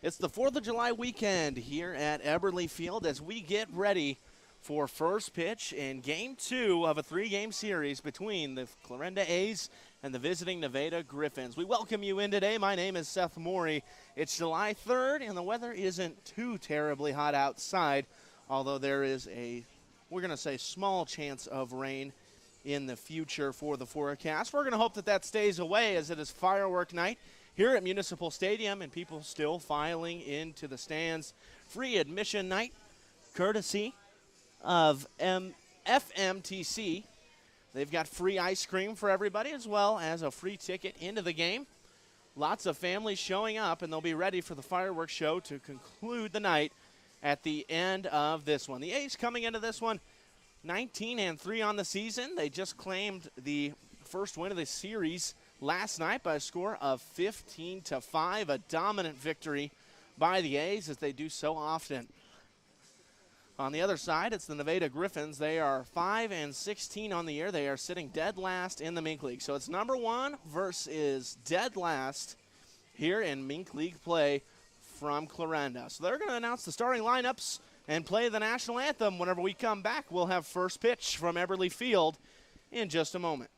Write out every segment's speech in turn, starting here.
It's the 4th of July weekend here at Eberly Field as we get ready for first pitch in Game 2 of a 3-game series between the Clarinda A's and the visiting Nevada Griffons. We welcome you in today. My name is Seth Morey. It's July 3rd, and the weather isn't too terribly hot outside, although there is we're going to say, small chance of rain in the future for the forecast. We're going to hope that stays away as it is firework night here at Municipal Stadium and people still filing into the stands. Free admission night, courtesy of FMTC. They've got free ice cream for everybody as well as a free ticket into the game. Lots of families showing up, and they'll be ready for the fireworks show to conclude the night at the end of this one. The A's coming into this one 19-3 on the season. They just claimed the first win of the series last night by a score of 15-5, a dominant victory by the A's as they do so often. On the other side, it's the Nevada Griffons. They are 5-16 on the year. They are sitting dead last in the Mink League. So it's number one versus dead last here in Mink League play from Clarinda. So they're going to announce the starting lineups and play the national anthem. Whenever we come back, we'll have first pitch from Eberly Field in just a moment.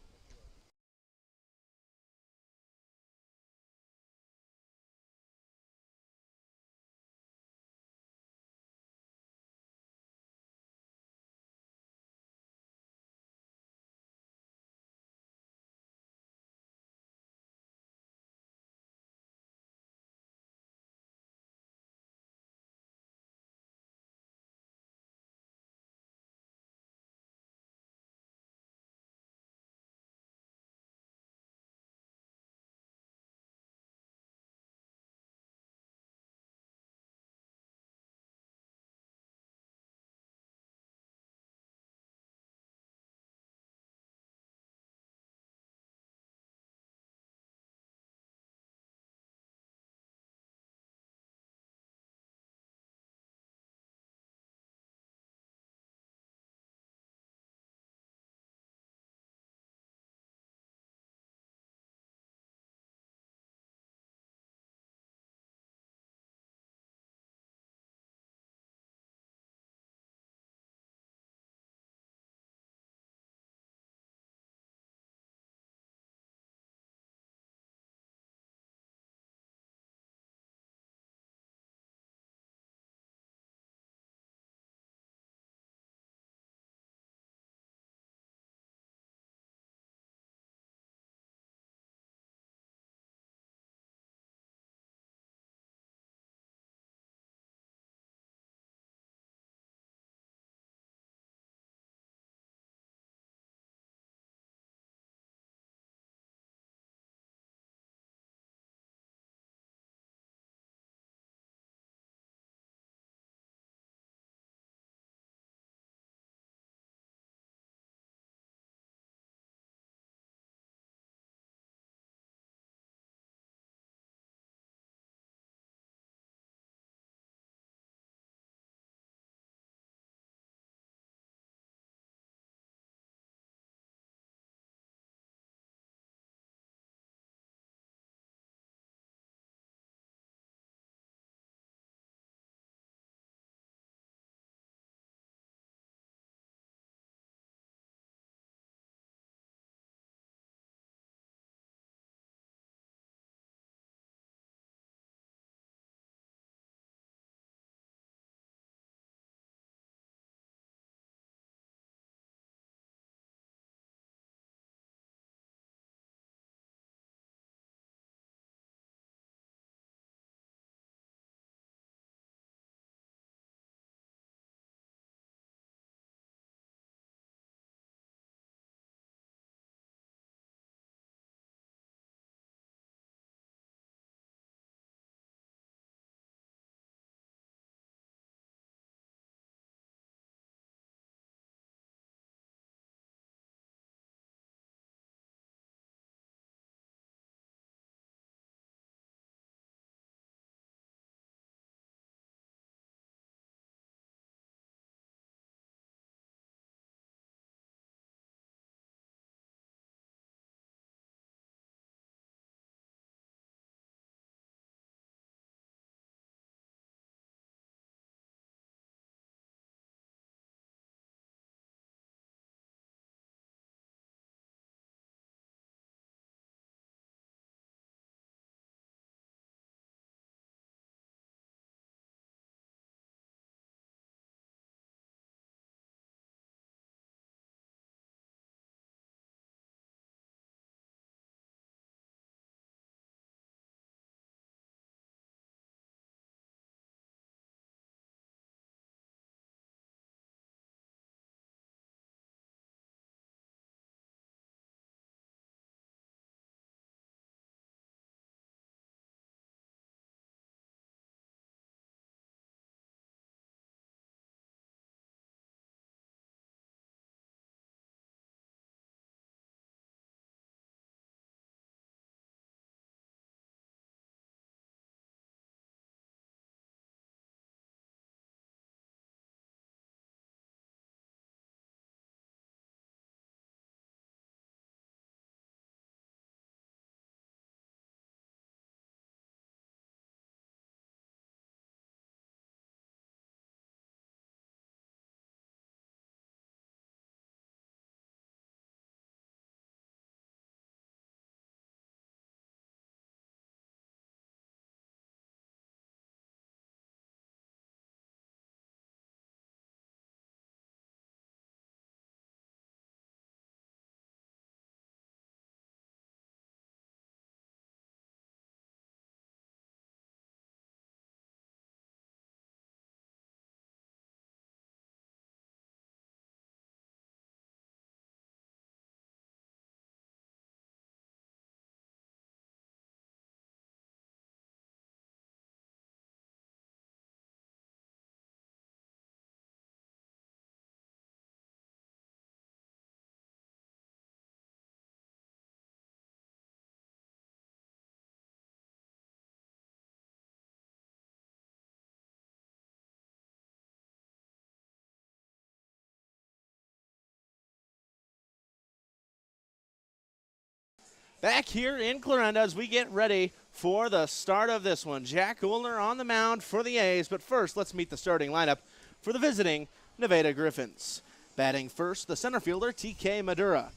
Back here in Clarinda as we get ready for the start of this one. Jack Ullner on the mound for the A's, but first let's meet the starting lineup for the visiting Nevada Griffons. Batting first, the center fielder, TK Madura.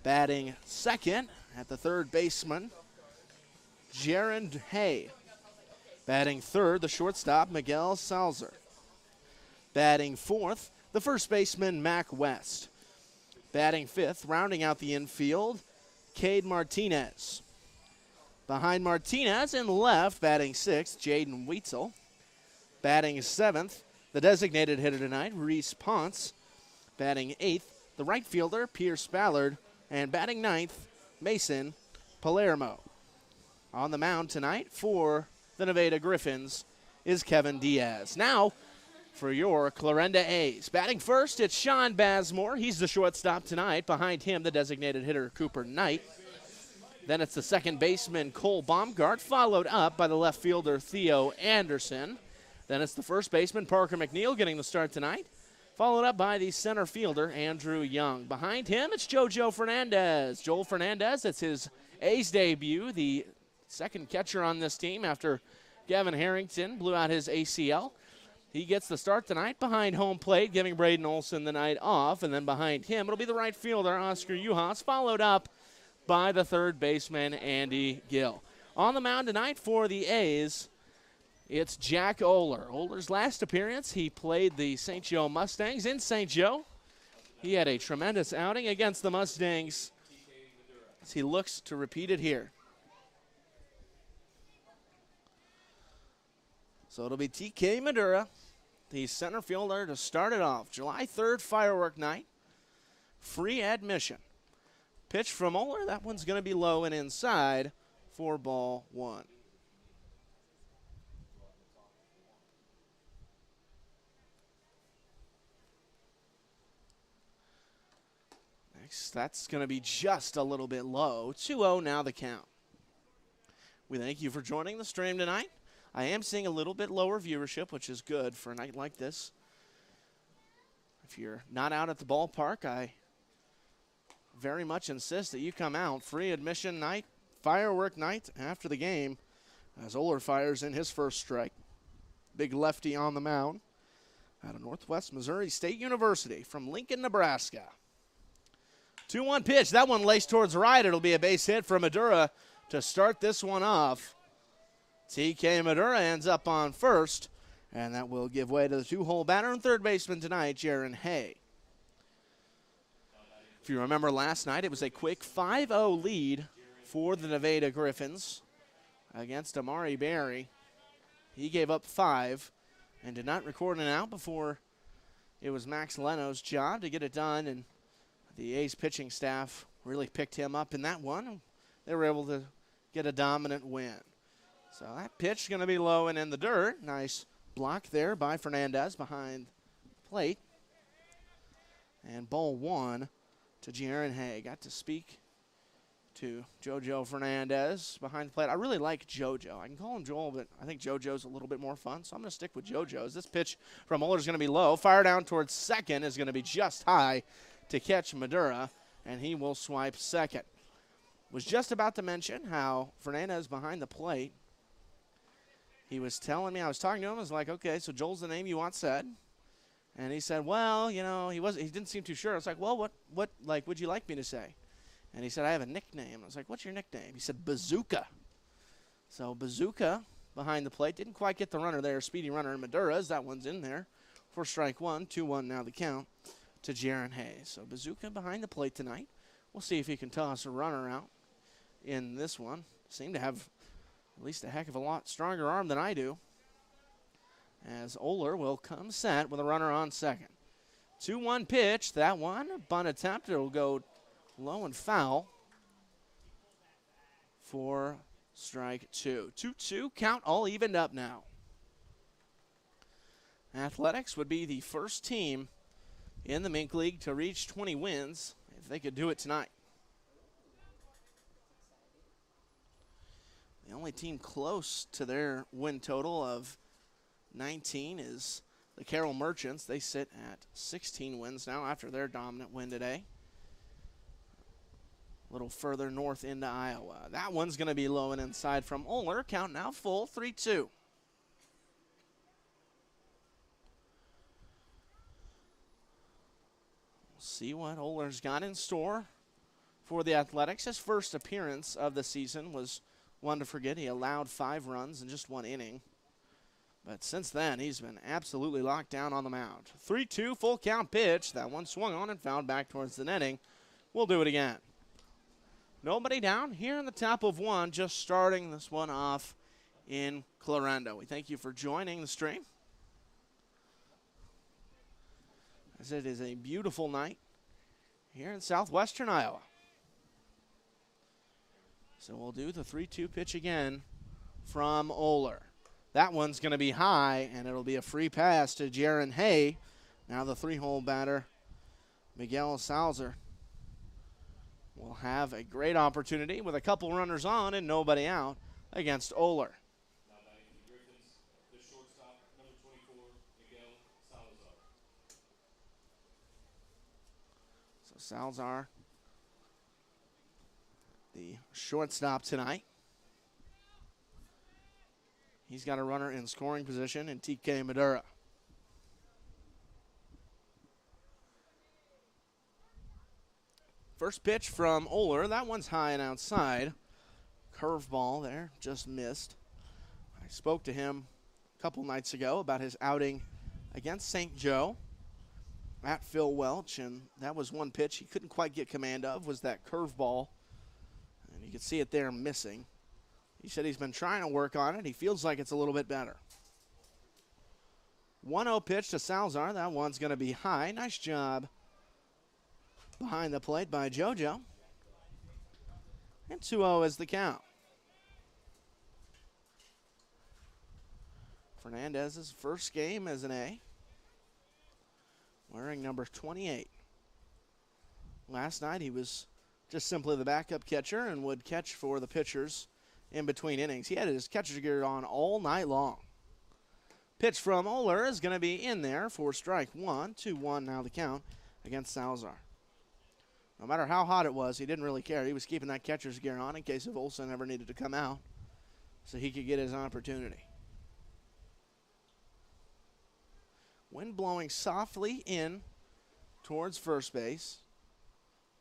Batting second at the third baseman, Jaron Hay. Batting third, the shortstop, Miguel Salzer. Batting fourth, the first baseman, Mac West. Batting fifth, rounding out the infield, Cade Martinez. Behind Martinez in left, batting sixth, Jaden Weitzel. Batting seventh, the designated hitter tonight, Reese Ponce. Batting eighth, the right fielder, Pierce Ballard. And batting ninth, Mason Palermo. On the mound tonight for the Nevada Griffons is Kevin Diaz. Now, for your Clarinda A's. Batting first, it's Sean Bazemore. He's the shortstop tonight. Behind him, the designated hitter, Cooper Knight. Then it's the second baseman, Cole Baumgart, followed up by the left fielder, Theo Anderson. Then it's the first baseman, Parker McNeil, getting the start tonight, followed up by the center fielder, Andrew Young. Behind him, it's JoJo Fernandez. Joel Fernandez, it's his A's debut, the second catcher on this team after Gavin Harrington blew out his ACL. He gets the start tonight behind home plate, giving Braden Olson the night off. And then behind him, it'll be the right fielder, Oscar Uhas, followed up by the third baseman, Andy Gill. On the mound tonight for the A's, it's Jack Ullner. Ullner's last appearance, he played the St. Joe Mustangs in St. Joe. He had a tremendous outing against the Mustangs as he looks to repeat it here. So it'll be TK Madura, the center fielder, to start it off. July 3rd, firework night. Free admission. Pitch from Ullner. That one's going to be low and inside for ball one. Next, that's going to be just a little bit low. 2-0 now the count. We thank you for joining the stream tonight. I am seeing a little bit lower viewership, which is good for a night like this. If you're not out at the ballpark, I very much insist that you come out. Free admission night, firework night after the game, as Ullner fires in his first strike. Big lefty on the mound out of Northwest Missouri State University from Lincoln, Nebraska. 2-1 pitch. That one laced towards the right. It'll be a base hit for Madura to start this one off. TK Madura ends up on first, and that will give way to the two-hole batter and third baseman tonight, Jaron Hay. If you remember last night, it was a quick 5-0 lead for the Nevada Griffons against Amari Berry. He gave up 5 and did not record an out before it was Max Leno's job to get it done, and the A's pitching staff really picked him up in that one. They were able to get a dominant win. So that pitch is going to be low and in the dirt. Nice block there by Fernandez behind the plate. And ball one to Jaron Hay. Got to speak to JoJo Fernandez behind the plate. I really like JoJo. I can call him Joel, but I think JoJo's a little bit more fun, so I'm going to stick with JoJo's. This pitch from Ullner is going to be low. Fire down towards second is going to be just high to catch Madura, and he will swipe second. Was just about to mention how Fernandez behind the plate, he was telling me, I was talking to him, I was like, okay, so Joel's the name you want said. And he said, well, you know, he didn't seem too sure. I was like, well, what would you like me to say? And he said, I have a nickname. I was like, what's your nickname? He said, Bazooka. So Bazooka behind the plate. Didn't quite get the runner there. Speedy runner in Madura's. That one's in there for strike one. 2-1 now the count to Jaron Hay. So Bazooka behind the plate tonight. We'll see if he can toss a runner out in this one. Seemed to have at least a heck of a lot stronger arm than I do, as Ullner will come set with a runner on second. 2-1 pitch. That one, bunt attempt. It will go low and foul for strike two. 2-2 count, all evened up now. Athletics would be the first team in the Mink League to reach 20 wins if they could do it tonight. The only team close to their win total of 19 is the Carroll Merchants. They sit at 16 wins now after their dominant win today. a little further north into Iowa. That one's going to be low and inside from Oler. Count now full, 3-2. See what Oler's got in store for the Athletics. His first appearance of the season was one to forget. He allowed 5 runs in just 1 inning. But since then, he's been absolutely locked down on the mound. 3-2 full count pitch. That one swung on and fouled back towards the netting. We'll do it again. Nobody down here in the top of 1, just starting this one off in Clarinda. We thank you for joining the stream, as it is a beautiful night here in southwestern Iowa. So we'll do the 3-2 pitch again from Oler. That one's going to be high, and it'll be a free pass to Jaron Hay. Now the 3-hole batter, Miguel Salzer, will have a great opportunity with a couple runners on and nobody out against Oler. Now batting for the Griffons, the shortstop, number 24, Miguel Salazar. So Salazar, the shortstop tonight. He's got a runner in scoring position in TK Madura. First pitch from Oler. That one's high and outside. Curveball there, just missed. I spoke to him a couple nights ago about his outing against St. Joe at Phil Welch, and that was one pitch he couldn't quite get command of, was that curveball. And you could see it there missing. He said he's been trying to work on it. He feels like it's a little bit better. 1-0 pitch to Salazar. That one's going to be high. Nice job behind the plate by JoJo. And 2-0 is the count. Fernandez's first game as an A, wearing number 28. Last night he was just simply the backup catcher and would catch for the pitchers in between innings. He had his catcher's gear on all night long. Pitch from Oler is going to be in there for strike 1. 2-1 now the count against Salazar. No matter how hot it was, he didn't really care. He was keeping that catcher's gear on in case if Olsen ever needed to come out so he could get his opportunity. Wind blowing softly in towards first base.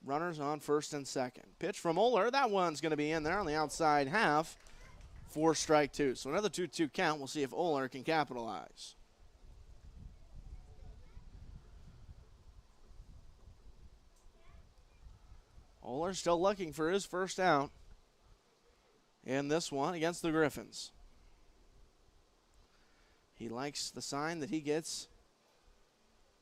Runners on first and second. Pitch from Oler. That one's going to be in there on the outside half for strike 2. So another 2-2 count. We'll see if Oler can capitalize. Oler still looking for his first out in this one against the Griffons. He likes the sign that he gets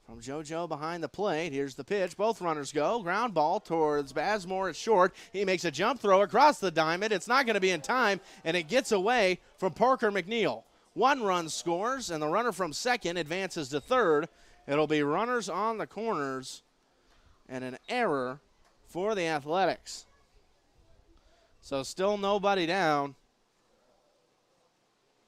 from JoJo behind the plate. Here's the pitch. Both runners go. Ground ball towards Bazemore at short. He makes a jump throw across the diamond. It's not going to be in time, and it gets away from Parker McNeil. 1 run scores, and the runner from second advances to third. It'll be runners on the corners and an error for the Athletics. So still nobody down.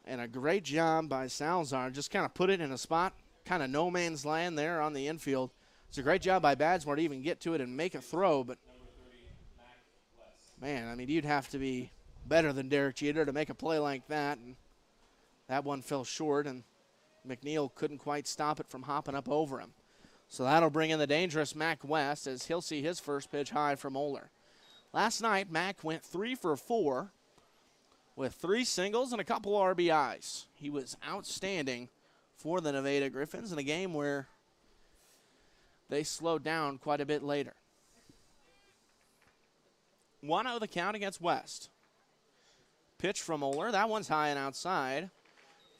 And a great job by Salazar. Just kind of put it in a spot, kind of no man's land there on the infield. It's a great job by Bazemore to even get to it and make a throw. But, man, I mean, you'd have to be better than Derek Jeter to make a play like that. And that one fell short, and McNeil couldn't quite stop it from hopping up over him. So that'll bring in the dangerous Mac West as he'll see his first pitch high from Oler. Last night, Mac went 3 for 4 with 3 singles and a couple RBIs. He was outstanding for the Nevada Griffons in a game where they slowed down quite a bit later. 1-0 the count against West. Pitch from Oler. That one's high and outside.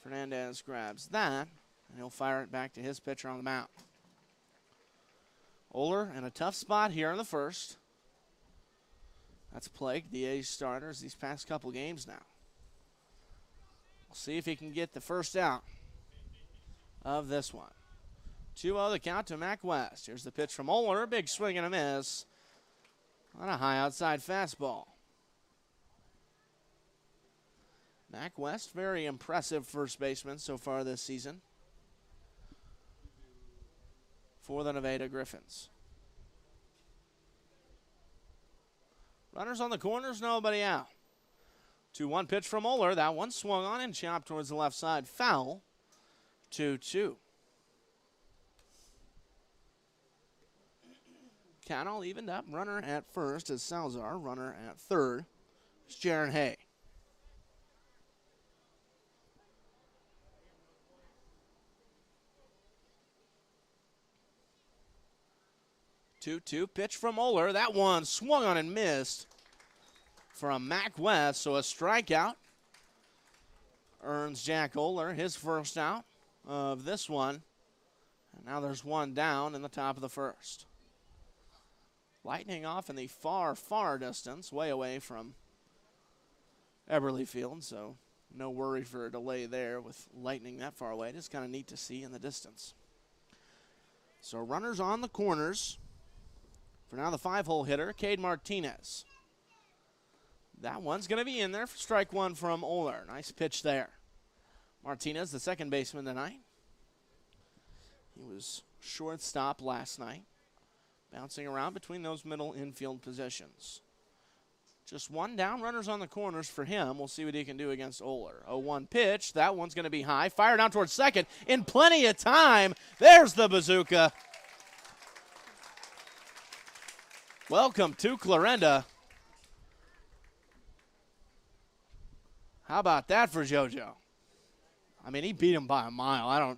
Fernandez grabs that, and he'll fire it back to his pitcher on the mound. Oler in a tough spot here in the first. That's plagued the A's starters these past couple games now. We'll see if he can get the first out of this one. 2-0 the count to Mac West. Here's the pitch from Oler. Big swing and a miss on a high outside fastball. Mac West, very impressive first baseman so far this season for the Nevada Griffons. Runners on the corners, nobody out. 2-1 pitch from Oler. That one swung on and chopped towards the left side. Foul. 2-2. Count all evened up. Runner at first is Salazar. Runner at third is Jaron Hay. Two pitch from Oler. That one swung on and missed from Mac West. So a strikeout earns Jack Oler his first out of this one. And now there's one down in the top of the first. Lightning off in the far, far distance, way away from Eberly Field. So no worry for a delay there with lightning that far away. Just kind of neat to see in the distance. So runners on the corners. For now, the 5-hole hitter, Cade Martinez. That one's going to be in there for strike one from Oler. Nice pitch there. Martinez, the second baseman tonight. He was shortstop last night, bouncing around between those middle infield positions. Just one down, runners on the corners for him. We'll see what he can do against Oler. 0-1 pitch. That one's going to be high. Fire down towards second in plenty of time. There's the bazooka. Welcome to Clarinda. How about that for JoJo? I mean, he beat him by a mile.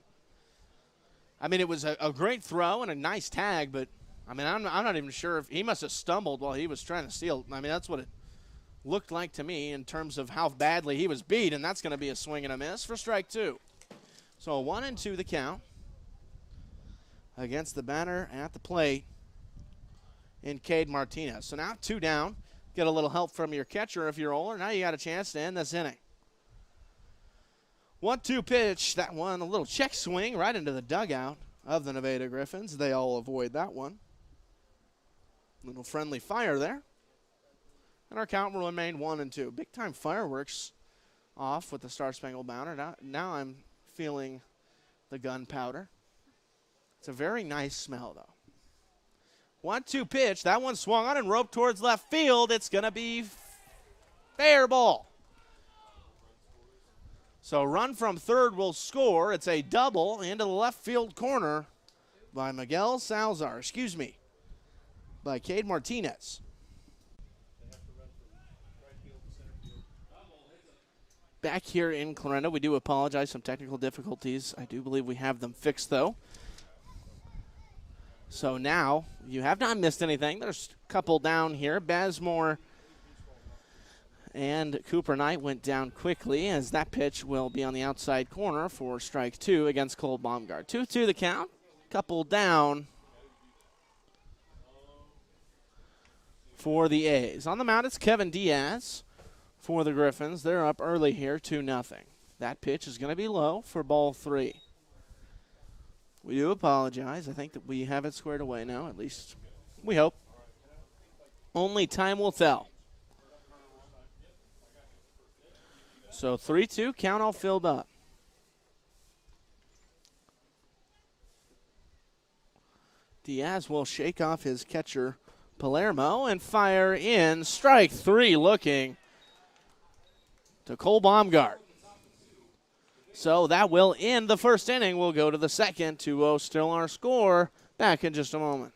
It was a great throw and a nice tag, but, I'm not even sure if he must have stumbled while he was trying to steal. That's what it looked like to me in terms of how badly he was beat, and that's going to be a swing and a miss for strike two. So 1-2 the count against the batter at the plate in Cade Martinez. So now 2 down. Get a little help from your catcher if you're Oler. Now you got a chance to end this inning. 1-2 pitch. That one, a little check swing right into the dugout of the Nevada Griffons. They all avoid that one. Little friendly fire there. And our count will remain 1-2. Big time fireworks off with the Star Spangled Banner. Now I'm feeling the gunpowder. It's a very nice smell, though. 1-2 pitch. That one swung on and roped towards left field. It's going to be fair ball. So run from third will score. It's a double into the left field corner by Miguel Salazar. By Cade Martinez. Back here in Clarinda, we do apologize. Some technical difficulties. I do believe we have them fixed, though. So now, you have not missed anything. There's a couple down here. Bazemore and Cooper Knight went down quickly as that pitch will be on the outside corner for strike two against Cole Baumgart. 2-2 the count. Couple down for the A's. On the mound, it's Kevin Diaz for the Griffons. They're up early here, 2-0. That pitch is going to be low for ball three. We do apologize. I think that we have it squared away now, at least we hope. Only time will tell. So 3-2, count all filled up. Diaz will shake off his catcher, Palermo, and fire in. Strike three looking to Cole Baumgart. So that will end the first inning. We'll go to the second. 2-0 still our score. Back in just a moment.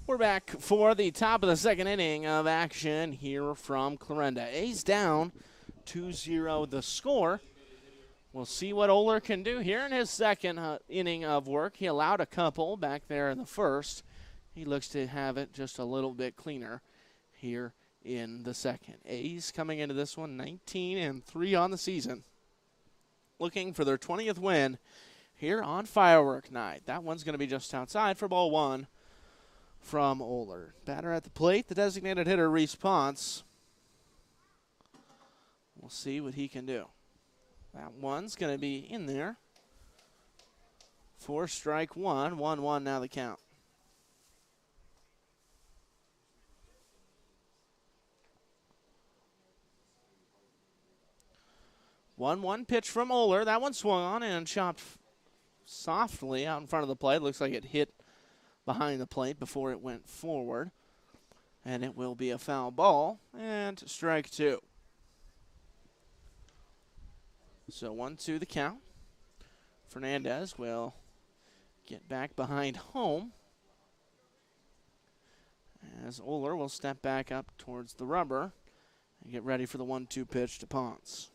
We're back for the top of the second inning of action here from Clarinda. A's down 2-0 the score. We'll see what Oler can do here in his second inning of work. He allowed a couple back there in the first. He looks to have it just a little bit cleaner here in the second. A's coming into this one 19-3 on the season, looking for their 20th win here on Firework Night. That one's going to be just outside for ball one from Oler. Batter at the plate, the designated hitter, Reese Ponce. We'll see what he can do. That one's going to be in there for strike one. 1-1 now the count. One pitch from Oler. That one swung on and chopped softly out in front of the plate. Looks like it hit behind the plate before it went forward. And it will be a foul ball and strike two. So 1-2 the count. Fernandez will get back behind home as Oler will step back up towards the rubber and get ready for the 1-2 pitch to Ponce.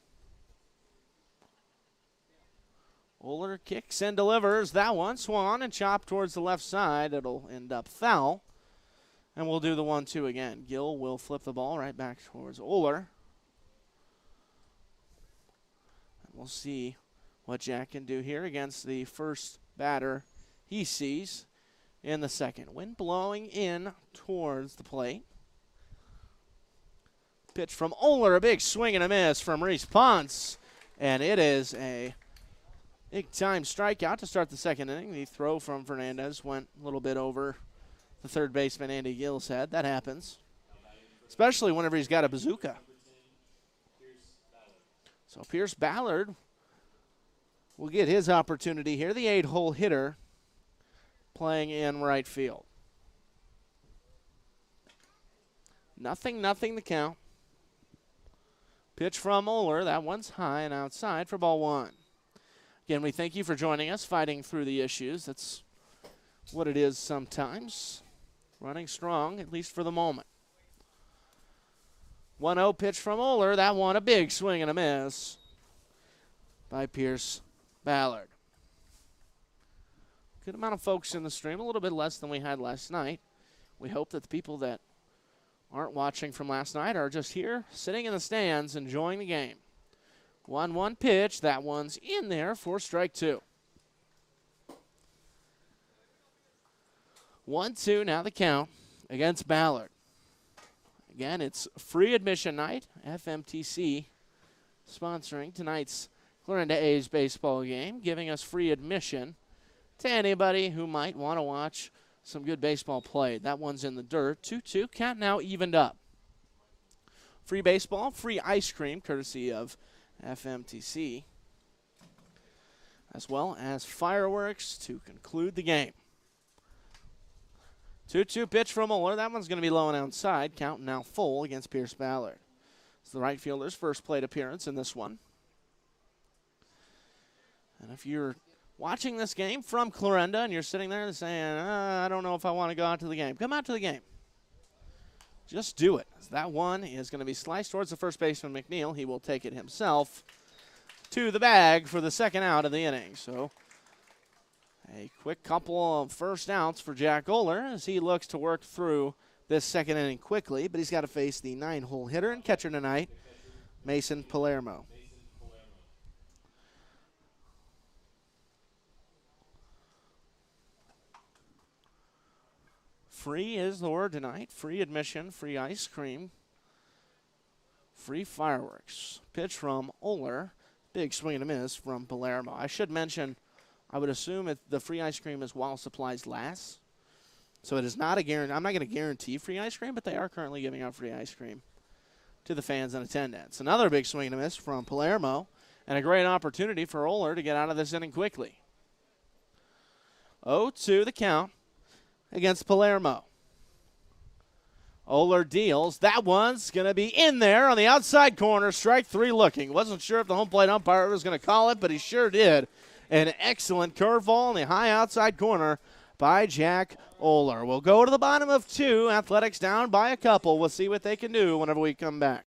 Oler kicks and delivers. That one swung on and chopped towards the left side. It'll end up foul. And we'll do the 1-2 again. Gill will flip the ball right back towards Oler. And we'll see what Jack can do here against the first batter he sees in the second. Wind blowing in towards the plate. Pitch from Oler, a big swing and a miss from Reese Ponce. And it is a big-time strikeout to start the second inning. The throw from Fernandez went a little bit over the third baseman, Andy Gill's head. That happens, especially whenever he's got a bazooka. So Pierce Ballard will get his opportunity here. The 8-hole hitter playing in right field. 0-0 the count. Pitch from Oler. That one's high and outside for ball one. Again, we thank you for joining us, fighting through the issues. That's what it is sometimes. Running strong, at least for the moment. 1-0 pitch from Oler. That one a big swing and a miss by Pierce Ballard. Good amount of folks in the stream, a little bit less than we had last night. We hope that the people that aren't watching from last night are just here, sitting in the stands, enjoying the game. 1-1 pitch. That one's in there for strike two. 1-2 now the count against Ballard. Again, it's free admission night. FMTC sponsoring tonight's Clarinda A's baseball game, giving us free admission to anybody who might want to watch some good baseball played. That one's in the dirt. 2-2. Count now evened up. Free baseball, free ice cream, courtesy of FMTC, as well as fireworks to conclude the game. 2-2 pitch from Oler. That one's going to be low and outside. Count now full against Pierce Ballard. It's the right fielder's first plate appearance in this one. And if you're watching this game from Clarinda and you're sitting there and saying, I don't know if I want to go out to the game, come out to the game. Just do it. That one is going to be sliced towards the first baseman, McNeil. He will take it himself to the bag for the second out of the inning. So a quick couple of first outs for Jack Oler as he looks to work through this second inning quickly, but he's got to face the 9-hole hitter and catcher tonight, Mason Palermo. Free is the word tonight. Free admission, free ice cream, free fireworks. Pitch from Oler. Big swing and a miss from Palermo. I should mention, I would assume the free ice cream is while supplies last. So it is not a guarantee. I'm not going to guarantee free ice cream, but they are currently giving out free ice cream to the fans in attendance. Another big swing and a miss from Palermo, and a great opportunity for Oler to get out of this inning quickly. 0-2 the count against Palermo. Oler deals. That one's going to be in there on the outside corner. Strike three looking. Wasn't sure if the home plate umpire was going to call it, but he sure did. An excellent curveball in the high outside corner by Jack Oler. We'll go to the bottom of 2. Athletics down by a couple. We'll see what they can do whenever we come back.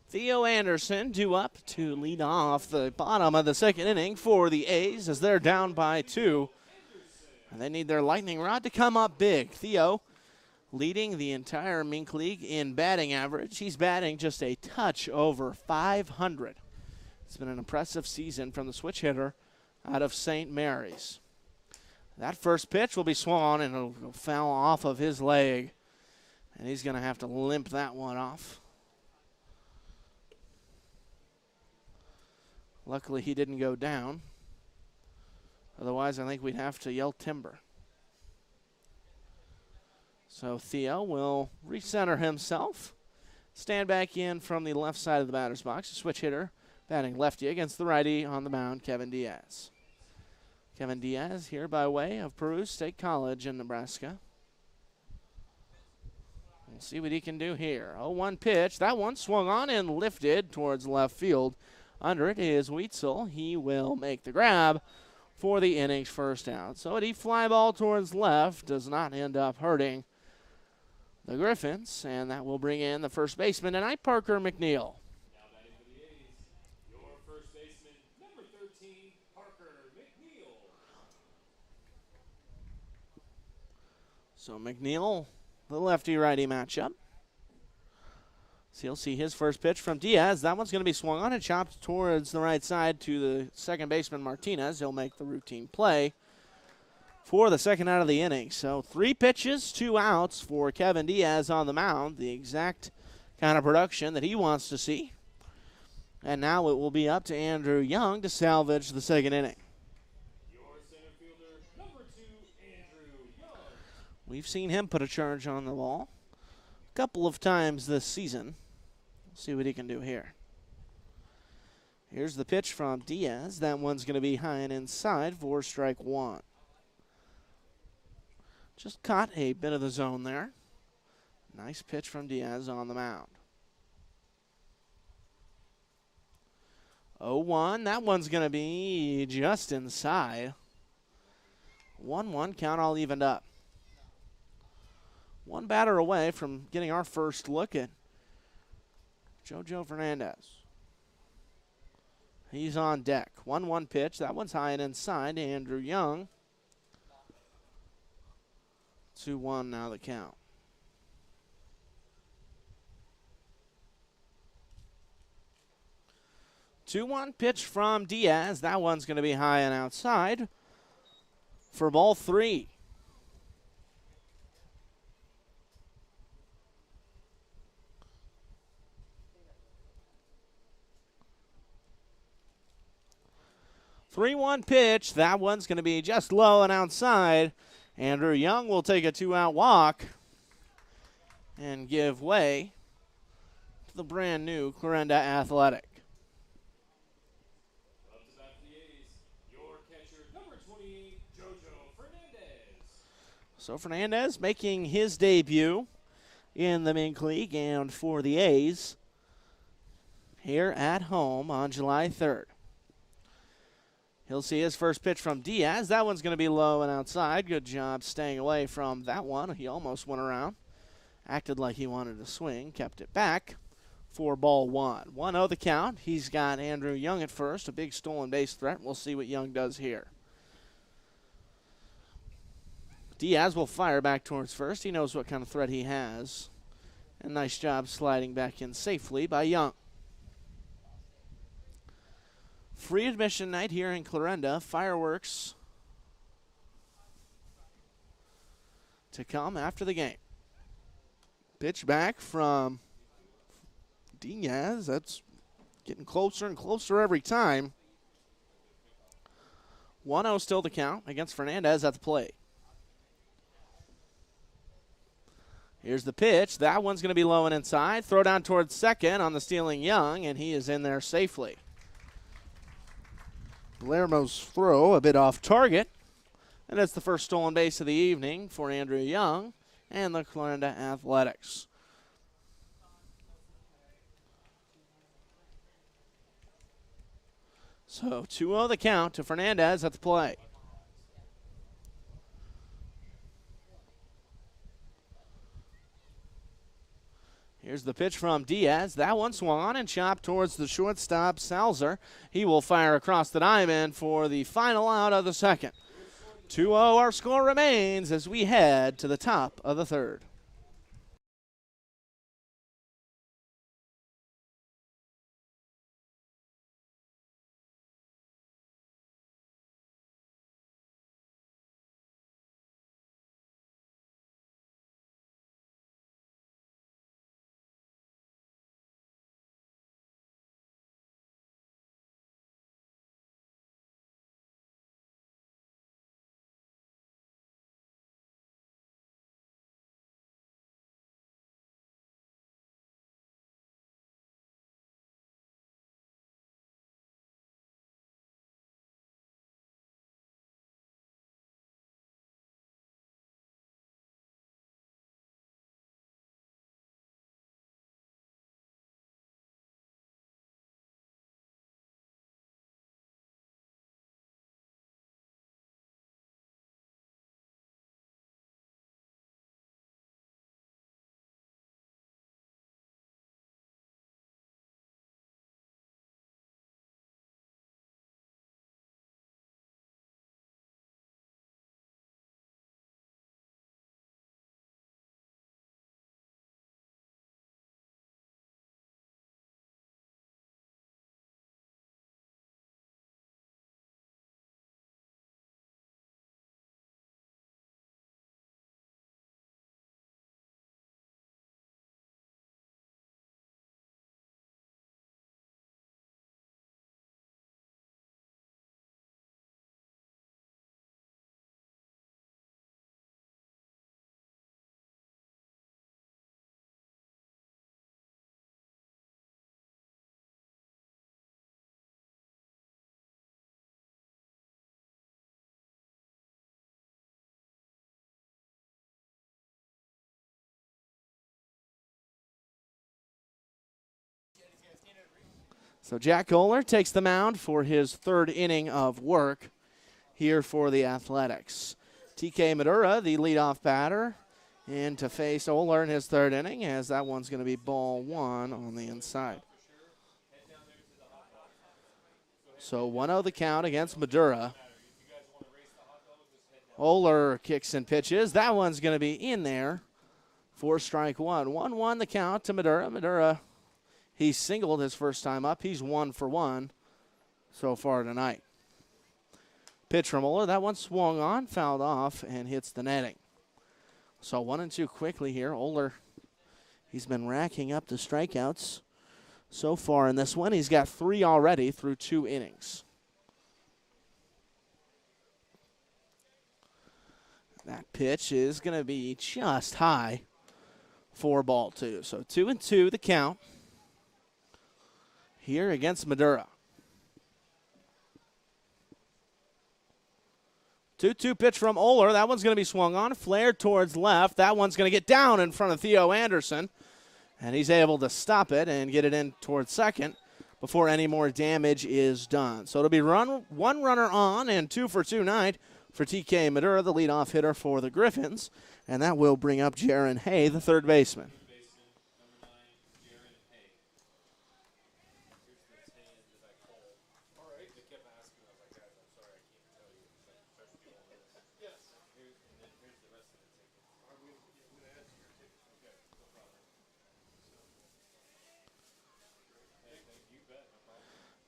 Theo Anderson due up to lead off the bottom of the second inning for the A's as they're down by 2. And they need their lightning rod to come up big. Theo leading the entire Mink League in batting average. He's batting just a touch over 500. It's been an impressive season from the switch hitter out of St. Mary's. That first pitch will be swung on and it'll foul off of his leg. And he's going to have to limp that one off. Luckily, he didn't go down. Otherwise, I think we'd have to yell timber. So Theo will recenter himself. Stand back in from the left side of the batter's box. Switch hitter batting lefty against the righty on the mound, Kevin Diaz. Kevin Diaz here by way of Peru State College in Nebraska. We'll see what he can do here. 0-1 pitch. That one swung on and lifted towards left field. Under it is Weitzel. He will make the grab for the inning's first out. So a deep fly ball towards left does not end up hurting the Griffons, and that will bring in the first baseman tonight, Parker McNeil. Now batting for the A's, your first baseman, number 13, Parker McNeil. So McNeil, the lefty-righty matchup. So you'll see his first pitch from Diaz. That one's going to be swung on and chopped towards the right side to the second baseman, Martinez. He'll make the routine play for the second out of the inning. So 3 pitches, 2 outs for Kevin Diaz on the mound. The exact kind of production that he wants to see. And now it will be up to Andrew Young to salvage the second inning. Your center fielder, number 2, Andrew Young. We've seen him put a charge on the ball a couple of times this season. See what he can do here. Here's the pitch from Diaz. That one's going to be high and inside for strike 1. Just caught a bit of the zone there. Nice pitch from Diaz on the mound. 0-1. That one's going to be just inside. 1-1 count all evened up. One batter away from getting our first look at Jojo Fernandez. He's on deck. 1-1 pitch. That one's high and inside. Andrew Young. 2-1 now the count. Two-one pitch from Diaz. That one's going to be high and outside for ball 3. Three-one pitch. That one's going to be just low and outside. Andrew Young will take a 2-out walk and give way to the brand new Clarinda Athletic. Up to bat for the A's, your catcher, number 28, Jojo Fernandez. So Fernandez making his debut in the Mink League and for the A's here at home on July 3rd. He'll see his first pitch from Diaz. That one's going to be low and outside. Good job staying away from that one. He almost went around. Acted like he wanted to swing. Kept it back for ball one. 1-0 the count. He's got Andrew Young at first. A big stolen base threat. We'll see what Young does here. Diaz will fire back towards first. He knows what kind of threat he has. And nice job sliding back in safely by Young. Free admission night here in Clarinda. Fireworks to come after the game. Pitch back from Diaz. That's getting closer and closer every time. 1-0 still to count against Fernandez at the plate. Here's the pitch. That one's going to be low and inside. Throw down towards second on the stealing Young, and he is in there safely. Palermo's throw a bit off target. And that's the first stolen base of the evening for Andrew Young and the Clarinda Athletics. So 2-0 the count to Fernandez at the plate. Here's the pitch from Diaz. That one swung on and chopped towards the shortstop, Salzer. He will fire across the diamond for the final out of the second. 2-0 our score remains as we head to the top of the third. So Jack Oler takes the mound for his third inning of work here for the Athletics. TK Madura, the leadoff batter, in to face Oler in his third inning, as that one's going to be ball one on the inside. So 1-0 the count against Madura. Oler kicks and pitches. That one's going to be in there for strike one. 1-1 the count to Madura. Madura, he singled his first time up. He's 1 for 1 so far tonight. Pitch from Oler. That one swung on, fouled off, and hits the netting. So 1-2 quickly here. Oler, he's been racking up the strikeouts so far in this one. He's got 3 already through 2 innings. That pitch is going to be just high for ball 2. So 2-2 the count here against Madura. 2-2 pitch from Oler. That one's going to be swung on, flared towards left. That one's going to get down in front of Theo Anderson, and he's able to stop it and get it in towards second before any more damage is done. So it'll be one runner on and 2 for 2 night for TK Madura, the leadoff hitter for the Griffons, and that will bring up Jaron Hay, the third baseman.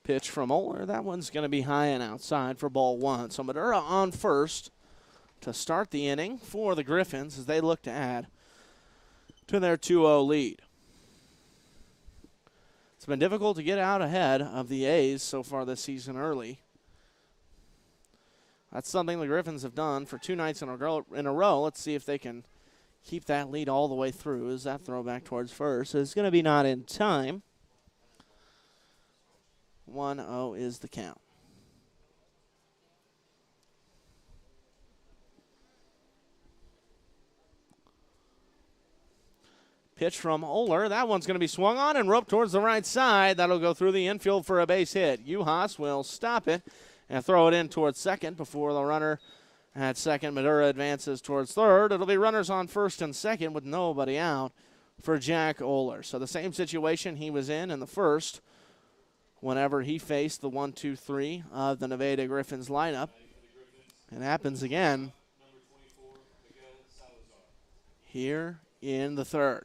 Pitch from Oler. That one's going to be high and outside for ball 1. So Madura on first to start the inning for the Griffons as they look to add to their 2-0 lead. It's been difficult to get out ahead of the A's so far this season early. That's something the Griffons have done for 2 nights in a row. Let's see if they can keep that lead all the way through as that throw back towards first is going to be not in time. 1-0 is the count. Pitch from Oler. That one's going to be swung on and roped towards the right side. That'll go through the infield for a base hit. Juhas will stop it and throw it in towards second before the runner at second. Madura advances towards third. It'll be runners on first and second with nobody out for Jack Oler. So the same situation he was in the first whenever he faced the 1-2-3 of the Nevada Griffons lineup. It happens again here in the third.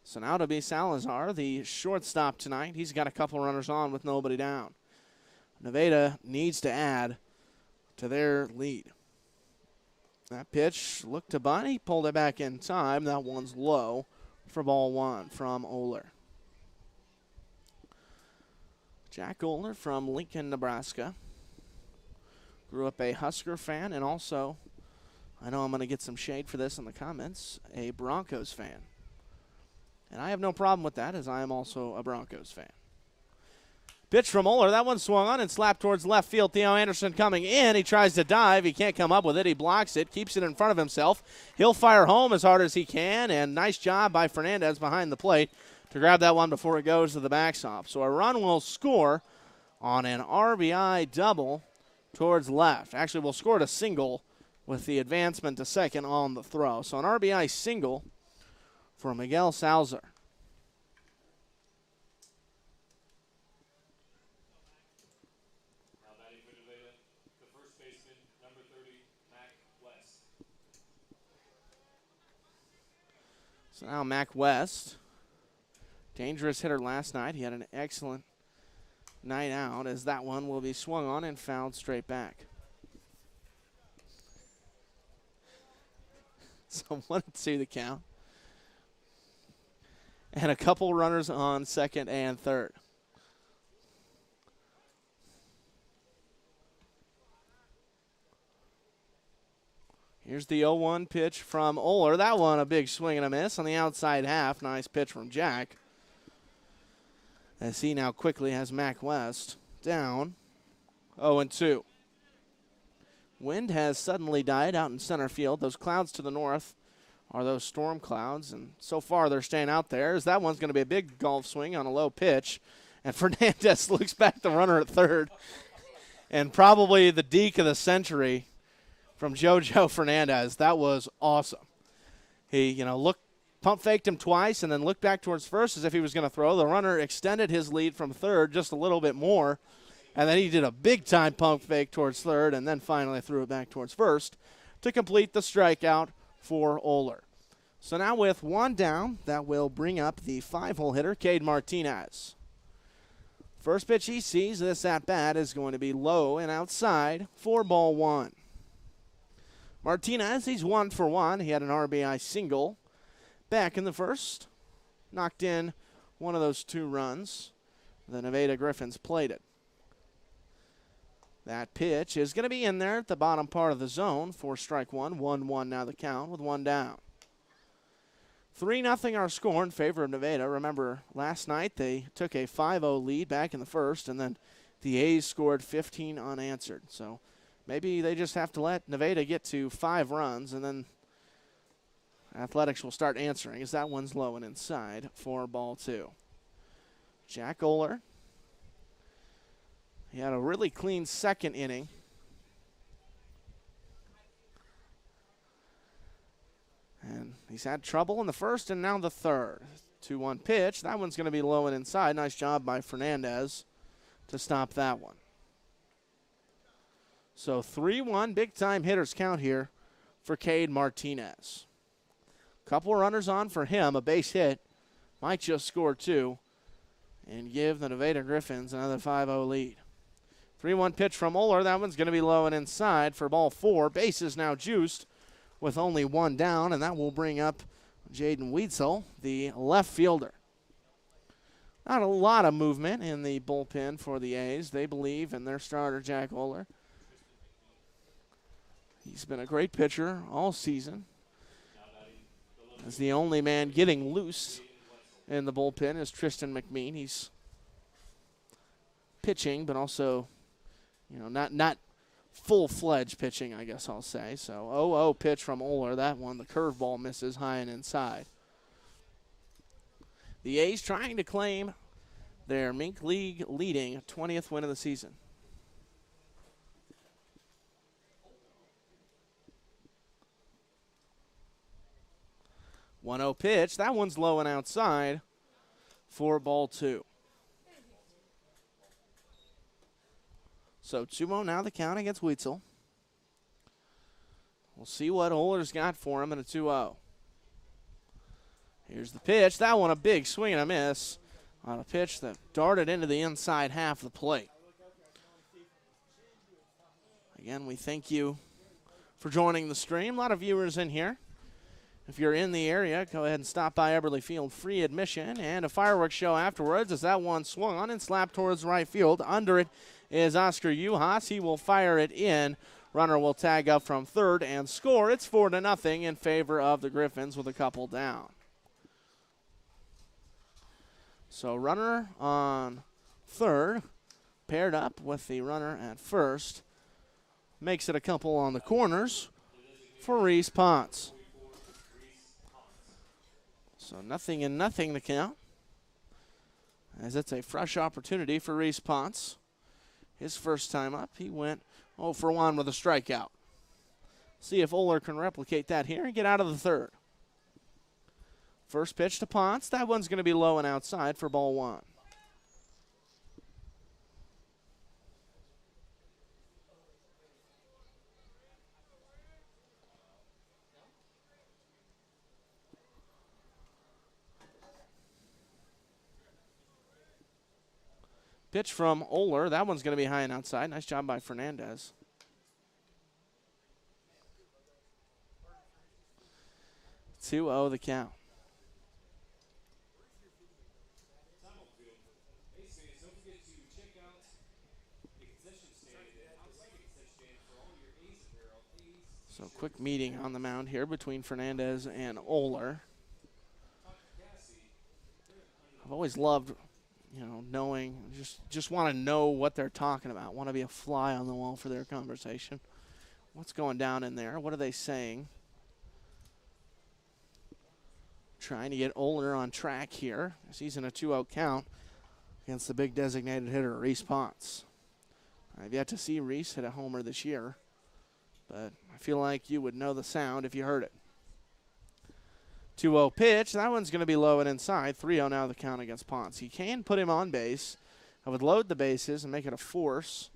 So now to be Salazar, the shortstop tonight. He's got a couple runners on with nobody down. Nevada needs to add to their lead. That pitch looked to bunt. He pulled it back in time. That one's low for ball 1 from Oler. Jack Oler from Lincoln, Nebraska. Grew up a Husker fan and also, I know I'm going to get some shade for this in the comments, a Broncos fan. And I have no problem with that as I am also a Broncos fan. Pitch from Oler. That one swung on and slapped towards left field. Theo Anderson coming in. He tries to dive. He can't come up with it. He blocks it, keeps it in front of himself. He'll fire home as hard as he can, and nice job by Fernandez behind the plate to grab that one before it goes to the backstop. So a run will score on an RBI double towards left. Actually, we'll score a single with the advancement to second on the throw. So an RBI single for Miguel Salazar. Now batting for Nevada, the first baseman, number 30, Mac West. So now Mac West, dangerous hitter last night. He had an excellent night out as that one will be swung on and fouled straight back. So 1-2 the count. And a couple runners on second and third. Here's the 0-1 pitch from Oler. That one a big swing and a miss on the outside half. Nice pitch from Jack. As he now quickly has Mac West down 0-2. Wind has suddenly died out in center field. Those clouds to the north are those storm clouds, and so far they're staying out there as that one's going to be a big golf swing on a low pitch. And Fernandez looks back the runner at third. And probably the deke of the century from JoJo Fernandez. That was awesome. He, pump faked him twice and then looked back towards first as if he was going to throw. The runner extended his lead from third just a little bit more. And then he did a big-time pump fake towards third and then finally threw it back towards first to complete the strikeout for Oler. So now with one down, that will bring up the 5-hole hitter, Cade Martinez. First pitch he sees, this at-bat is going to be low and outside for ball 1. Martinez, he's 1 for 1. He had an RBI single back in the first. Knocked in one of those 2 runs. The Nevada Griffons played it. That pitch is going to be in there at the bottom part of the zone for strike 1. 1-1 now the count with 1 down. 3-0 our score in favor of Nevada. Remember, last night they took a 5-0 lead back in the first, and then the A's scored 15 unanswered. So maybe they just have to let Nevada get to 5 runs, and then Athletics will start answering as that one's low and inside for ball 2. Jack Oler. He had a really clean second inning. And he's had trouble in the first and now the third. 2-1 pitch. That one's going to be low and inside. Nice job by Fernandez to stop that one. So 3-1, big-time hitters count here for Cade Martinez. Couple runners on for him, a base hit. Might just score 2 and give the Nevada Griffons another 5-0 lead. 3-1 pitch from Oler. That one's going to be low and inside for ball 4. Bases now juiced with only 1 down, and that will bring up Jaden Weitzel, the left fielder. Not a lot of movement in the bullpen for the A's. They believe in their starter, Jack Oler. He's been a great pitcher all season. As the only man getting loose in the bullpen is Tristan McMean. He's pitching, but also, not full-fledged pitching, I guess I'll say. So 0-0 pitch from Oler. That one, the curveball misses high and inside. The A's trying to claim their Mink League leading 20th win of the season. One 0 pitch. That one's low and outside for ball 2. So 2-0 now the count against Weitzel. We'll see what Oler's got for him in a 2-0. Here's the pitch. That one a big swing and a miss on a pitch that darted into the inside half of the plate. Again, we thank you for joining the stream. A lot of viewers in here. If you're in the area, go ahead and stop by Eberly Field. Free admission and a fireworks show afterwards as that one swung on and slapped towards right field. Under it is Oscar Uhas. He will fire it in. Runner will tag up from third and score. It's 4-0 in favor of the Griffons with a couple down. So runner on third, paired up with the runner at first. Makes it a couple on the corners for Reese Potts. So 0-0 the count, as it's a fresh opportunity for Reese Potts. His first time up, he went 0 for 1 with a strikeout. See if Oler can replicate that here and get out of the third. First pitch to Potts. That one's going to be low and outside for ball 1. Pitch from Oler. That one's going to be high and outside. Nice job by Fernandez. Two 2-0 the count. So quick meeting on the mound here between Fernandez and Oler. I've always loved, knowing, just want to know what they're talking about. Want to be a fly on the wall for their conversation. What's going down in there? What are they saying? Trying to get Oler on track here as he's in a 2-0 count against the big designated hitter, Reese Potts. I've yet to see Reese hit a homer this year, but I feel like you would know the sound if you heard it. 2-0 pitch. That one's going to be low and inside. 3-0 now the count against Potts. He can put him on base. I would load the bases and make it a force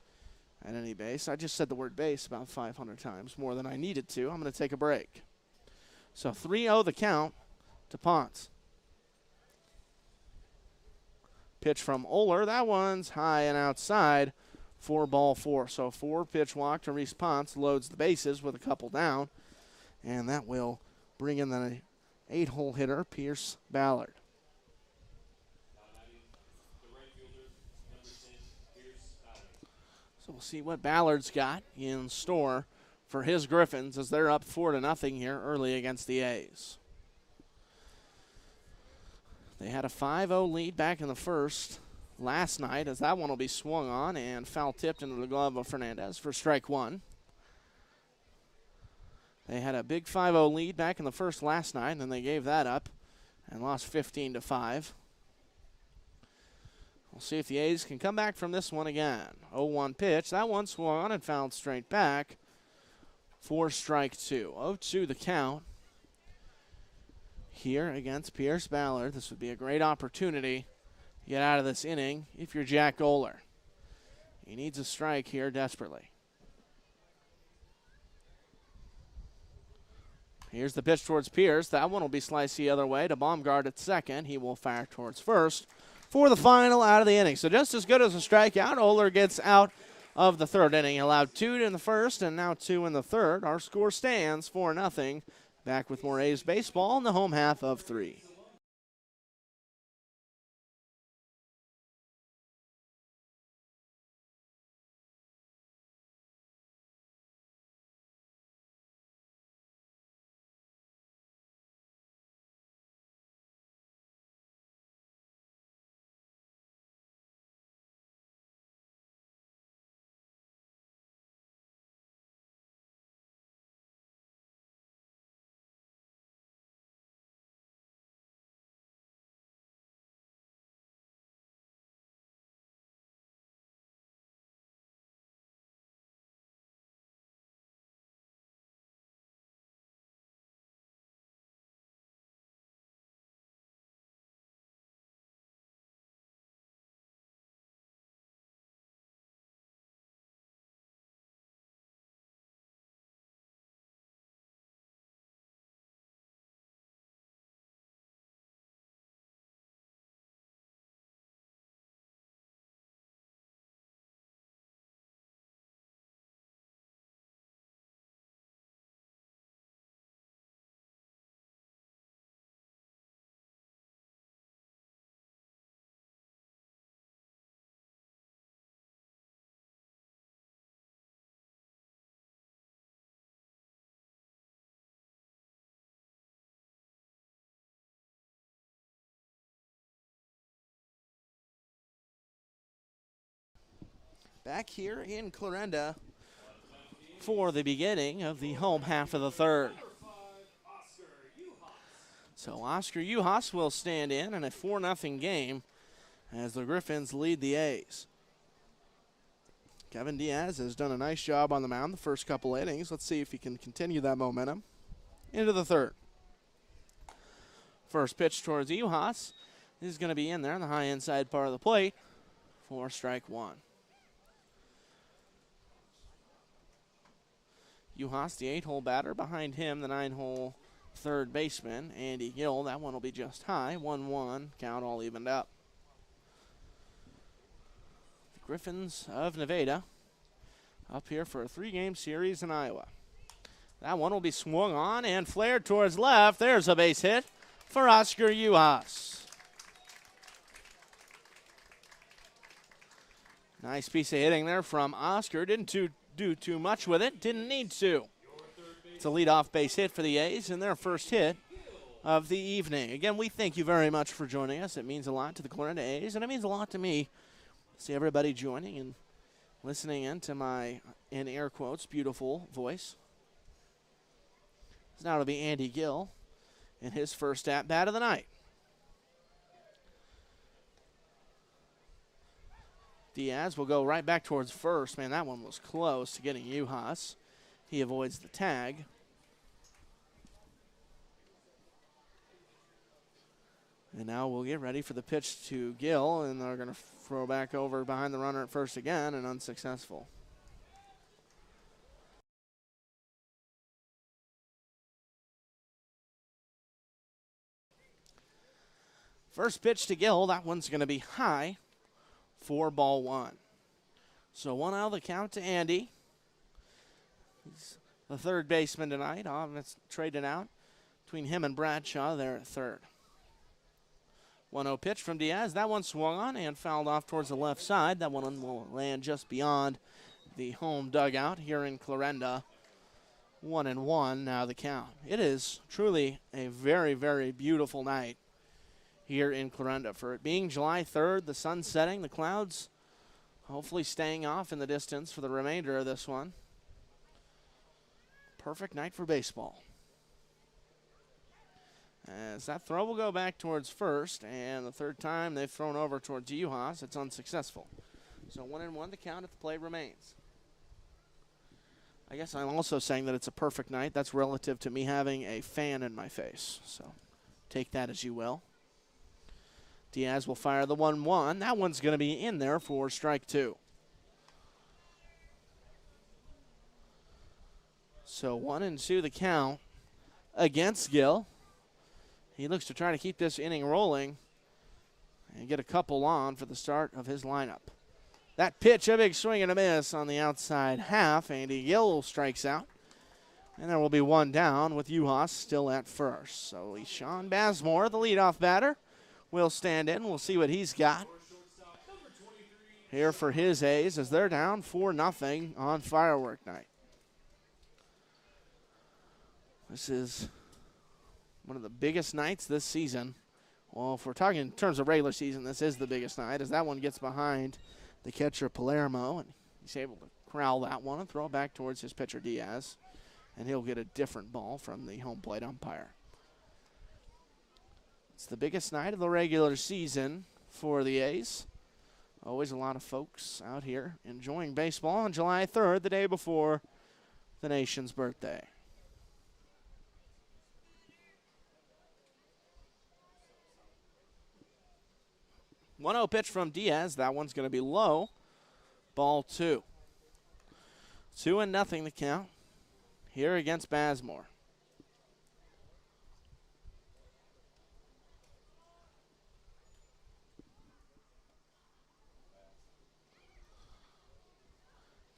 at any base. I just said the word base about 500 times, more than I needed to. I'm going to take a break. So 3-0 the count to Potts. Pitch from Oler. That one's high and outside for ball 4. So 4-pitch walk to Reese Potts. Loads the bases with a couple down. And that will bring in the 8-hole hitter, Pierce Ballard. So we'll see what Ballard's got in store for his Griffons as they're up 4-0 here early against the A's. They had a 5-0 lead back in the first last night as that one will be swung on and foul tipped into the glove of Fernandez for strike 1. They had a big 5-0 lead back in the first last night, and then they gave that up and lost 15-5. We'll see if the A's can come back from this one again. 0-1 pitch. That one swung on and fouled straight back for strike two. 0-2 the count here against Pierce Ballard. This would be a great opportunity to get out of this inning if you're Jack Oler. He needs a strike here desperately. Here's the pitch towards Pierce. That one will be sliced the other way to Baumgart at second. He will fire towards first for the final out of the inning. So just as good as a strikeout, Oler gets out of the third inning. He allowed 2 in the first and now 2 in the third. Our score stands 4-0. Back with more A's baseball in the home half of 3. Back here in Clarinda for the beginning of the home half of the third. So Oscar Uhas will stand in a 4-0 game as the Griffons lead the A's. Kevin Diaz has done a nice job on the mound the first couple innings. Let's see if he can continue that momentum into the third. First pitch towards Uhas is going to be in there on the high inside part of the plate for strike one. Uhas, the 8-hole batter. Behind him, the 9-hole third baseman, Andy Gill. That one will be just high. 1-1. Count all evened up. The Griffons of Nevada up here for a 3-game series in Iowa. That one will be swung on and flared towards left. There's a base hit for Oscar Uhas. Nice piece of hitting there from Oscar. Didn't do too much with it. Didn't need to. It's a leadoff base hit for the A's and their first hit of the evening. Again, we thank you very much for joining us. It means a lot to the Clarinda A's, and it means a lot to me to see everybody joining and listening in to my, in air quotes, beautiful voice. It's now to be Andy Gill in his first at-bat of the night. Diaz will go right back towards first. Man, that one was close to getting Uhas. He avoids the tag. And now we'll get ready for the pitch to Gill, and they're going to throw back over behind the runner at first again, and unsuccessful. First pitch to Gill, that one's going to be high for ball one. So one out of the count to Andy. He's the third baseman tonight. That's traded out between him and Bradshaw there at third. 1-0 pitch from Diaz. That one swung on and fouled off towards the left side. That one will land just beyond the home dugout here in Clarinda. 1-1 now the count. It is truly a very, very beautiful night here in Clarinda. For it being July 3rd, the sun setting, the clouds hopefully staying off in the distance for the remainder of this one. Perfect night for baseball. As that throw will go back towards first, and the third time they've thrown over towards Juhas, it's unsuccessful. So 1-1 the count if the play remains. I guess I'm also saying that it's a perfect night. That's relative to me having a fan in my face. So take that as you will. Diaz will fire the 1-1. That one's going to be in there for strike two. So 1-2 the count against Gill. He looks to try to keep this inning rolling and get a couple on for the start of his lineup. That pitch, a big swing and a miss on the outside half. Andy Gill strikes out. And there will be one down with Juhas still at first. So Sean Bazemore, the leadoff batter, will stand in. We'll see what he's got here for his A's as they're down 4-0 on firework night. This is one of the biggest nights this season. Well, if we're talking in terms of regular season, this is the biggest night as that one gets behind the catcher Palermo, and he's able to corral that one and throw it back towards his pitcher Diaz, and he'll get a different ball from the home plate umpire. It's the biggest night of the regular season for the A's. Always a lot of folks out here enjoying baseball on July 3rd, the day before the nation's birthday. 1-0 pitch from Diaz. That one's going to be low. Ball two. 2-0 the count here against Bazemore.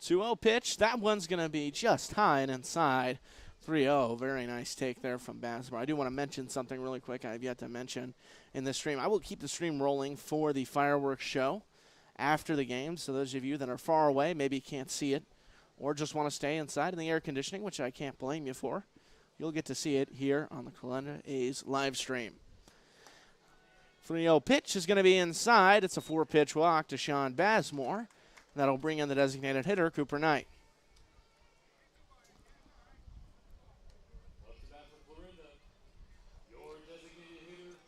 Two-0 pitch. That one's going to be just high and inside. 3-0. Very nice take there from Bazemore. I do want to mention something really quick I have yet to mention in this stream. I will keep the stream rolling for the fireworks show after the game. So those of you that are far away, maybe can't see it, or just want to stay inside in the air conditioning, which I can't blame you for, you'll get to see it here on the Clarinda A's live stream. 3-0 pitch is going to be inside. It's a 4-pitch walk to Sean Bazemore. That'll bring in the designated hitter, Cooper Knight.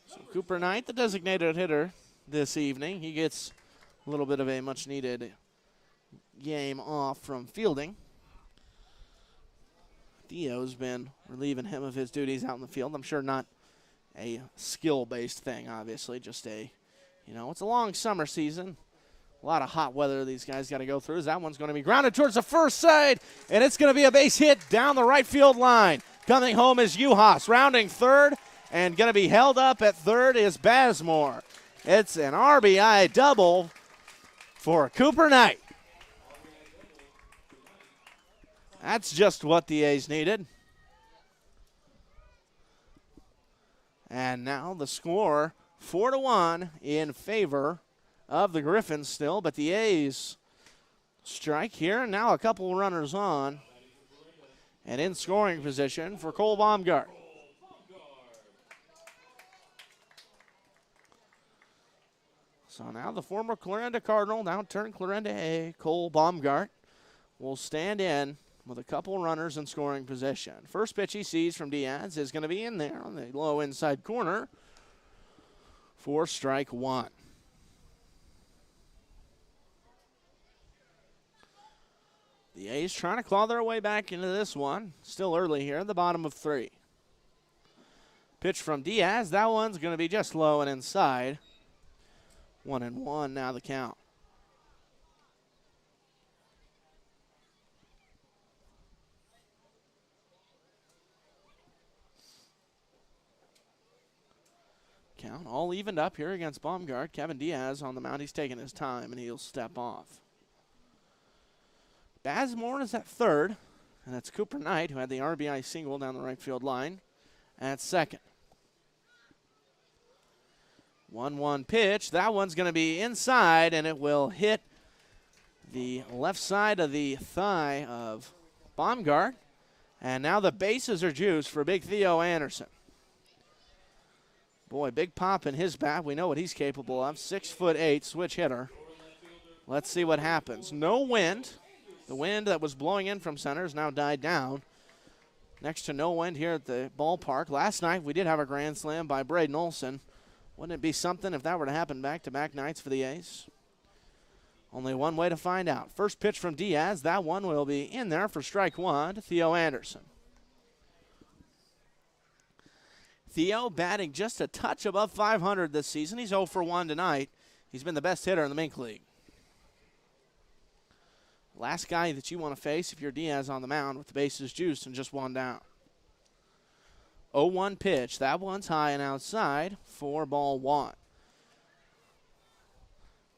So Cooper Knight, the designated hitter this evening. He gets a little bit of a much-needed game off from fielding. Dio's been relieving him of his duties out in the field. I'm sure not a skill-based thing, obviously, just it's a long summer season. A lot of hot weather these guys got to go through. That one's going to be grounded towards the first side, and it's going to be a base hit down the right field line. Coming home is Juhas, rounding third, and going to be held up at third is Bazemore. It's an RBI double for Cooper Knight. That's just what the A's needed. And now the score, 4-1 in favor of the Griffons still, but the A's strike here, and now a couple runners on. And in scoring position for Cole Baumgart. So now the former Clarinda Cardinal, now turned Clarinda A, Cole Baumgart, will stand in with a couple runners in scoring position. First pitch he sees from Diaz is going to be in there on the low inside corner for strike one. The A's trying to claw their way back into this one. Still early here, the bottom of three. Pitch from Diaz. That one's going to be just low and inside. 1-1 now the count. Count all evened up here against Baumgart. Kevin Diaz on the mound. He's taking his time, and he'll step off. Bazemore is at third, and that's Cooper Knight, who had the RBI single down the right field line, at second. 1-1 pitch. That one's going to be inside, and it will hit the left side of the thigh of Baumgart. And now the bases are juiced for Big Theo Anderson. Boy, big pop in his bat. We know what he's capable of. 6'8", switch hitter. Let's see what happens. No wind. The wind that was blowing in from center has now died down. Next to no wind here at the ballpark. Last night we did have a grand slam by Braden Olson. Wouldn't it be something if that were to happen back-to-back nights for the A's? Only one way to find out. First pitch from Diaz. That one will be in there for strike one to Theo Anderson. Theo batting just a touch above 500 this season. He's 0 for 1 tonight. He's been the best hitter in the Mink League. Last guy that you want to face if you're Diaz on the mound with the bases juiced and just one down. 0-1 pitch. That one's high and outside for ball one.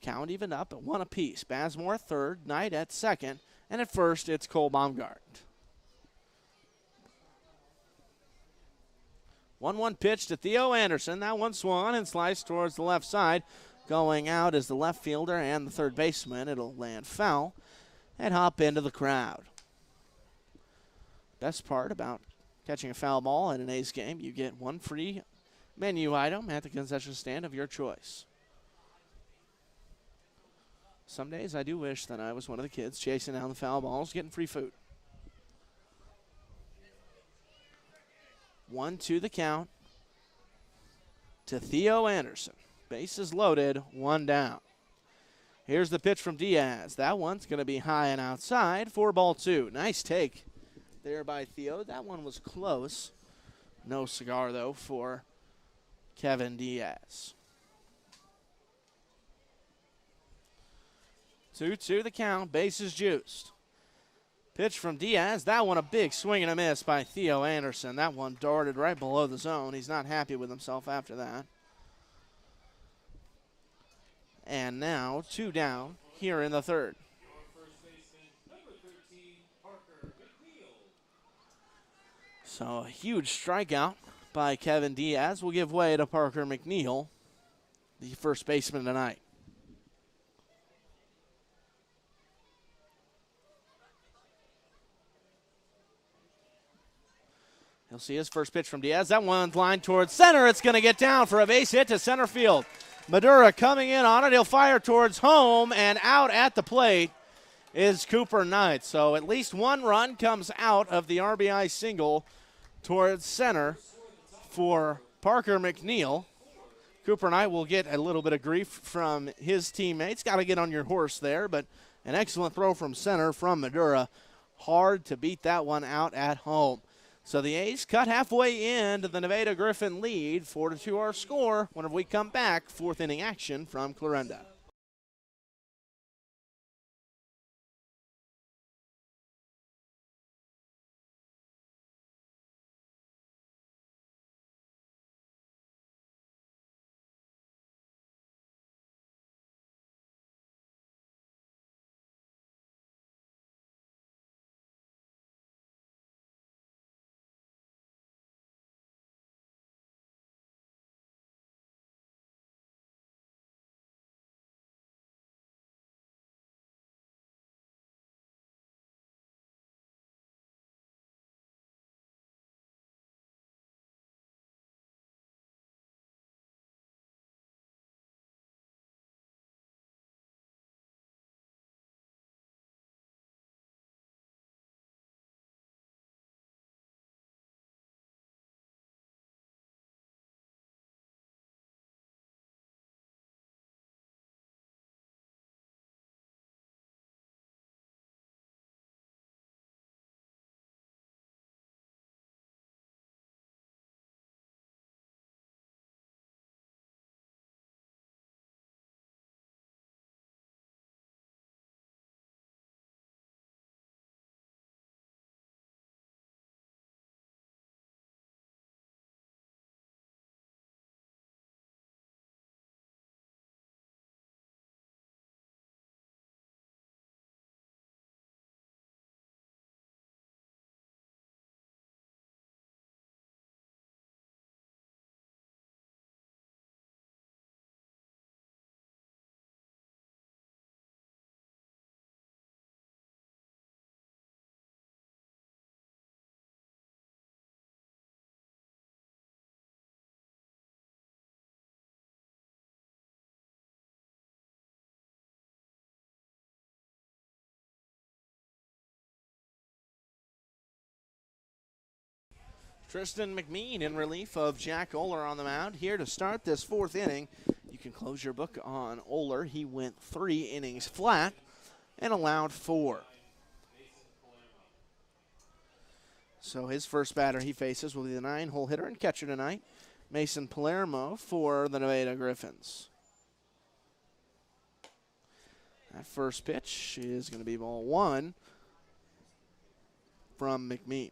Count even up at one apiece. Basmore at third, Knight at second, and at first it's Cole Baumgart. 1-1 pitch to Theo Anderson. That one swung and sliced towards the left side. Going out is the left fielder and the third baseman. It'll land foul and hop into the crowd. Best part about catching a foul ball at an A's game, you get one free menu item at the concession stand of your choice. Some days I do wish that I was one of the kids chasing down the foul balls, getting free food. 1-2 the count to Theo Anderson. Bases loaded, one down. Here's the pitch from Diaz. That one's going to be high and outside for ball two. Nice take there by Theo. That one was close. No cigar, though, for Kevin Diaz. 2-2 the count. Bases juiced. Pitch from Diaz. That one a big swing and a miss by Theo Anderson. That one darted right below the zone. He's not happy with himself after that. And now 2 down here in the third. Your first baseman, number 13, Parker McNeil. So a huge strikeout by Kevin Diaz will give way to Parker McNeil, the first baseman tonight. He'll see his first pitch from Diaz. That one's lined towards center. It's going to get down for a base hit to center field. Madura coming in on it. He'll fire towards home, and out at the plate is Cooper Knight. So at least one run comes out of the RBI single towards center for Parker McNeil. Cooper Knight will get a little bit of grief from his teammates. Got to get on your horse there, but an excellent throw from center from Madura. Hard to beat that one out at home. So the A's cut halfway into the Nevada Griffin lead. 4-2 our score. Whenever we come back, fourth inning action from Clarinda. Tristan McMean in relief of Jack Oler on the mound here to start this fourth inning. You can close your book on Oler. He went 3 innings flat and allowed 4. So his first batter he faces will be the 9-hole hitter and catcher tonight, Mason Palermo for the Nevada Griffons. That first pitch is going to be ball 1 from McMean.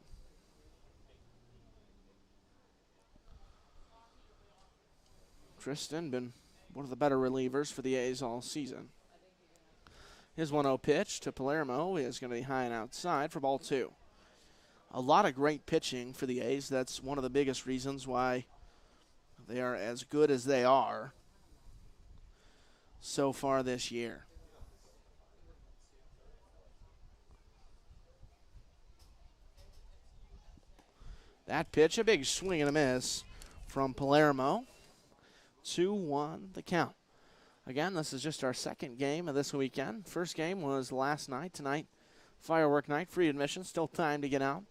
Tristan been one of the better relievers for the A's all season. His 1-0 pitch to Palermo is going to be high and outside for ball 2. A lot of great pitching for the A's. That's one of the biggest reasons why they are as good as they are so far this year. That pitch, a big swing and a miss from Palermo. 2-1 the count. Again, this is just our second game of this weekend. First game was last night. Tonight, firework night, free admission. Still time to get out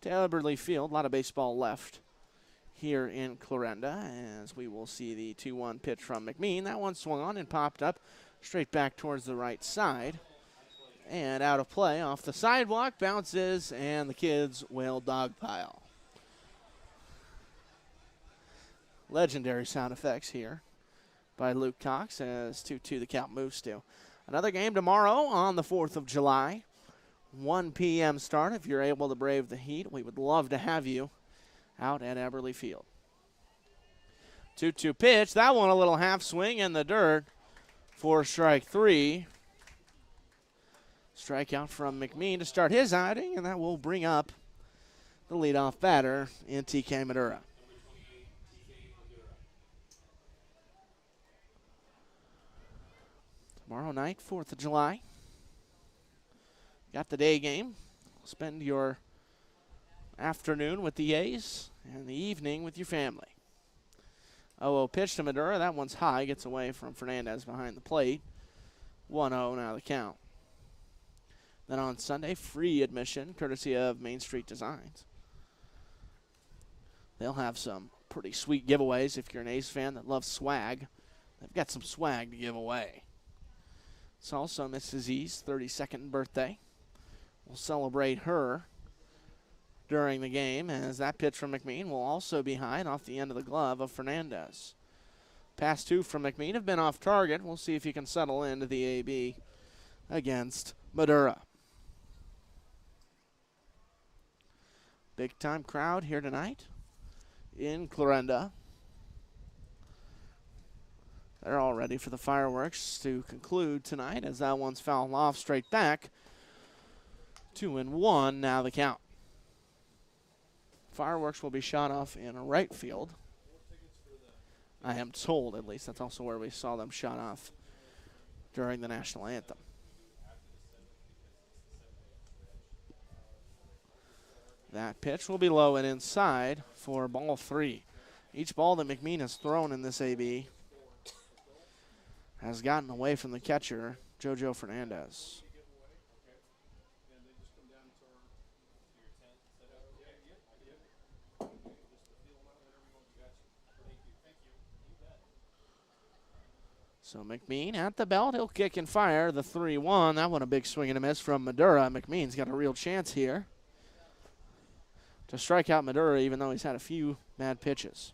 to Eberly Field. A lot of baseball left here in Clarinda, as we will see the 2-1 pitch from McMean. That one swung on and popped up straight back towards the right side. And out of play off the sidewalk, bounces, and the kids will dogpile. Legendary sound effects here by Luke Cox as 2-2 the count moves to. Another game tomorrow on the 4th of July. 1 p.m. start. If you're able to brave the heat, we would love to have you out at Eberly Field. 2-2 pitch. That one a little half swing in the dirt for strike 3. Strikeout from McMean to start his outing, and that will bring up the leadoff batter in TK Madura. Tomorrow night, 4th of July. Got the day game. Spend your afternoon with the A's and the evening with your family. 0-0 pitch to Madura. That one's high. Gets away from Fernandez behind the plate. 1-0 now the count. Then on Sunday, free admission courtesy of Main Street Designs. They'll have some pretty sweet giveaways if you're an A's fan that loves swag. They've got some swag to give away. It's also Mrs. E's 32nd birthday. We'll celebrate her during the game, as that pitch from McMean will also be high and off the end of the glove of Fernandez. Past 2 from McMean have been off target. We'll see if he can settle into the AB against Madura. Big-time crowd here tonight in Clarinda. They're all ready for the fireworks to conclude tonight, as that one's fouled off straight back. 2-1 now the count. Fireworks will be shot off in right field. I am told, at least. That's also where we saw them shot off during the national anthem. That pitch will be low and inside for ball 3. Each ball that McMean has thrown in this AB has gotten away from the catcher, JoJo Fernandez. So McMean at the belt. He'll kick and fire the 3-1. That one a big swing and a miss from Madura. McMean's got a real chance here to strike out Madura, even though he's had a few bad pitches.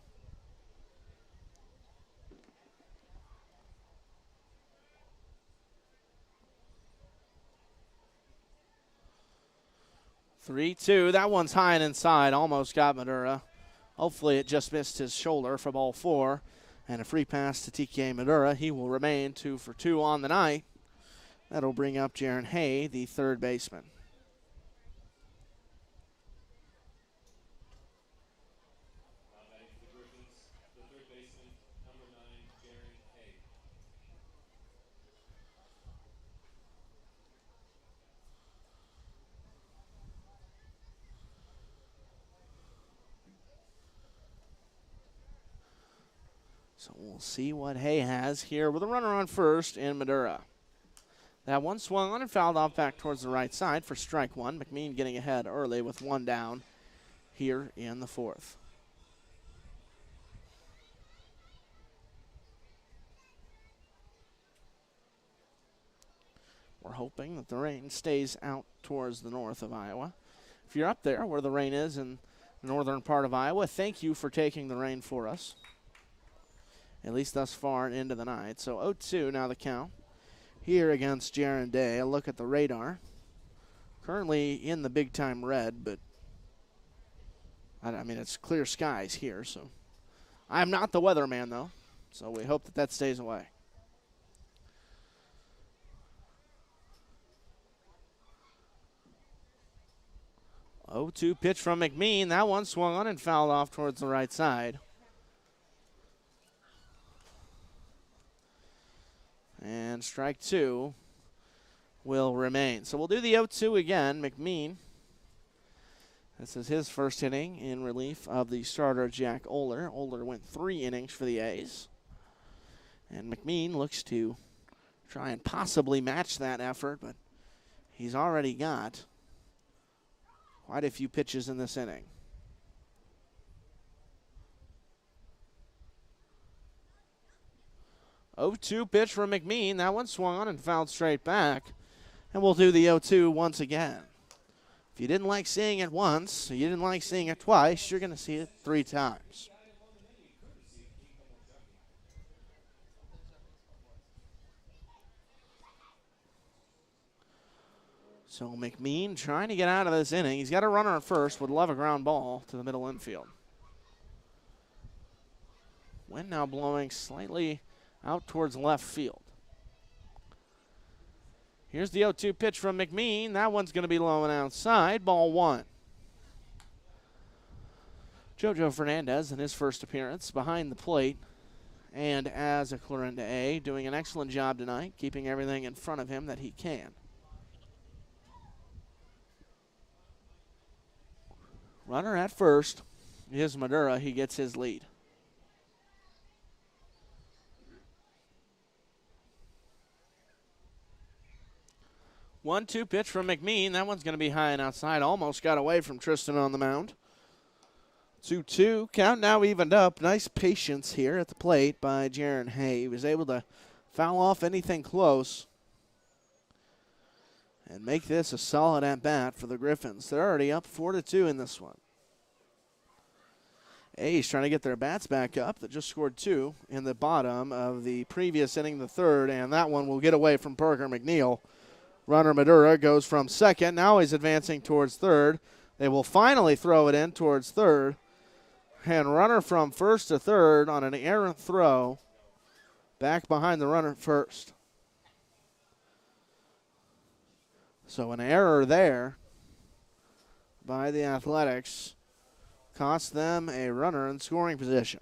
(3-2). That one's high and inside. Almost got Madura. Hopefully it just missed his shoulder for ball 4. And a free pass to TK Madura. He will remain 2 for 2 on the night. That'll bring up Jaron Hay, the third baseman. So we'll see what Hay has here with a runner on first in Madura. That one swung on and fouled off back towards the right side for strike 1. McMean getting ahead early with 1 down here in the fourth. We're hoping that the rain stays out towards the north of Iowa. If you're up there where the rain is in the northern part of Iowa, thank you for taking the rain for us, at least thus far and into the night. So 0-2 now the count here against Jaron Day. A look at the radar. Currently in the big-time red, but I mean, it's clear skies here, so I'm not the weatherman, though, so we hope that stays away. Oh, 2 pitch from McMean. That one swung on and fouled off towards the right side. And strike 2 will remain. So we'll do the 0-2 again. McMean. This is his first inning in relief of the starter, Jack Oler. Oler went 3 innings for the A's. And McMean looks to try and possibly match that effort, but he's already got quite a few pitches in this inning. Oh, 2 pitch from McMean. That one swung on and fouled straight back. And we'll do the 0-2 once again. If you didn't like seeing it once, you didn't like seeing it twice, you're going to see it 3 times. So McMean trying to get out of this inning. He's got a runner at first, would love a ground ball to the middle infield. Wind now blowing slightly out towards left field. Here's the 0-2 pitch from McMean. That one's going to be low and outside. Ball 1. JoJo Fernandez in his first appearance behind the plate and as a Clarinda A, doing an excellent job tonight, keeping everything in front of him that he can. Runner at first is Madura. He gets his lead. One-two pitch from McMean. That one's going to be high and outside. Almost got away from Tristan on the mound. 2-2. Count now evened up. Nice patience here at the plate by Jaron Hay. He was able to foul off anything close and make this a solid at-bat for the Griffons. They're already up 4-2 in this one. A's trying to get their bats back up. That just scored 2 in the bottom of the previous inning, the third, and that one will get away from Parker McNeil. Runner Madura goes from second. Now he's advancing towards third. They will finally throw it in towards third. And runner from first to third on an errant throw back behind the runner at first. So an error there by the Athletics cost them a runner in scoring position.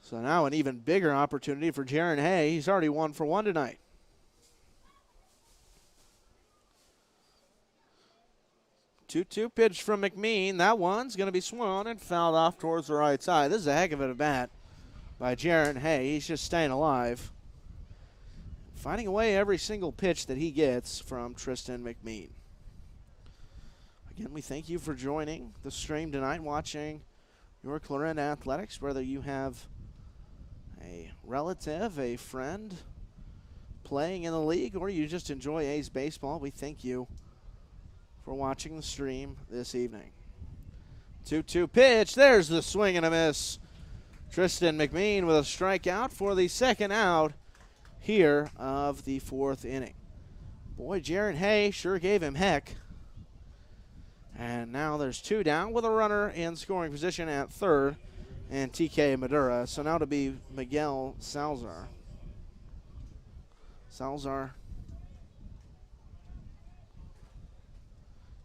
So now an even bigger opportunity for Jaron Hay. He's already 1 for 1 tonight. Two-two pitch from McMean. That one's going to be swung and fouled off towards the right side. This is a heck of a bat by Jaron Hay. He's just staying alive, finding away every single pitch that he gets from Tristan McMean. Again, we thank you for joining the stream tonight, watching your Clarinda Athletics, whether you have a relative, a friend playing in the league, or you just enjoy A's baseball. We thank you for watching the stream this evening. 2-2 pitch. There's the swing and a miss. Tristan McMean with a strikeout for the second out here of the fourth inning. Boy, Jaron Hay sure gave him heck. And now there's 2 down with a runner in scoring position at third and TK Madura. So now to be Miguel Salzar.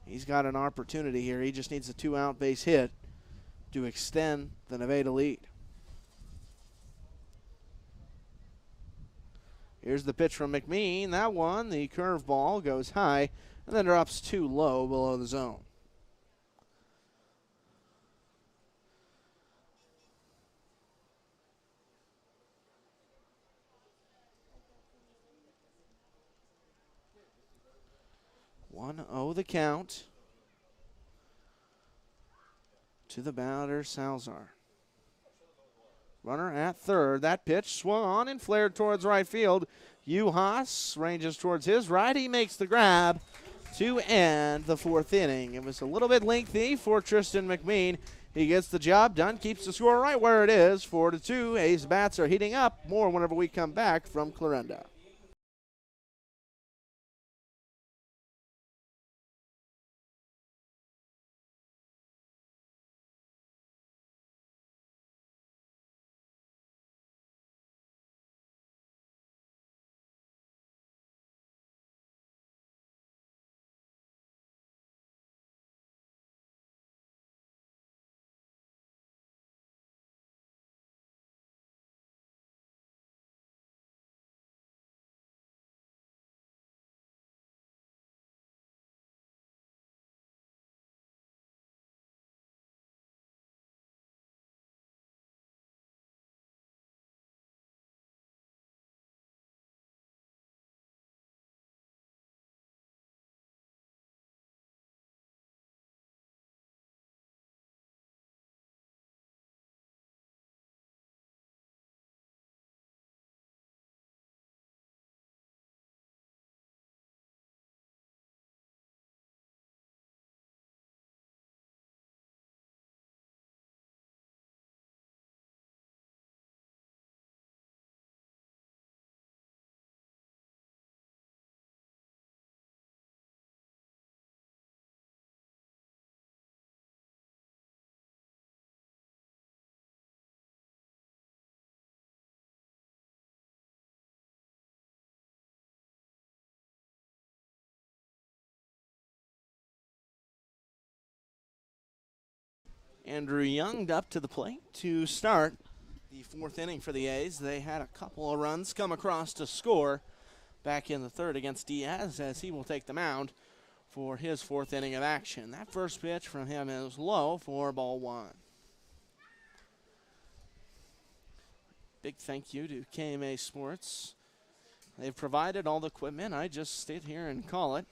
He's got an opportunity here. He just needs a 2-out base hit to extend the Nevada lead. Here's the pitch from McMean. That one, the curveball, goes high and then drops too low below the zone. 1-0 the count to the batter, Salzar. Runner at third. That pitch swung on and flared towards right field. Uhas ranges towards his right. He makes the grab to end the fourth inning. It was a little bit lengthy for Tristan McMean. He gets the job done, keeps the score right where it is, 4-2. A's bats are heating up. More whenever we come back from Clarinda. Andrew Young up to the plate to start the fourth inning for the A's. They had a couple of runs come across to score back in the third against Diaz, as he will take the mound for his fourth inning of action. That first pitch from him is low for ball one. Big thank you to KMA Sports. They've provided all the equipment. I just sit here and call it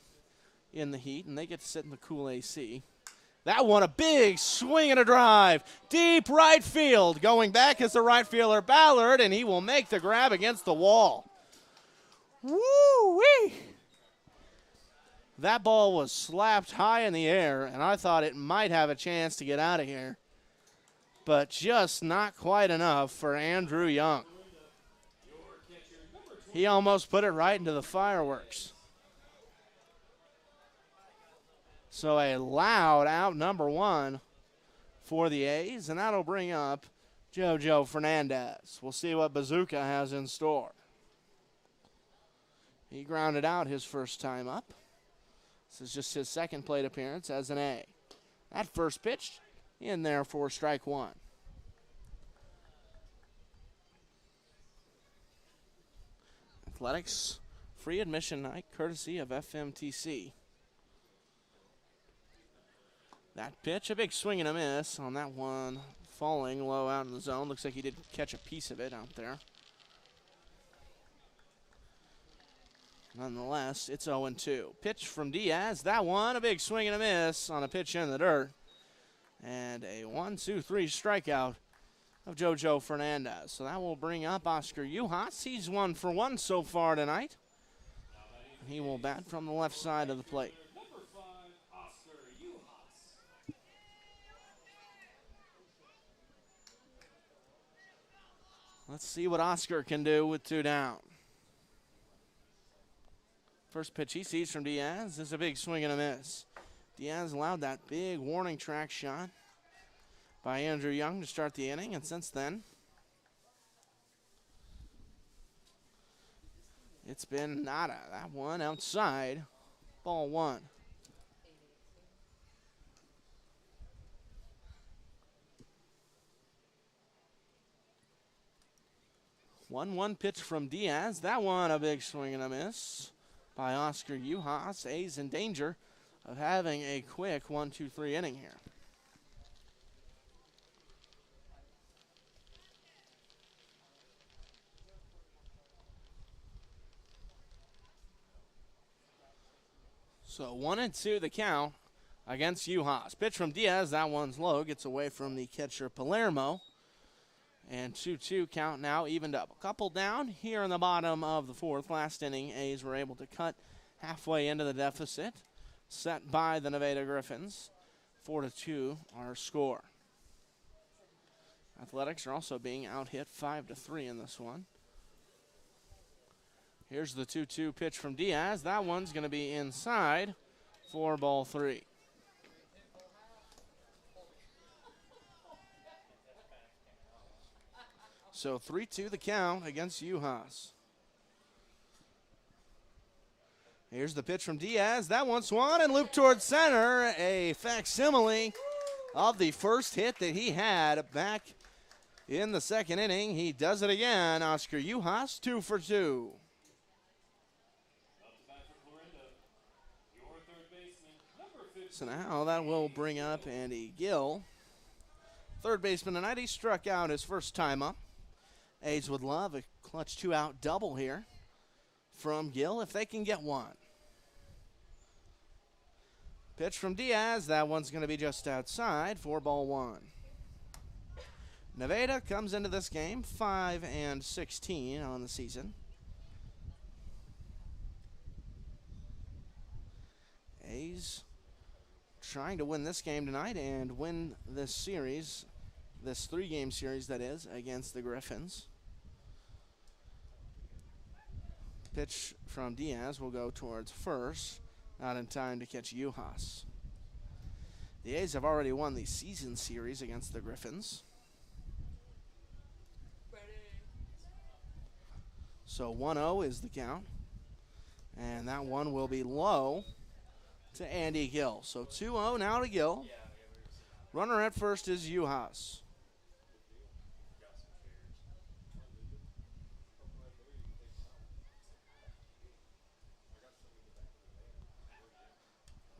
in the heat, and they get to sit in the cool AC. That one, a big swing and a drive. Deep right field. Going back is the right fielder, Ballard, and he will make the grab against the wall. Woo-wee! That ball was slapped high in the air, and I thought it might have a chance to get out of here, but just not quite enough for Andrew Young. He almost put it right into the fireworks. So a loud out number one for the A's, and that'll bring up JoJo Fernandez. We'll see what Bazooka has in store. He grounded out his first time up. This is just his second plate appearance as an A. That first pitch in there for strike one. Athletics free admission night courtesy of FMTC. That pitch, a big swing and a miss on that one, falling low out in the zone. Looks like he did catch a piece of it out there. Nonetheless, it's 0-2. Pitch from Diaz. That one, a big swing and a miss on a pitch in the dirt. And a 1-2-3 strikeout of JoJo Fernandez. So that will bring up Oscar Uhas. He's 1 for 1 so far tonight. He will bat from the left side of the plate. Let's see what Oscar can do with 2 down. First pitch he sees from Diaz is a big swing and a miss. Diaz allowed that big warning track shot by Andrew Young to start the inning, and since then, it's been nada. That one outside, ball one. 1-1 pitch from Diaz. That one a big swing and a miss by Oscar Uhas. A's in danger of having a quick 1-2-3 inning here. So 1-2 the count against Uhas. Pitch from Diaz. That one's low. Gets away from the catcher Palermo. And 2-2 count now evened up. A couple down here in the bottom of the fourth. Last inning, A's were able to cut halfway into the deficit set by the Nevada Griffons. 4-2 our score. Athletics are also being out-hit 5-3 in this one. Here's the 2-2 pitch from Diaz. That one's going to be inside for ball 3. So 3-2 the count against Uhas. Here's the pitch from Diaz. That one swung and looped towards center. A facsimile of the first hit that he had back in the second inning. He does it again. Oscar Uhas, 2 for 2. So now that will bring up Andy Gill. Third baseman tonight, he struck out his first time up. A's would love a clutch 2-out double here from Gill if they can get one. Pitch from Diaz. That one's going to be just outside for ball 1. Nevada comes into this game 5-16 on the season. A's trying to win this game tonight and win this series, this 3-game series that is, against the Griffons. Pitch from Diaz will go towards first, not in time to catch Uhas. The A's have already won the season series against the Griffons. So 1-0 is the count, and that one will be low to Andy Gill. So 2-0 now to Gill. Runner at first is Uhas.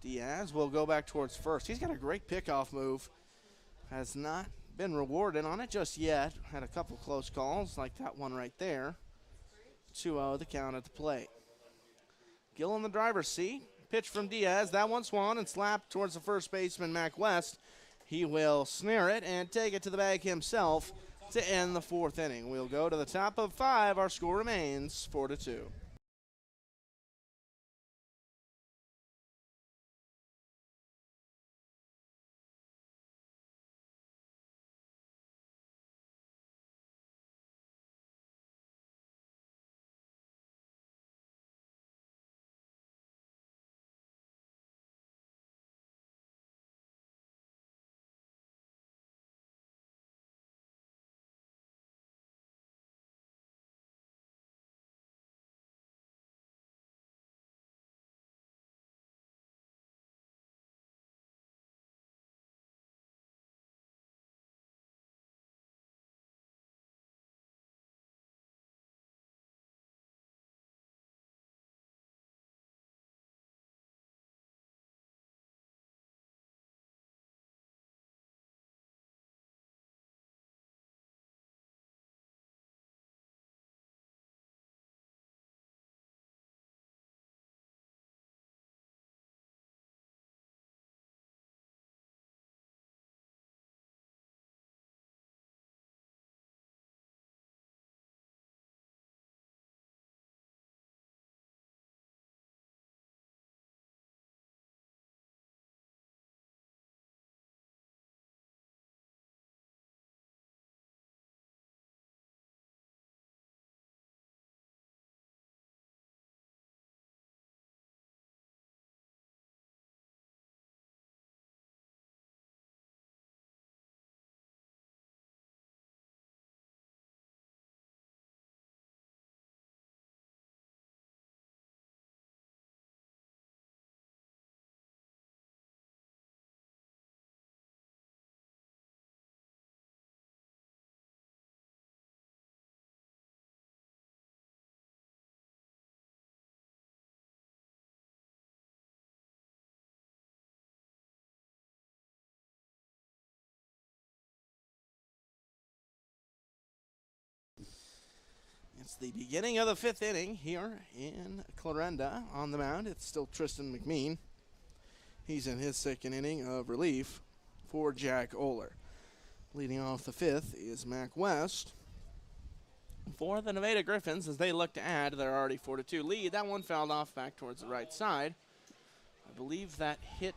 Diaz will go back towards first. He's got a great pickoff move. Has not been rewarded on it just yet. Had a couple close calls like that one right there. 2-0 the count at the plate. Gill in the driver's seat. Pitch from Diaz. That one swung and slapped towards the first baseman, Mac West. He will snare it and take it to the bag himself to end the fourth inning. We'll go to the top of 5. Our score remains 4-2. It's the beginning of the 5th inning here in Clarinda. On the mound, it's still Tristan McMean. He's in his 2nd inning of relief for Jack Oler. Leading off the 5th is Mac West for the Nevada Griffons as they look to add their already 4-2 lead. That one fouled off back towards the right side. I believe that hit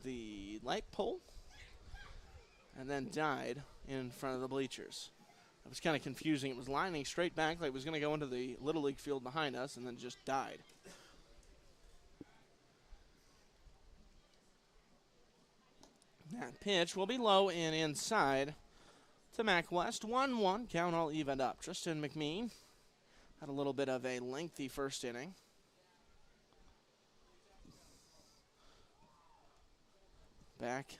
the light pole and then died in front of the bleachers. It was kind of confusing. It was lining straight back like it was going to go into the Little League field behind us and then just died. That pitch will be low and inside to Mac West. 1-1, count all evened up. Tristan McMean had a little bit of a lengthy 1st inning. Back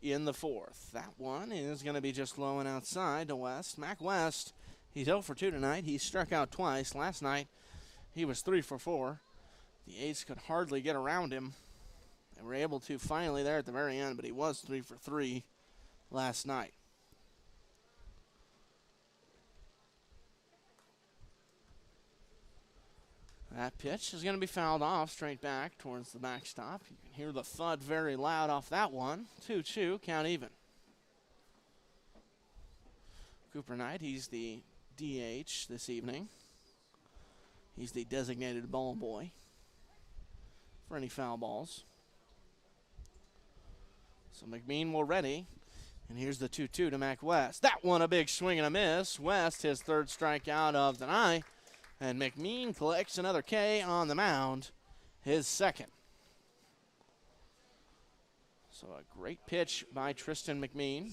in the 4th. That one is going to be just low and outside to West. Mac West, he's 0 for 2 tonight. He struck out twice. Last night, he was 3 for 4. The A's could hardly get around him. They were able to finally there at the very end, but he was 3 for 3 last night. That pitch is going to be fouled off straight back towards the backstop. You can hear the thud very loud off that one. 2-2, count even. Cooper Knight, he's the DH this evening. He's the designated ball boy for any foul balls. So McMean will ready. And here's the 2-2 to Mac West. That one a big swing and a miss. West, his 3rd strikeout of the night. And McMean collects another K on the mound, his 2nd. So a great pitch by Tristan McMean.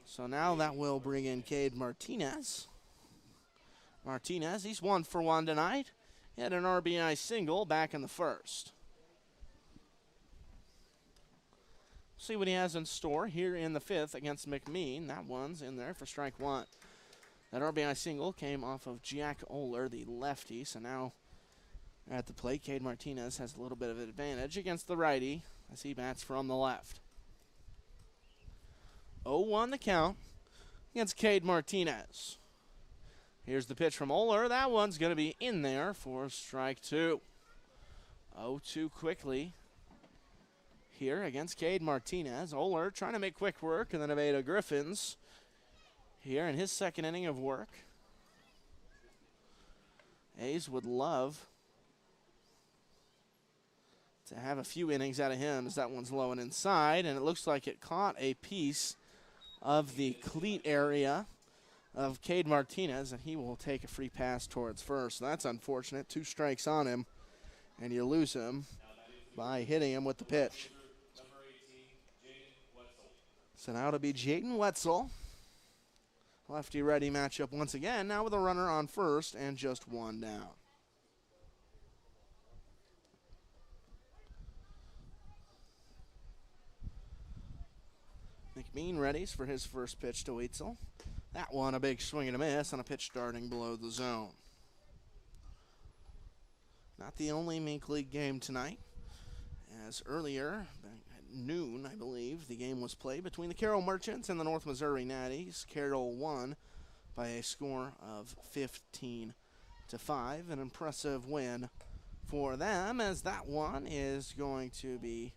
So now that will bring in Cade Martinez. Martinez, he's 1 for 1 tonight. He had an RBI single back in the 1st. See what he has in store here in the 5th against McMean. That one's in there for strike 1. That RBI single came off of Jack Oler, the lefty. So now at the plate, Cade Martinez has a little bit of an advantage against the righty as he bats from the left. 0-1 the count against Cade Martinez. Here's the pitch from Oler. That one's going to be in there for strike 2. 0-2 quickly here against Cade Martinez. Oler trying to make quick work of the Nevada Griffons here in his 2nd inning of work. A's would love to have a few innings out of him as that one's low and inside, and it looks like it caught a piece of the cleat area of Cade Martinez, and he will take a free pass towards first. That's unfortunate. 2 strikes on him, and you lose him by hitting him with the pitch. So now it'll be Jaden Wetzel. Lefty-righty matchup once again, now with a runner on first and just 1 down. McMean readies for his first pitch to Wetzel. That one a big swing and a miss on a pitch starting below the zone. Not the only Mink League game tonight, as earlier at noon, I believe, the game was played between the Carroll Merchants and the North Missouri Natties. Carroll won by a score of 15-5, an impressive win for them, as that one is going to be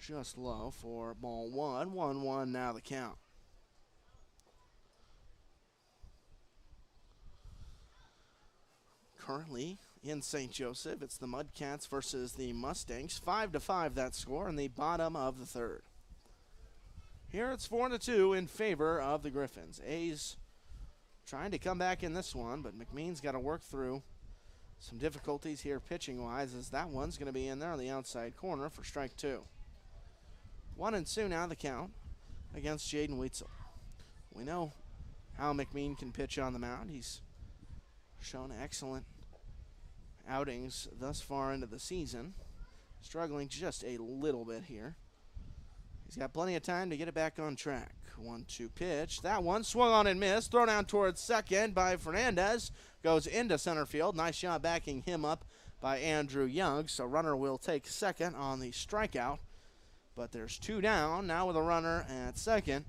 just low for ball 1. 1-1 now the count. Currently in St. Joseph, it's the Mudcats versus the Mustangs. 5-5 that score in the bottom of the 3rd. Here it's 4-2 in favor of the Griffons. A's trying to come back in this one, but McMean's got to work through some difficulties here pitching-wise, as that one's going to be in there on the outside corner for strike 2. 1-2 now the count against Jaden Wetzel. We know how McMean can pitch on the mound. He's shown excellent outings thus far into the season. Struggling just a little bit here. He's got plenty of time to get it back on track. 1-2 pitch. That one swung on and missed. Throw down towards second by Fernandez. Goes into center field. Nice shot backing him up by Andrew Young. So runner will take second on the strikeout. But there's 2 down. Now with a runner at second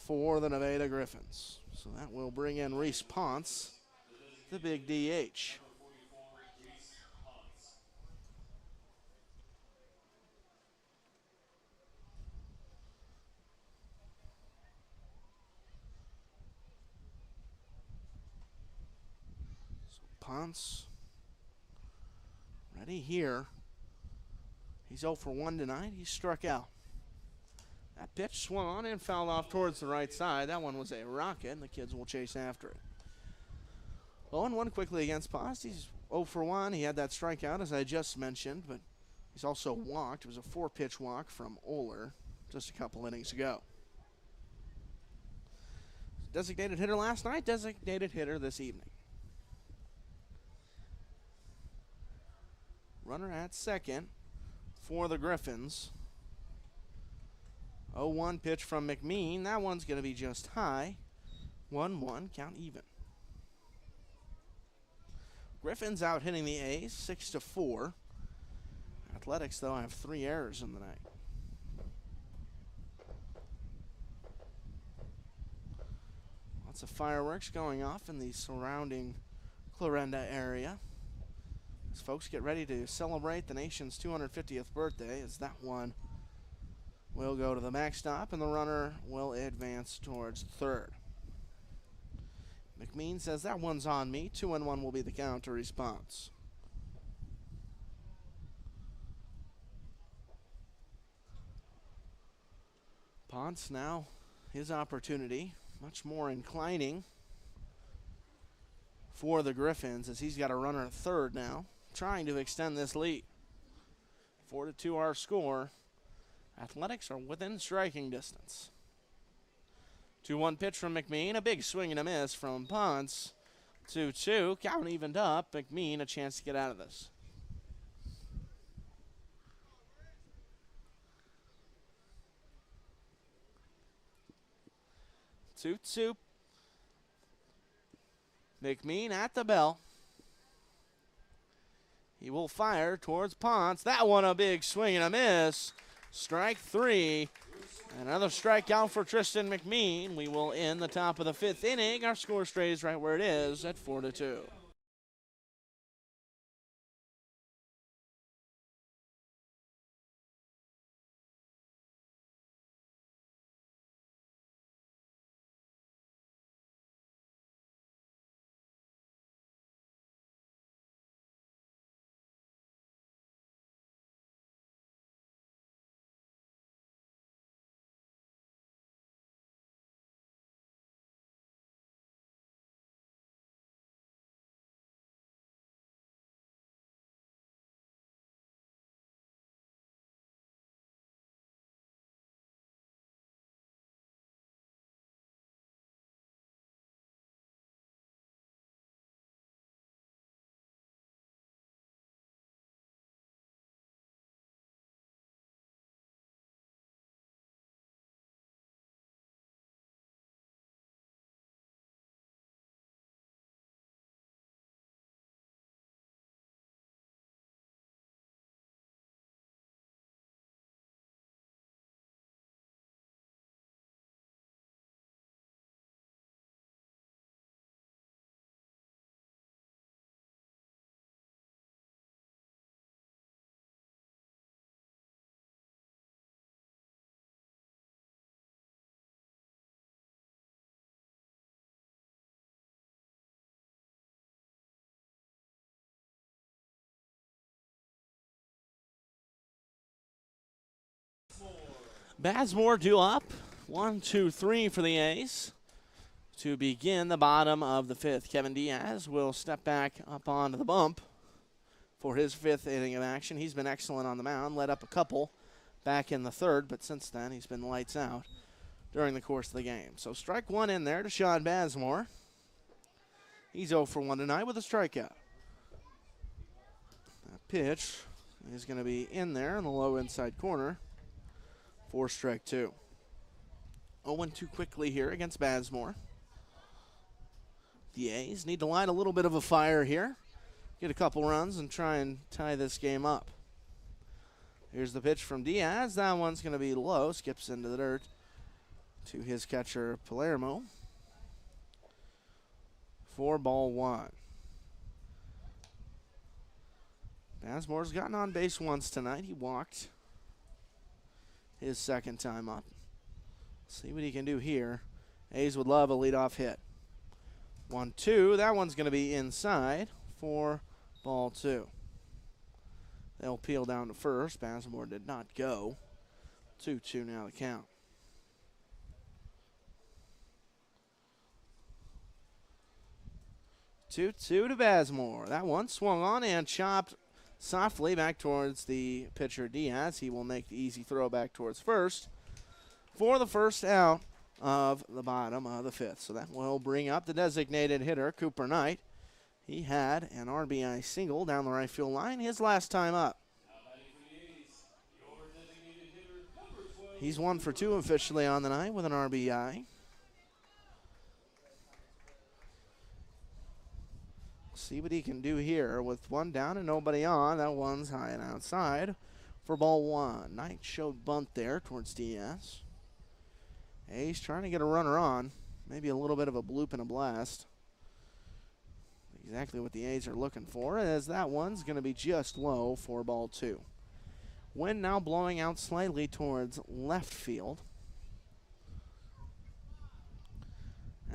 for the Nevada Griffons. So that will bring in Reese Ponce, the big DH. So Ponce ready here. He's 0 for 1 tonight. He struck out. That pitch swung on and fouled off towards the right side. That one was a rocket, and the kids will chase after it. 0-1 quickly against Ponce. He's 0 for 1. He had that strikeout, as I just mentioned, but he's also walked. It was a 4-pitch walk from Oler just a couple innings ago. Designated hitter last night, designated hitter this evening. Runner at second for the Griffons. 0-1 pitch from McMean. That one's going to be just high. 1-1, count even. Griffons out hitting the A's 6-4. Athletics, though, have 3 errors in the night. Lots of fireworks going off in the surrounding Clarinda area as folks get ready to celebrate the nation's 250th birthday, as that one will go to the backstop and the runner will advance towards third. McMean says that one's on me. 2-1 will be the counter response. Ponce now his opportunity, much more inclining for the Griffons, as he's got a runner at third now, trying to extend this lead. 4-2 our score. Athletics are within striking distance. 2-1 pitch from McMean. A big swing and a miss from Ponce. 2-2. Count evened up. McMean a chance to get out of this. Two. McMean at the bell. He will fire towards Ponce. That one a big swing and a miss. Strike 3. Another strikeout for Tristan McMean. We will end the top of the 5th inning. Our score stays right where it is at 4-2. Bazemore due up. 1, 2, 3 for the A's to begin the bottom of the 5th. Kevin Diaz will step back up onto the bump for his 5th inning of action. He's been excellent on the mound, led up a couple back in the 3rd, but since then he's been lights out during the course of the game. So strike 1 in there to Sean Bazemore. He's 0 for 1 tonight with a strikeout. That pitch is going to be in there in the low inside corner for strike 2. 0-2 quickly here against Bazemore. The A's need to light a little bit of a fire here, get a couple runs, and try and tie this game up. Here's the pitch from Diaz. That one's going to be low, skips into the dirt to his catcher, Palermo. for ball one. Bassmore's gotten on base once tonight. He walked his second time up. See what he can do here. A's would love a leadoff hit. 1-2. That one's going to be inside for ball two. They'll peel down to first. Bassmore did not go. 2-2 now the count. 2-2 to Bassmore. That one swung on and chopped softly back towards the pitcher Diaz. He will make the easy throw back towards first for the first out of the bottom of the fifth. So that will bring up the designated hitter, Cooper Knight. He had an RBI single down the right field line his last time up. He's 1 for 2 officially on the night with an RBI. See what he can do here with one down and nobody on. That one's high and outside for ball one. Knight showed bunt there towards Diaz. A's trying to get a runner on. Maybe a little bit of a bloop and a blast. Exactly what the A's are looking for, as that one's going to be just low for ball two. Wind now blowing out slightly towards left field.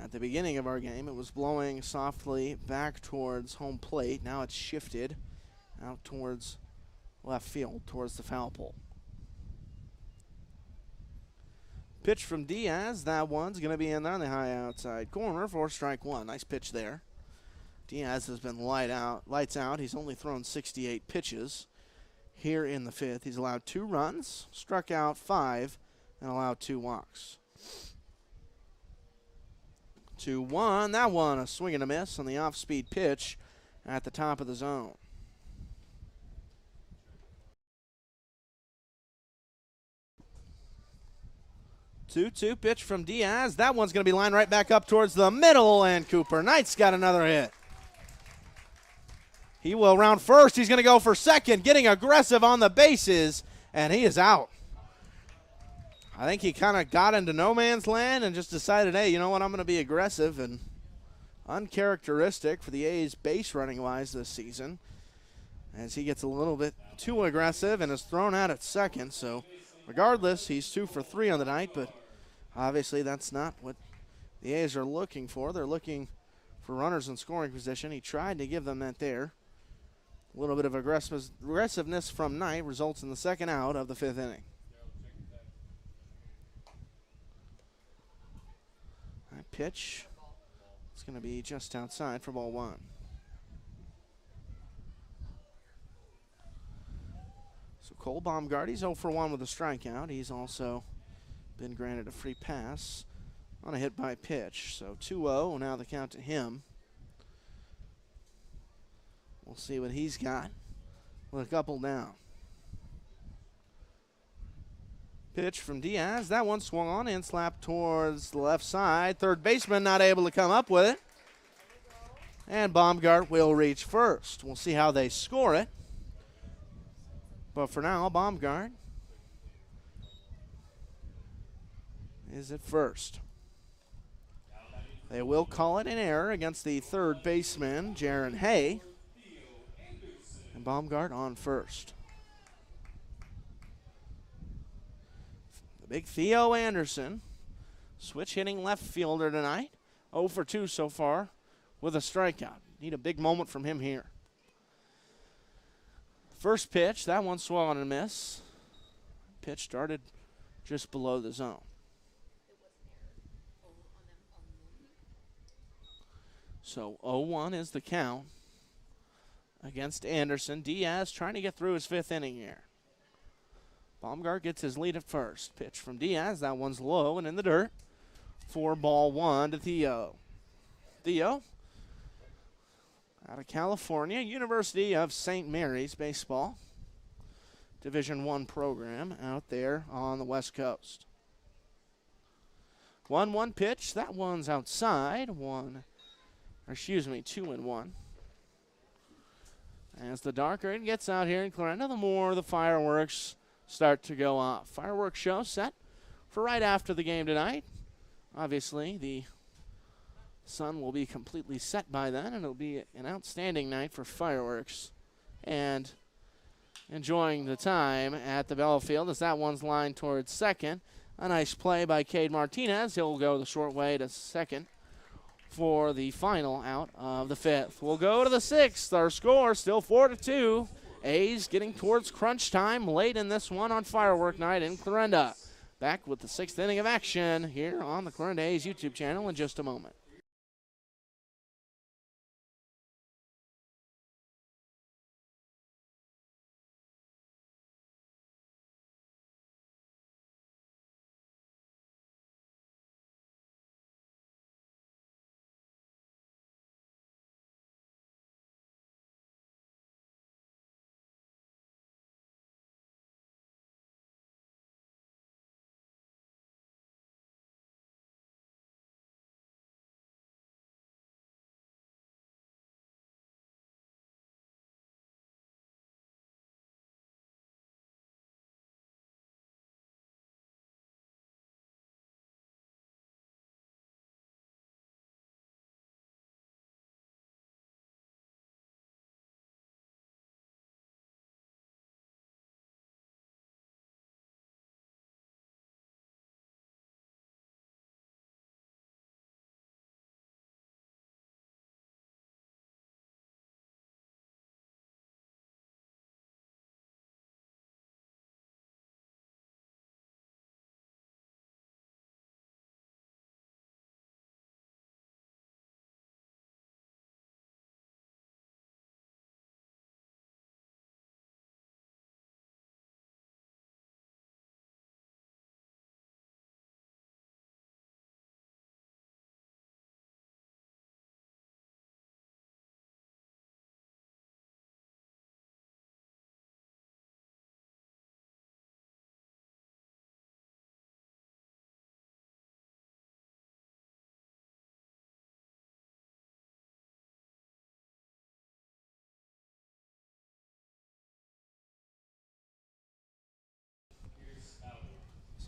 At the beginning of our game, it was blowing softly back towards home plate. Now it's shifted out towards left field, towards the foul pole. Pitch from Diaz. That one's going to be in there on the high outside corner for strike one. Nice pitch there. Diaz has been lights out. He's only thrown 68 pitches here in the fifth. He's allowed 2 runs, struck out 5, and allowed 2 walks. 2-1. That one a swing and a miss on the off-speed pitch at the top of the zone. Two pitch from Diaz. That one's going to be lined right back up towards the middle, and Cooper Knight's got another hit. He will round first. He's going to go for second, getting aggressive on the bases, and he is out. I think he kind of got into no man's land and just decided, hey, you know what, I'm going to be aggressive, and uncharacteristic for the A's base running wise this season, as he gets a little bit too aggressive and is thrown out at second. So regardless, he's 2 for 3 on the night, but obviously that's not what the A's are looking for. They're looking for runners in scoring position. He tried to give them that there. A little bit of aggressiveness from Knight results in the second out of the fifth inning. That pitch is going to be just outside for ball one. So Cole Baumgart's 0 for 1 with a strikeout. He's also been granted a free pass on a hit by pitch. So 2-0, now the count to him. We'll see what he's got with a couple down. Pitch from Diaz. That one swung on and slapped towards the left side. Third baseman not able to come up with it. And Baumgart will reach first. We'll see how they score it. But for now, Baumgart is at first. They will call it an error against the third baseman, Jaron Hay. And Baumgart on first. The big Theo Anderson, switch hitting left fielder tonight. 0 for 2 so far with a strikeout. Need a big moment from him here. First pitch, that one swung on and miss. Pitch started just below the zone. So 0-1 is the count against Anderson. Diaz trying to get through his fifth inning here. Baumgart gets his lead at first. Pitch from Diaz. That one's low and in the dirt for ball one to Theo. Theo, out of California, University of St. Mary's baseball. Division I program out there on the West Coast. 1-1 pitch. That one's outside. 2-1. As the darker it gets out here in Clarinda, the more the fireworks start to go off. Fireworks show set for right after the game tonight. Obviously, the sun will be completely set by then, and it'll be an outstanding night for fireworks. And enjoying the time at the Bellafield as that one's lined towards second. A nice play by Cade Martinez. He'll go the short way to second for the final out of the fifth. We'll go to the sixth. Our score still 4-2. A's getting towards crunch time late in this one on firework night in Clarinda. Back with the sixth inning of action here on the Clarinda A's YouTube channel in just a moment.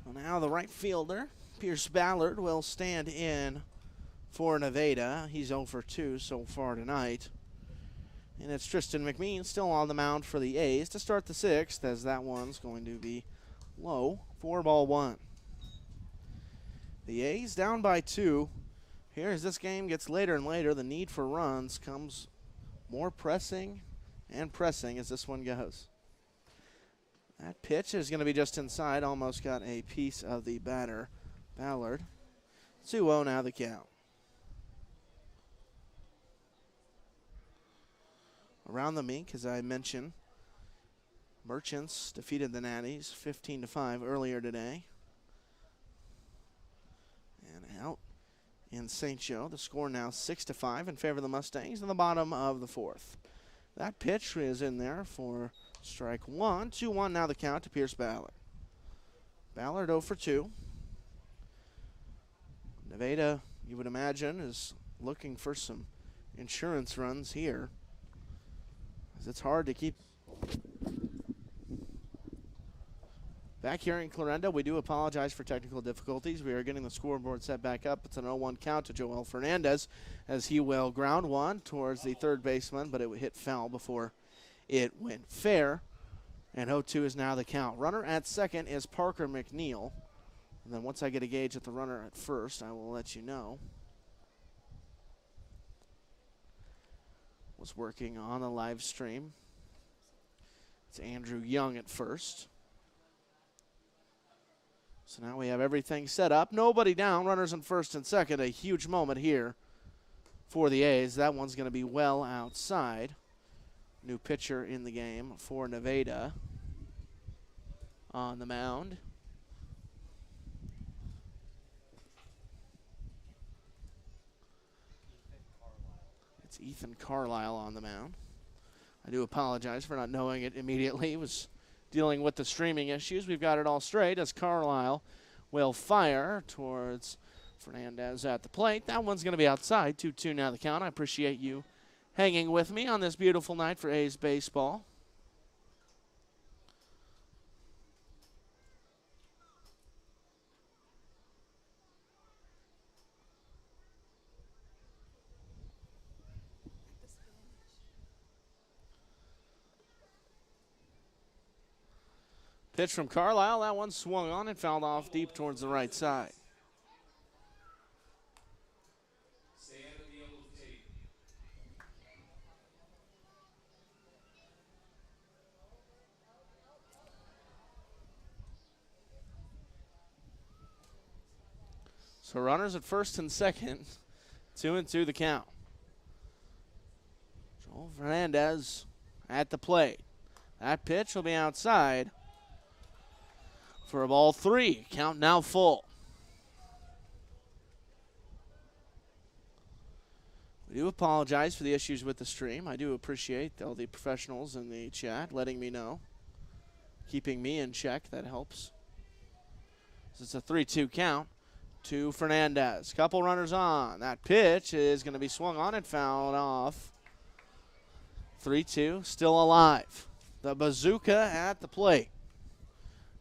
So now the right fielder, Pierce Ballard, will stand in for Nevada. He's 0 for 2 so far tonight. And it's Tristan McMean still on the mound for the A's to start the sixth, as that one's going to be low, 4-1. The A's down by 2. Here, as this game gets later and later, the need for runs comes more pressing and pressing as this one goes. That pitch is going to be just inside, almost got a piece of the batter, Ballard. 2-0 now the count. Around the Mink, as I mentioned, Merchants defeated the Natties 15-5 earlier today. And out in St. Joe, the score now 6-5 in favor of the Mustangs in the bottom of the fourth. That pitch is in there for strike one. 2-1 now the count to Pierce Ballard. Ballard 0 for 2. Nevada, you would imagine, is looking for some insurance runs here, as it's hard to keep. Back here in Clarinda, we do apologize for technical difficulties. We are getting the scoreboard set back up. It's an 0-1 count to Joel Fernandez, as he will ground one towards the third baseman, but it hit foul before it went fair. And 0-2 is now the count. Runner at second is Parker McNeil. And then once I get a gauge at the runner at first, I will let you know. Was working on the live stream. It's Andrew Young at first. So now we have everything set up. Nobody down. Runners in first and second. A huge moment here for the A's. That one's going to be well outside. New pitcher in the game for Nevada on the mound. It's Ethan Carlisle on the mound. I do apologize for not knowing it immediately. He was dealing with the streaming issues. We've got it all straight as Carlisle will fire towards Fernandez at the plate. That one's going to be outside. 2-2 now the count. I appreciate you hanging with me on this beautiful night for A's baseball. Pitch from Carlisle. That one swung on and fouled off deep towards the right side. Stay out of the yellow tape. So runners at first and second. 2-2 the count. Joel Fernandez at the plate. That pitch will be outside for a ball 3. Count now full. We do apologize for the issues with the stream. I do appreciate all the professionals in the chat letting me know. Keeping me in check, that helps. So it's a 3-2 count to Fernandez. Couple runners on. That pitch is going to be swung on and fouled off. 3-2, still alive. The bazooka at the plate.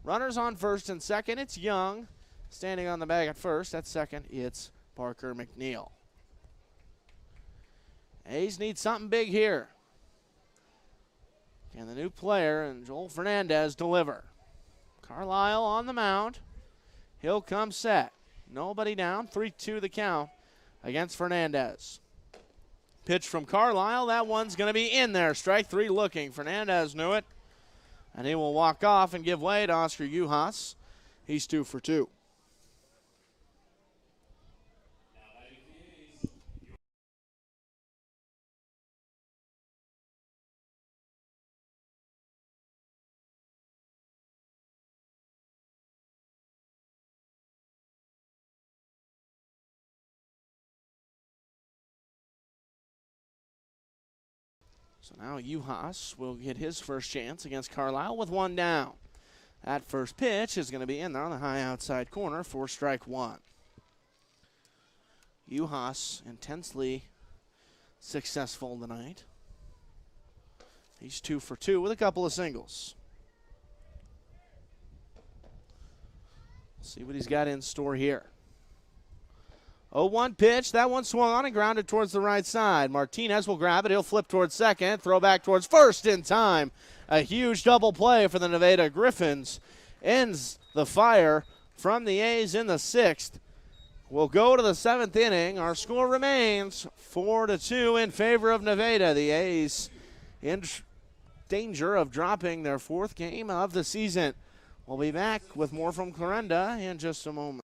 Runners on first and second. It's Young standing on the bag at first. At second, it's Parker McNeil. A's need something big here. Can the new player and Joel Fernandez deliver? Carlisle on the mound. He'll come set. Nobody down. 3-2 the count against Fernandez. Pitch from Carlisle. That one's going to be in there. Strike 3 looking. Fernandez knew it. And he will walk off and give way to Oscar Uhas. He's 2 for 2. So now Uhas will get his first chance against Carlisle with 1 down. That first pitch is going to be in there on the high outside corner for strike 1. Uhas intensely successful tonight. He's 2 for 2 with a couple of singles. See what he's got in store here. 0-1 pitch. That one swung on and grounded towards the right side. Martinez will grab it. He'll flip towards second. Throw back towards first in time. A huge double play for the Nevada Griffons. Ends the fire from the A's in the 6th. We'll go to the 7th inning. Our score remains 4-2 in favor of Nevada. The A's in danger of dropping their 4th game of the season. We'll be back with more from Clarinda in just a moment.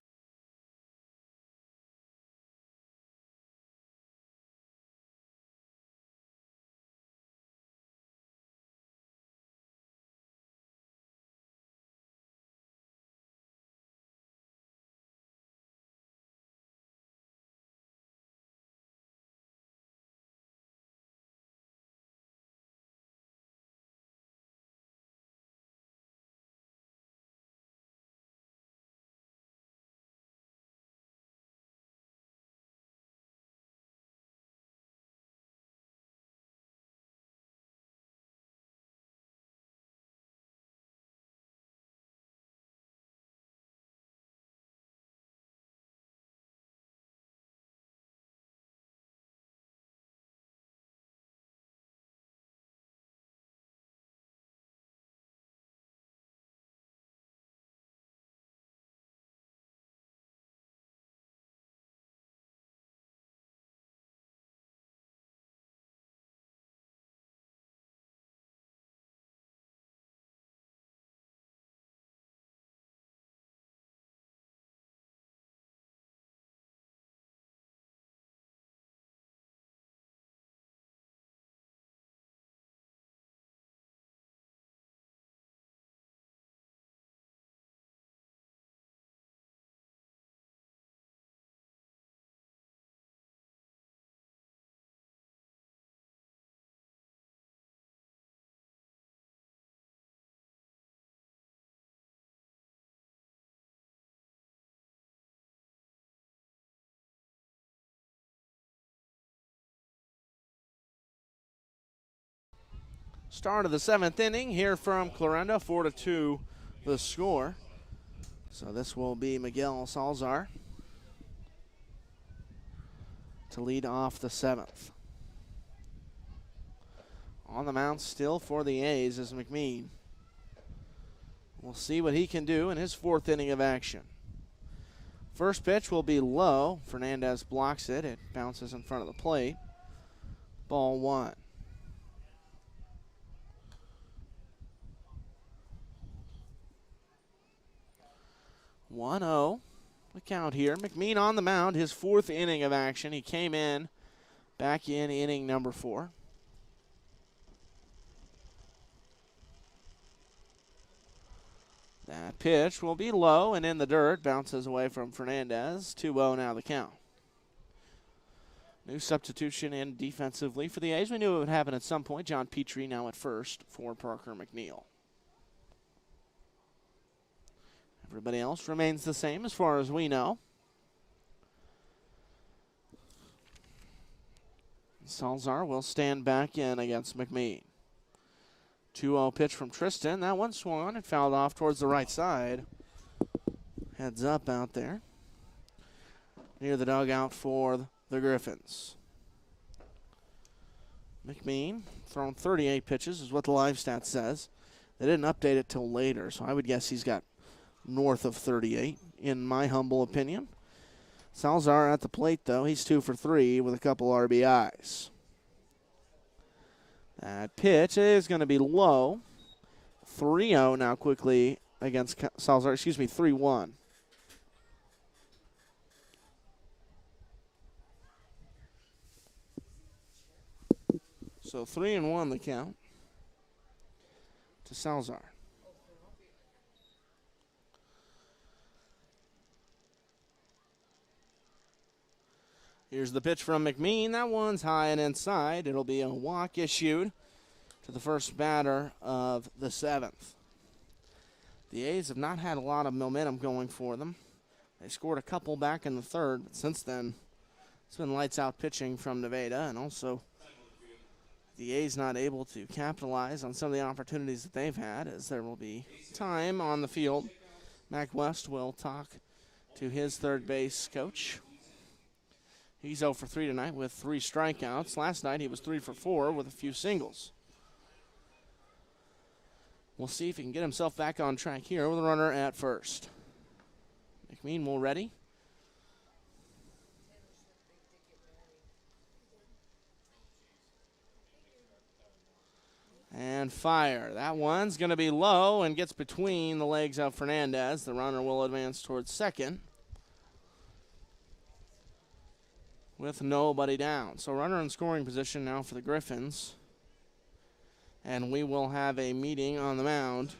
Start of the 7th inning here from Clarinda, 4-2 the score. So this will be Miguel Salazar to lead off the 7th. On the mound still for the A's is McMean. We'll see what he can do in his 4th inning of action. First pitch will be low. Fernandez blocks it. It bounces in front of the plate. Ball 1. 1-0. The count here. McMean on the mound, his 4th inning of action. He came in back in inning number 4. That pitch will be low and in the dirt. Bounces away from Fernandez. 2-0 now the count. New substitution in defensively for the A's. We knew it would happen at some point. John Petrie now at first for Parker McNeil. Everybody else remains the same as far as we know. Salazar will stand back in against McMean. 2-0 pitch from Tristan. That one swung on and fouled off towards the right side. Heads up out there. Near the dugout for the Griffons. McMean thrown 38 pitches is what the live stat says. They didn't update it till later, so I would guess he's got north of 38, in my humble opinion. Salazar at the plate, though. He's 2 for 3 with a couple RBIs. That pitch is going to be low. 3-0 now quickly against Salazar. 3-1. So 3-1 the count to Salazar. Here's the pitch from McMean. That one's high and inside. It'll be a walk issued to the first batter of the 7th. The A's have not had a lot of momentum going for them. They scored a couple back in the 3rd, but since then it's been lights out pitching from Nevada, and also the A's not able to capitalize on some of the opportunities that they've had, as there will be time on the field. Mac West will talk to his third base coach. He's 0 for 3 tonight with 3 strikeouts. Last night he was 3 for 4 with a few singles. We'll see if he can get himself back on track here with a runner at first. McMean will ready. And fire. That one's going to be low and gets between the legs of Fernandez. The runner will advance towards second with nobody down. So runner in scoring position now for the Griffons. And we will have a meeting on the mound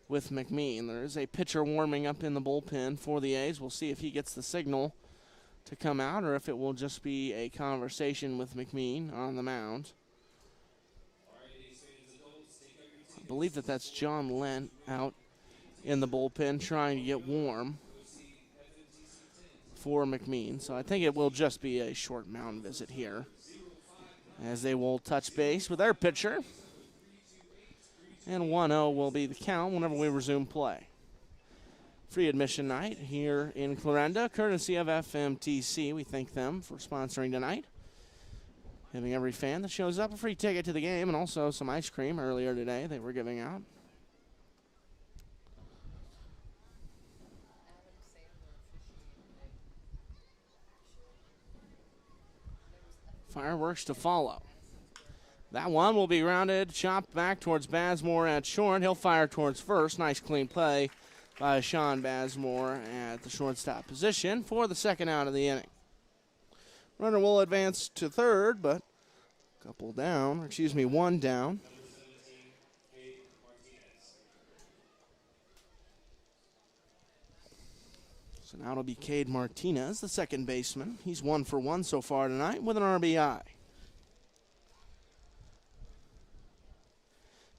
with McMean. There is a pitcher warming up in the bullpen for the A's. We'll see if he gets the signal to come out or if it will just be a conversation with McMean on the mound. I believe that's John Lent out in the bullpen trying to get warm for McMean. So I think it will just be a short mound visit here as they will touch base with their pitcher. And 1-0 will be the count whenever we resume play. Free admission night here in Clarinda, courtesy of FMTC. We thank them for sponsoring tonight, giving every fan that shows up a free ticket to the game and also some ice cream earlier today they were giving out. Fireworks to follow. That one will be rounded, chopped back towards Bazemore at short. He'll fire towards first. Nice clean play by Sean Bazemore at the shortstop position for the second out of the inning. Runner will advance to third, but one down. So now it'll be Cade Martinez, the second baseman. He's 1 for 1 so far tonight with an RBI.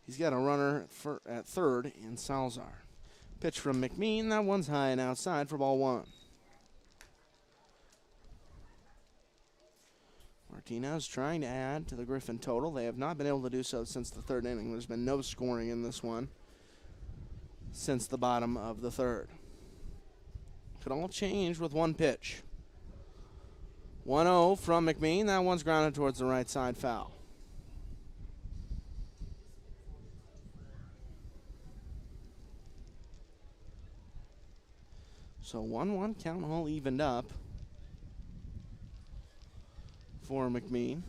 He's got a runner at third in Salazar. Pitch from McMean. That one's high and outside for ball 1. Martinez trying to add to the Griffin total. They have not been able to do so since the 3rd inning. There's been no scoring in this one since the bottom of the 3rd. Could all change with one pitch. 1-0 from McMean. That one's grounded towards the right side, foul. So 1-1 count, all evened up for McMean.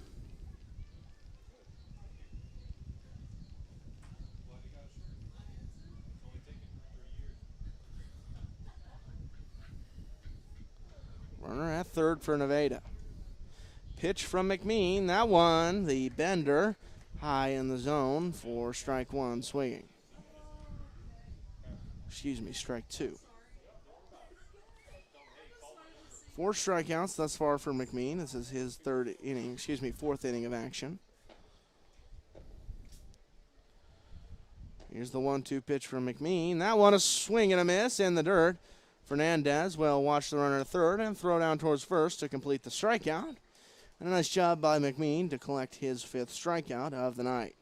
Runner at third for Nevada. Pitch from McMean. That one, the bender, high in the zone for strike one, swinging. Excuse me, strike two. 4 strikeouts thus far for McMean. This is his fourth inning of action. Here's the 1-2 pitch from McMean. That one, a swing and a miss in the dirt. Fernandez will watch the runner at third and throw down towards first to complete the strikeout. And a nice job by McMean to collect his 5th strikeout of the night.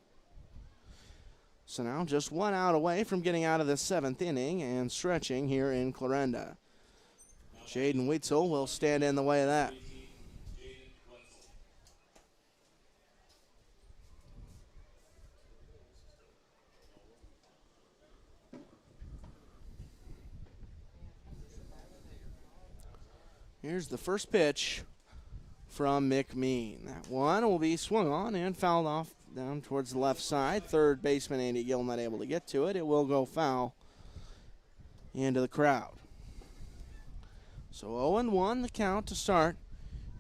So now just 1 out away from getting out of the 7th inning and stretching here in Clarinda. Jaden Witzel will stand in the way of that. Here's the first pitch from McMean. That one will be swung on and fouled off down towards the left side. Third baseman Andy Gill not able to get to it. It will go foul into the crowd. So 0-1 the count to start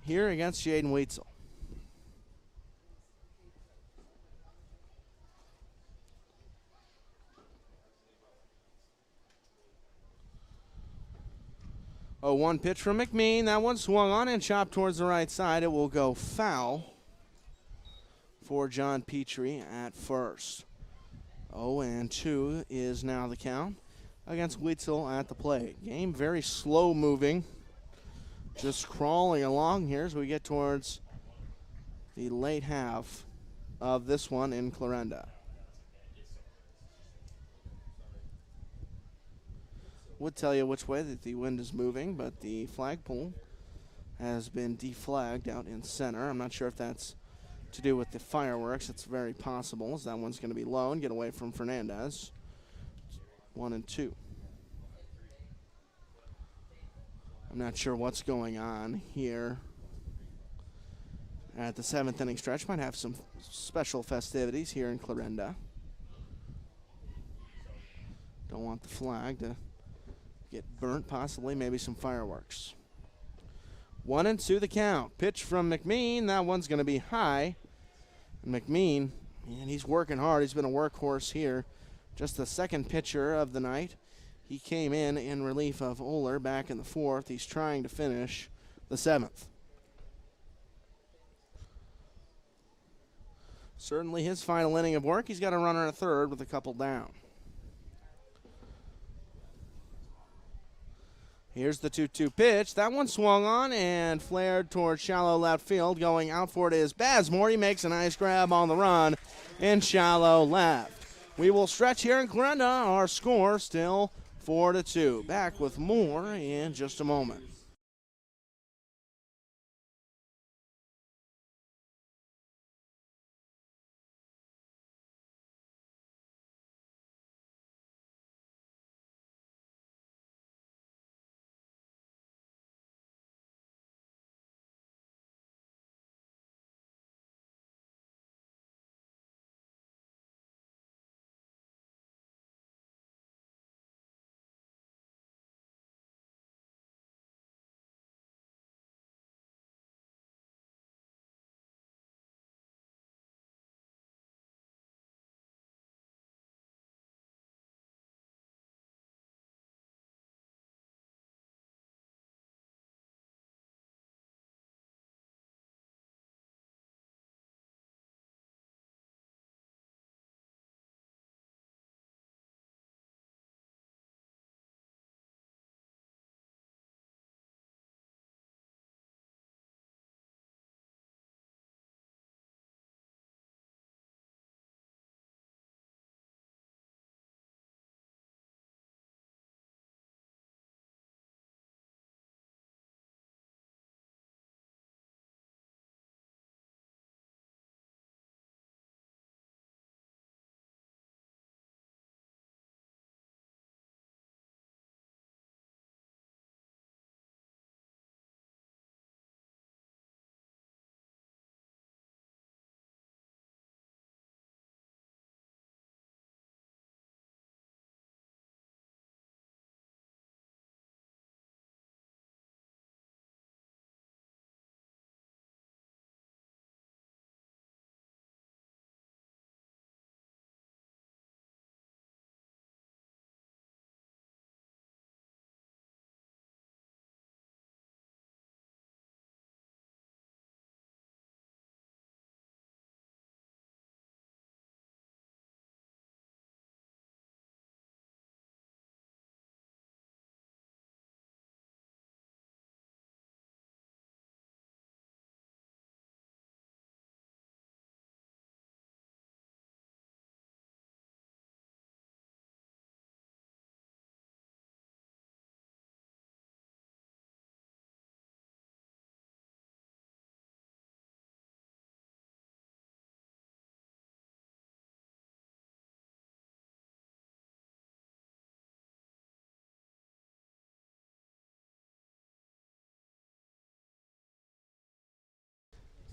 here against Jaden Witzel. Oh, 1 pitch from McMean. That one swung on and chopped towards the right side. It will go foul for John Petrie at first. 0-2 is now the count against Witzel at the plate. Game very slow moving. Just crawling along here as we get towards the late half of this one in Clarinda. Would tell you which way that the wind is moving, but the flagpole has been deflagged out in center. I'm not sure if that's to do with the fireworks. It's very possible, as that one's going to be low and get away from Fernandez. 1-2. I'm not sure what's going on here at the 7th inning stretch. Might have some special festivities here in Clarinda. Don't want the flag to get burnt, possibly, maybe some fireworks. 1-2 the count. Pitch from McMean. That one's going to be high. And McMean, man, he's working hard. He's been a workhorse here. Just the second pitcher of the night. He came in relief of Oler back in the 4th. He's trying to finish the 7th. Certainly his final inning of work. He's got a runner at third with a couple down. Here's the 2-2 pitch. That one swung on and flared towards shallow left field. Going out for it is Bazemore. He makes a nice grab on the run in shallow left. We will stretch here in Clarinda. Our score still 4-2. Back with more in just a moment.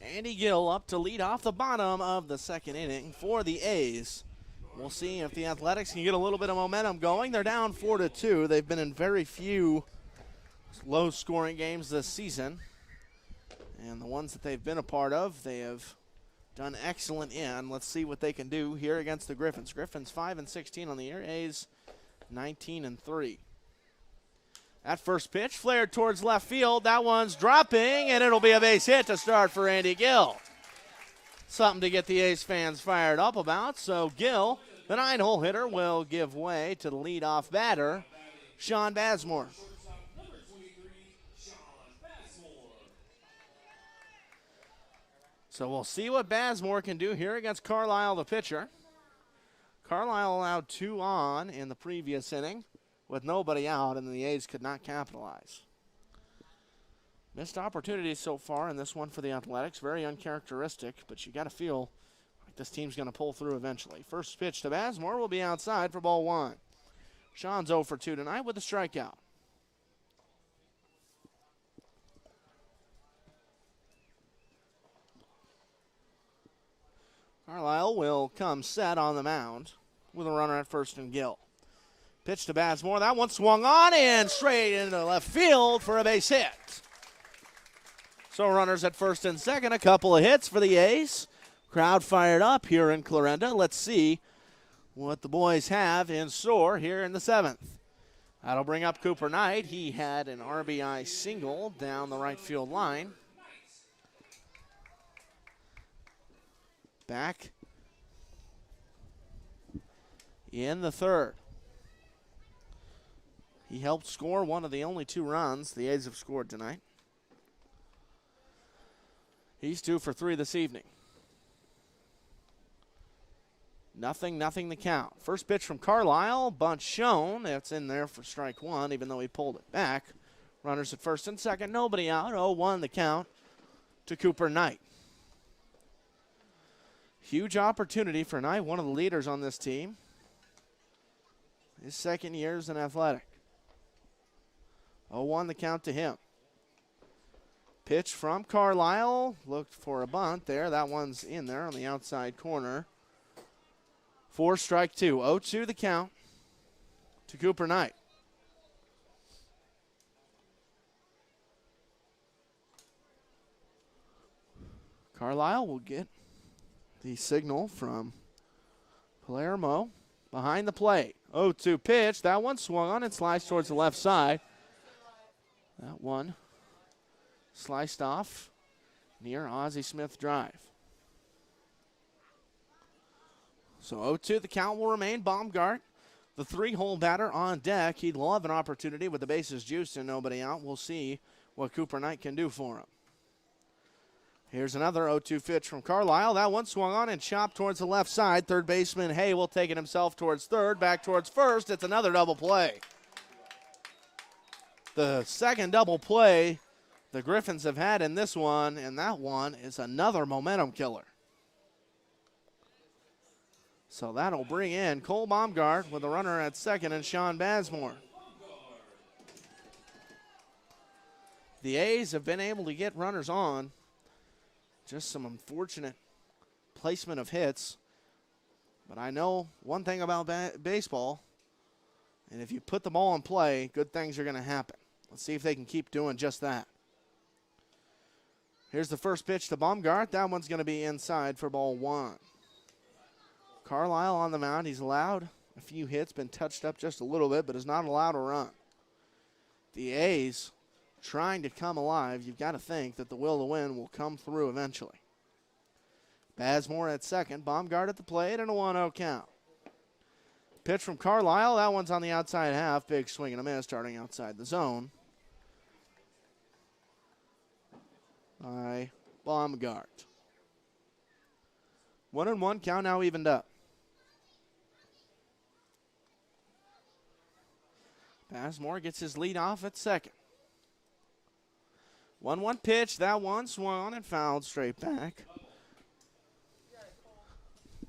Andy Gill up to lead off the bottom of the second inning for the A's. We'll see if the Athletics can get a little bit of momentum going. They're down 4-2. They've been in very few low-scoring games this season. And the ones that they've been a part of, they have done excellent in. Let's see what they can do here against the Griffons. Griffons 5-16 on the year. A's 19-3. That first pitch flared towards left field. That one's dropping, and it'll be a base hit to start for Andy Gill. Something to get the A's fans fired up about. So Gill, the 9-hole hitter, will give way to the leadoff batter, Sean Bazemore. So we'll see what Bazemore can do here against Carlisle, the pitcher. Carlisle allowed 2 on in the previous inning with nobody out, and the A's could not capitalize. Missed opportunities so far in this one for the Athletics. Very uncharacteristic, but you got to feel like this team's going to pull through eventually. First pitch to Bazemore will be outside for ball 1. Sean's 0 for 2 tonight with a strikeout. Carlisle will come set on the mound with a runner at first and Gill. Pitch to Bazemore. That one swung on and straight into left field for a base hit. So runners at first and second. A couple of hits for the A's. Crowd fired up here in Clarinda. Let's see what the boys have in store here in the 7th. That'll bring up Cooper Knight. He had an RBI single down the right field line. Back in the 3rd. He helped score one of the only 2 runs the A's have scored tonight. He's 2 for 3 this evening. Nothing the count. First pitch from Carlisle, bunt shown. That's in there for strike 1, even though he pulled it back. Runners at first and second, nobody out. 0-1 the count to Cooper Knight. Huge opportunity for Knight, one of the leaders on this team. His second year as an Athletic. 0-1 the count to him. Pitch from Carlisle. Looked for a bunt there. That one's in there on the outside corner. 4 strike 2. 0-2 the count to Cooper Knight. Carlisle will get the signal from Palermo behind the plate. 0-2 pitch. That one swung on and sliced towards the left side. That one sliced off near Ozzie Smith Drive. So 0-2 the count will remain. Baumgart, the 3-hole batter on deck. He'd love an opportunity with the bases juiced and nobody out. We'll see what Cooper Knight can do for him. Here's another 0-2 pitch from Carlisle. That one swung on and chopped towards the left side. Third baseman Hay will take it himself towards third, back towards first. It's another double play. The second double play the Griffons have had in this one, and that one is another momentum killer. So that'll bring in Cole Baumgart with a runner at second and Sean Bazemore. The A's have been able to get runners on. Just some unfortunate placement of hits. But I know one thing about baseball, and if you put the ball in play, good things are going to happen. Let's see if they can keep doing just that. Here's the first pitch to Baumgart. That one's going to be inside for ball 1. Carlisle on the mound. He's allowed a few hits, been touched up just a little bit, but is not allowed a run. The A's trying to come alive. You've got to think that the will to win will come through eventually. Bazemore at second. Baumgart at the plate and a 1-0 count. Pitch from Carlisle. That one's on the outside half. Big swing and a miss starting outside the zone by Baumgart. 1-1 count now evened up. Bazemore gets his lead off at second. 1-1 pitch. That one swung on and fouled straight back.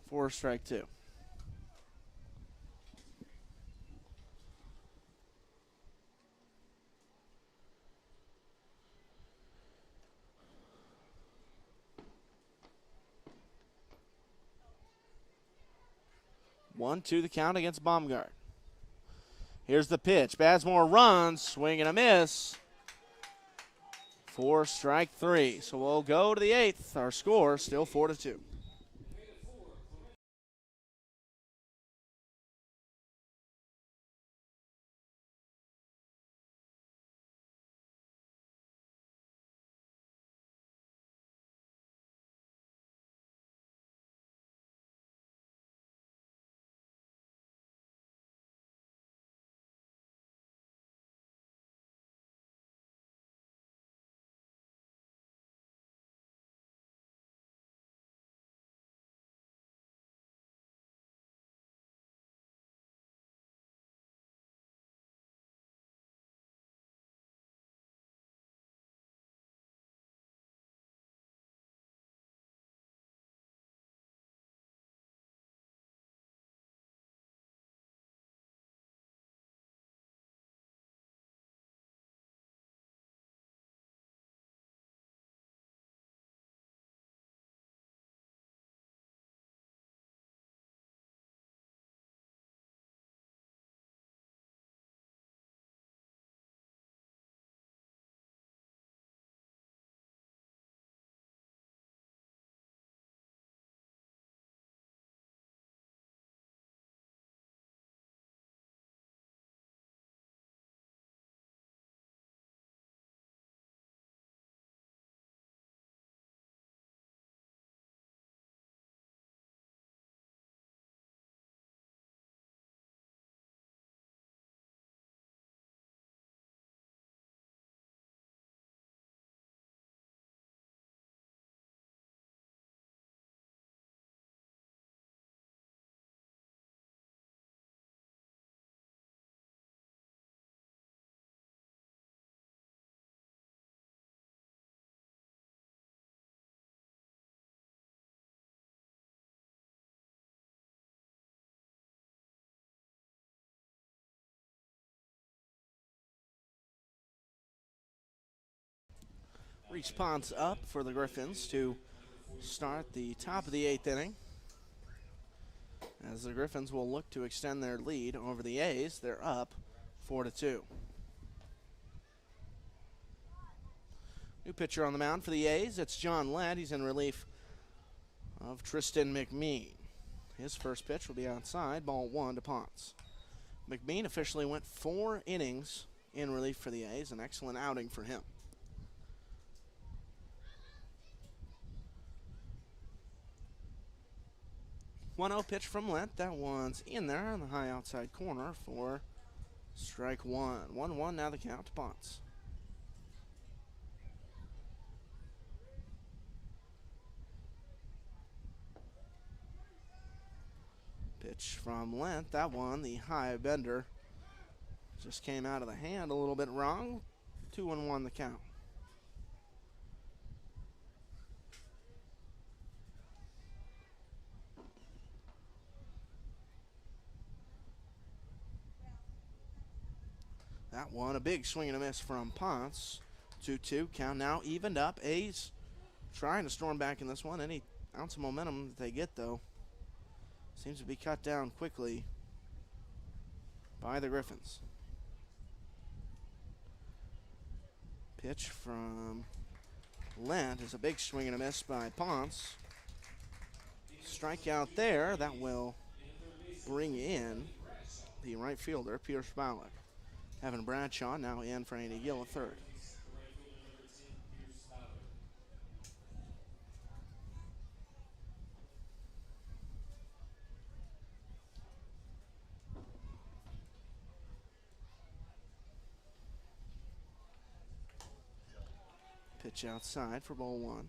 4 strike 2. 1-2 the count against Baumgart. Here's the pitch. Basmore runs, swing and a miss. For strike 3. So we'll go to the 8th. Our score still 4-2. Response up for the Griffons to start the top of the 8th inning. As the Griffons will look to extend their lead over the A's, they're up 4-2. New pitcher on the mound for the A's, it's John Lett. He's in relief of Tristan McMean. His first pitch will be outside, ball 1 to Ponce. McMean officially went 4 innings in relief for the A's, an excellent outing for him. 1-0 pitch from Lent. That one's in there on the high outside corner for strike 1. 1-1 now the count to Ponce. Pitch from Lent. That one, the high bender, just came out of the hand a little bit wrong. 2-1 the count. That one, a big swing and a miss from Ponce. 2-2, count now evened up. A's trying to storm back in this one. Any ounce of momentum that they get, though, seems to be cut down quickly by the Griffons. Pitch from Lent is a big swing and a miss by Ponce. Strikeout there. That will bring in the right fielder, Pierce Ballard. Evan Bradshaw now in for Andy Gill, a third. Pitch outside for ball 1.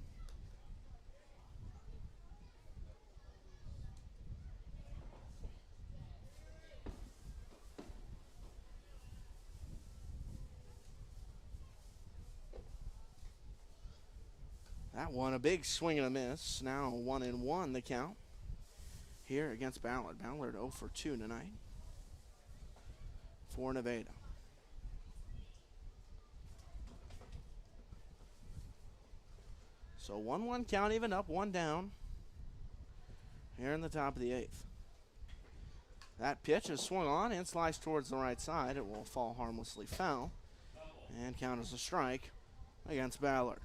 That one, a big swing and a miss. Now 1-1 the count here against Ballard. Ballard 0 for 2 tonight for Nevada. So 1-1 count, even up, 1 down here in the top of the 8th. That pitch is swung on and sliced towards the right side. It will fall harmlessly foul and count as a strike against Ballard.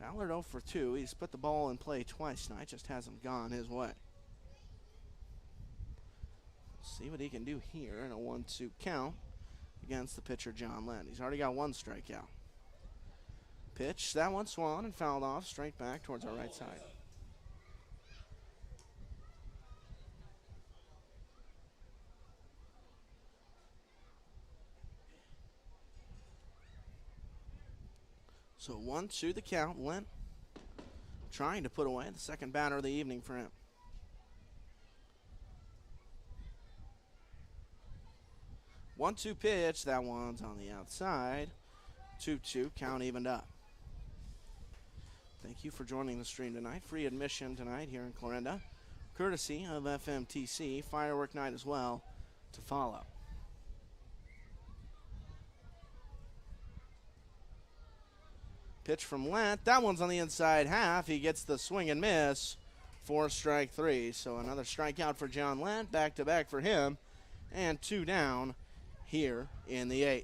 Ballard 0 for 2. He's put the ball in play twice tonight, just hasn't gone his way. See what he can do here in a 1-2 count against the pitcher, John Lent. He's already got one strikeout. Pitch, that one swung and fouled off straight back towards our right side. So 1-2 the count. Lent trying to put away the second batter of the evening for him. 1-2 pitch. That one's on the outside. 2-2. Count evened up. Thank you for joining the stream tonight. Free admission tonight here in Clarinda, courtesy of FMTC. Firework night as well to follow. Pitch from Lent. That one's on the inside half. He gets the swing and miss for strike 3. So another strikeout for John Lent. Back-to-back for him. And 2 down here in the 8th.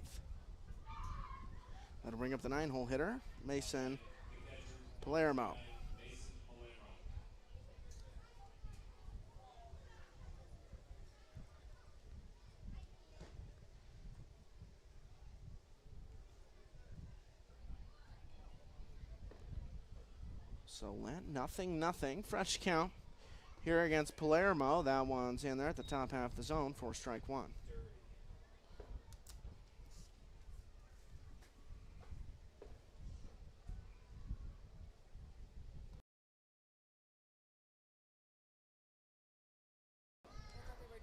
That'll bring up the 9-hole hitter, Mason Palermo. So Lent, nothing. Fresh count here against Palermo. That one's in there at the top half of the zone for strike 1.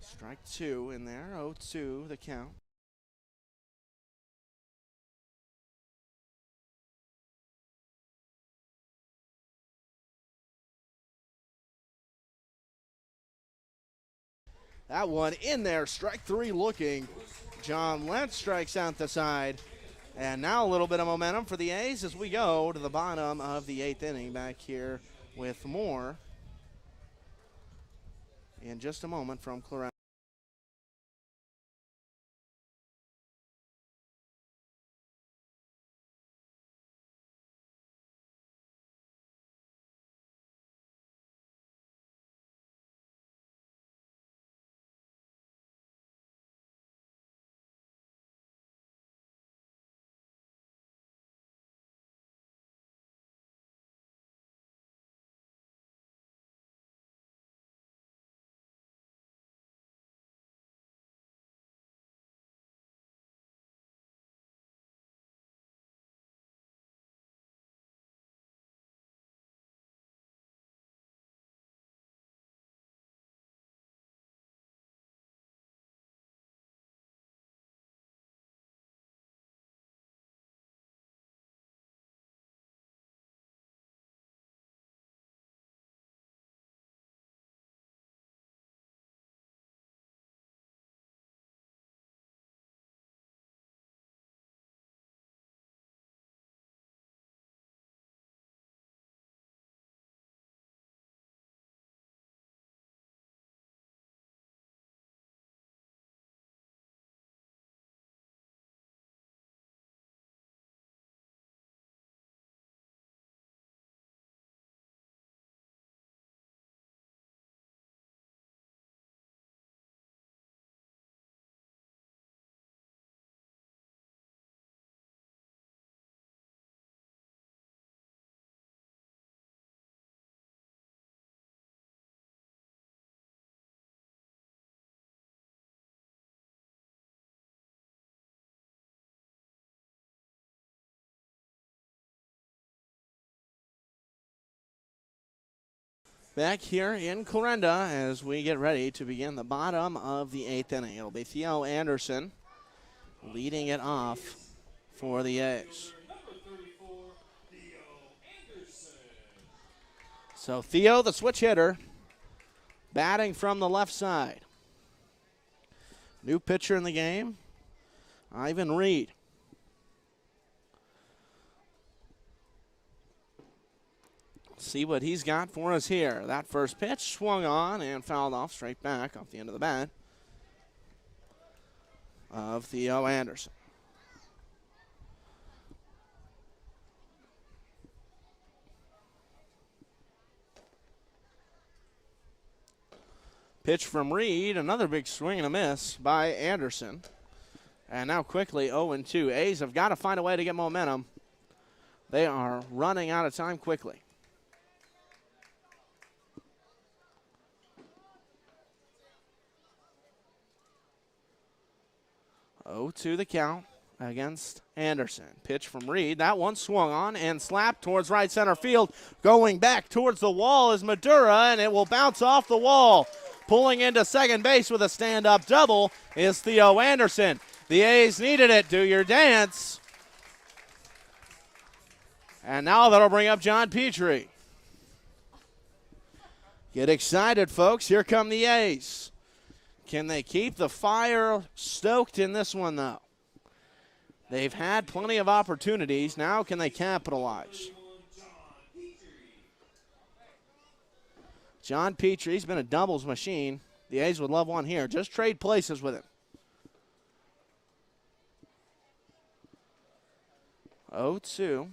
Strike 2 in there, 0-2 the count. That one in there, strike 3 looking. John Lent strikes out the side. And now a little bit of momentum for the A's as we go to the bottom of the 8th inning. Back here with more in just a moment from Clarinda. Back here in Clarinda as we get ready to begin the bottom of the 8th inning. It'll be Theo Anderson leading it off for the A's. So Theo, the switch hitter, batting from the left side. New pitcher in the game, Ivan Reed. See what he's got for us here. That first pitch swung on and fouled off straight back off the end of the bat of Theo Anderson. Pitch from Reed, another big swing and a miss by Anderson. And now quickly 0-2. A's have got to find a way to get momentum. They are running out of time quickly. 0-2 the count against Anderson. Pitch from Reed. That one swung on and slapped towards right center field. Going back towards the wall is Madura, and it will bounce off the wall. Pulling into second base with a stand-up double is Theo Anderson. The A's needed it. Do your dance. And now that'll bring up John Petrie. Get excited, folks. Here come the A's. Can they keep the fire stoked in this one, though? They've had plenty of opportunities. Now can they capitalize? John Petrie's been a doubles machine. The A's would love one here. Just trade places with him. 0-2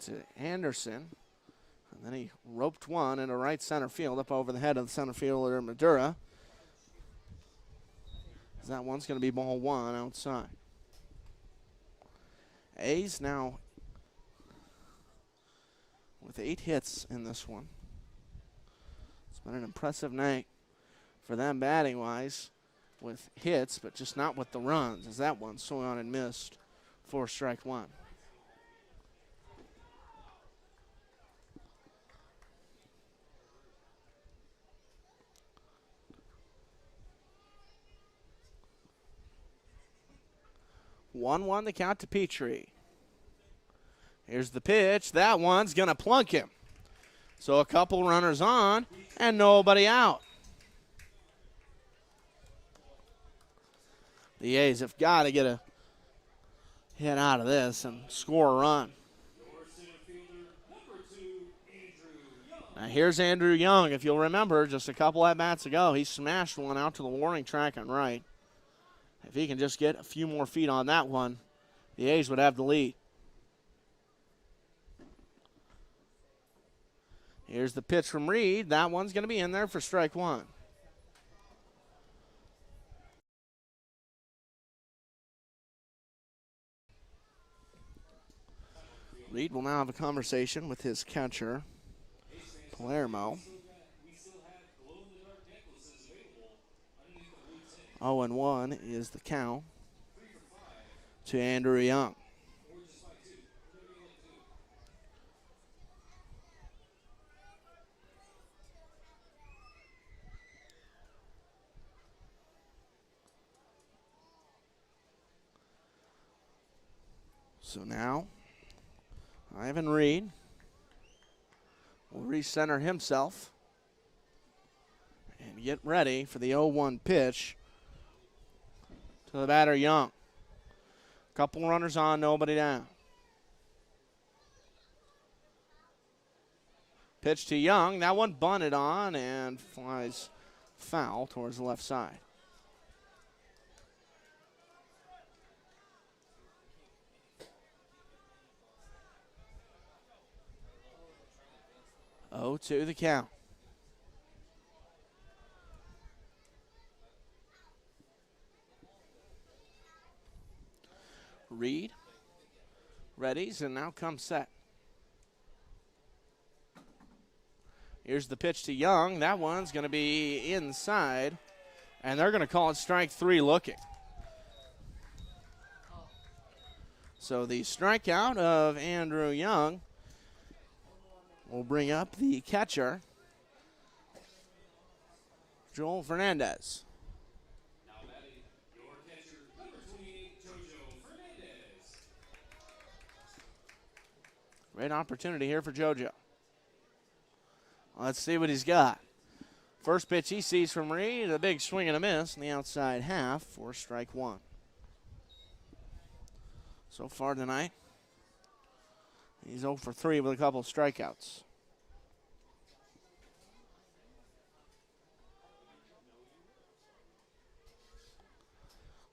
to Anderson. And then he roped one into right center field up over the head of the center fielder, Madura. That one's going to be ball one outside. A's now with 8 hits in this one. It's been an impressive night for them batting-wise with hits, but just not with the runs, as that one swung on and missed for strike one. One the count to Petrie. Here's the pitch. That one's going to plunk him. So a couple runners on and nobody out. The A's have got to get a hit out of this and score a run. Now here's Andrew Young. If you'll remember, just a couple at-bats ago, he smashed one out to the warning track on right. If he can just get a few more feet on that one, the A's would have the lead. Here's the pitch from Reed. That one's going to be in there for strike one. Reed will now have a conversation with his catcher, Palermo. 0-1 is the count to Andrew Young. So now, Ivan Reed will recenter himself and get ready for the 0-1 pitch to the batter, Young. Couple runners on, nobody down. Pitch to Young. That one bunted on and flies foul towards the left side. Oh, to the count. Reed readies and now comes set. Here's the pitch to Young. That one's going to be inside, and they're going to call it strike three looking. So the strikeout of Andrew Young will bring up the catcher, Joel Fernandez. Great opportunity here for JoJo. Let's see what he's got. First pitch he sees from Reed, a big swing and a miss in the outside half for strike one. So far tonight, He's 0 for 3 with a couple of strikeouts.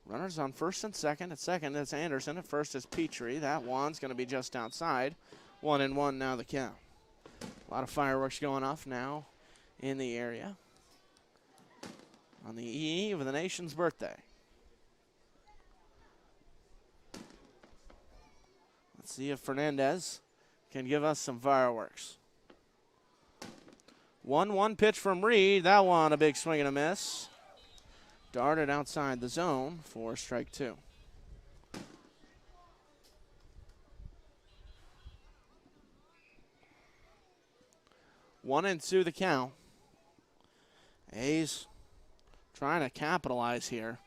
Runners on first and second. At second, it's Anderson. At first is Petrie. That one's going to be just outside. 1-1 now the count. A lot of fireworks going off now in the area on the eve of the nation's birthday. Let's see if Fernandez can give us some fireworks. 1-1 pitch from Reed. That one a big swing and a miss. Darted outside the zone for strike 2. One and two the count. A's trying to capitalize here.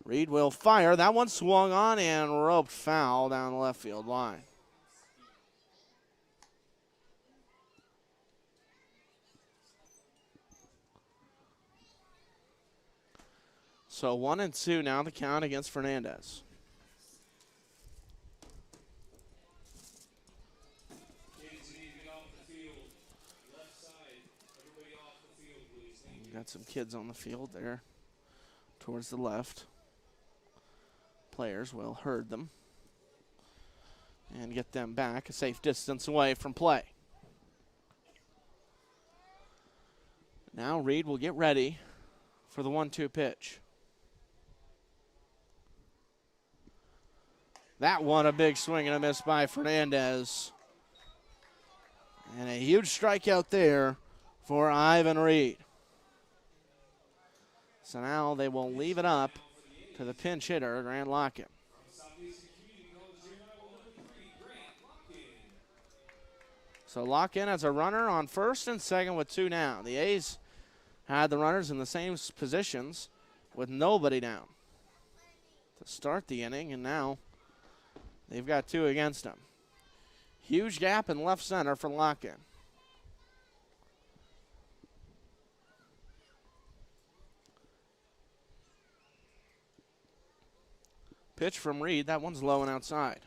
Reed will fire. That one swung on and roped foul down the left field line. So 1-2 now the count against Fernandez. We've got some kids on the field there towards the left. Players will herd them and get them back a safe distance away from play. Now Reed will get ready for the 1-2 pitch. That one a big swing and a miss by Fernandez. And a huge strikeout there for Ivan Reed. So now they will leave it up to the pinch hitter, Grant Lockett. So Lockett has a runner on first and second with 2 down. The A's had the runners in the same positions with nobody down to start the inning, and now they've got 2 against them. Huge gap in left center for Lockett. Pitch from Reed. That one's low and outside.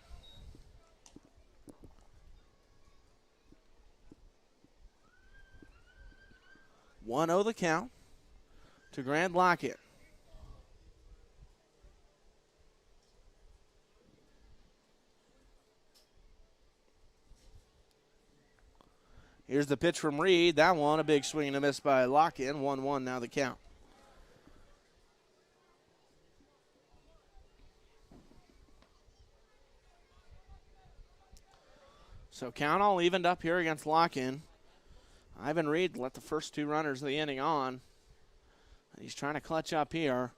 1-0 the count to Grant Lockett. Here's the pitch from Reed. That one a big swing and a miss by Lockett. 1-1 now the count. So count all evened up here against Lock-In. Ivan Reed let the first 2 runners of the inning on. And he's trying to clutch up here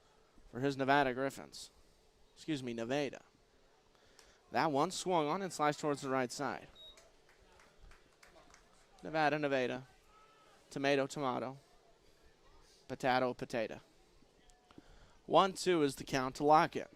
for his Nevada Griffons. Excuse me, Nevada. That one swung on and sliced towards the right side. Nevada, Nevada. Tomato, tomato. Potato, potato. 1-2 is the count to Lockett.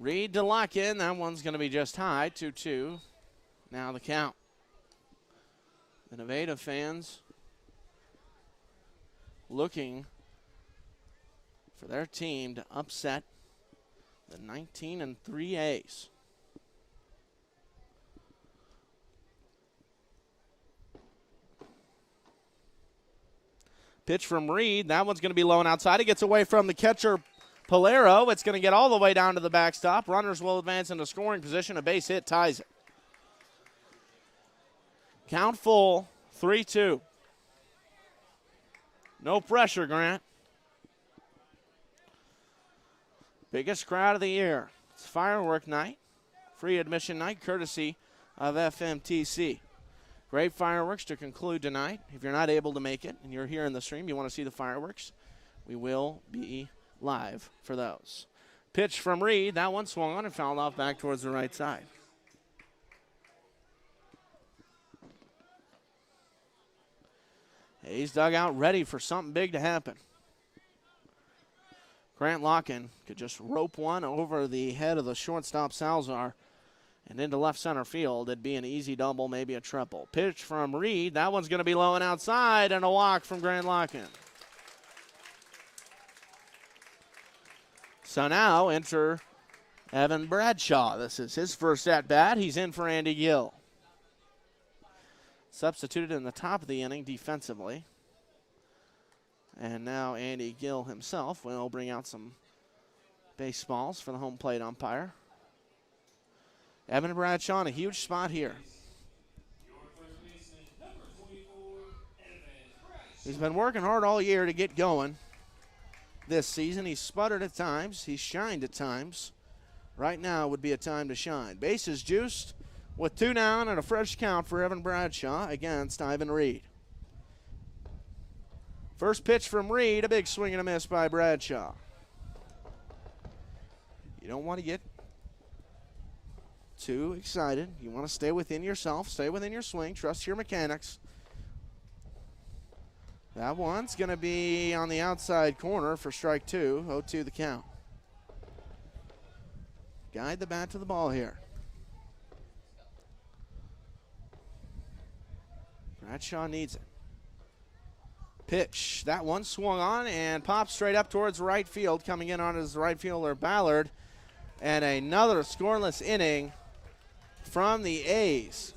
Reed to Lock-In. That one's going to be just high. 2-2. Now the count. The Nevada fans looking for their team to upset the 19-3 A's. Pitch from Reed. That one's going to be low and outside. It gets away from the catcher, Polero. It's going to get all the way down to the backstop. Runners will advance into scoring position. A base hit ties it. Count full, 3-2. No pressure, Grant. Biggest crowd of the year. It's firework night, free admission night, courtesy of FMTC. Great fireworks to conclude tonight. If you're not able to make it and you're here in the stream, you want to see the fireworks, we will be live for those. Pitch from Reed. That one swung on and fouled off back towards the right side. Hayes dug out ready for something big to happen. Grant Locken could just rope one over the head of the shortstop Salzar and into left center field. It'd be an easy double, maybe a triple. Pitch from Reed. That one's going to be low and outside, and a walk from Grant Locken. So now enter Evan Bradshaw. This is his first at-bat. He's in for Andy Gill. Substituted in the top of the inning defensively. And now Andy Gill himself will bring out some baseballs for the home plate umpire. Evan Bradshaw in a huge spot here. He's been working hard all year to get going this season. He's sputtered at times. He's shined at times. Right now would be a time to shine. Bases juiced with 2 down and a fresh count for Evan Bradshaw against Ivan Reed. First pitch from Reed, a big swing and a miss by Bradshaw. You don't want to get too excited. You want to stay within yourself, stay within your swing, trust your mechanics. That one's going to be on the outside corner for strike 2, 0-2 the count. Guide the bat to the ball here. Bradshaw needs it. Pitch. That one swung on and popped straight up towards right field. Coming in on his right fielder, Ballard. And another scoreless inning from the A's.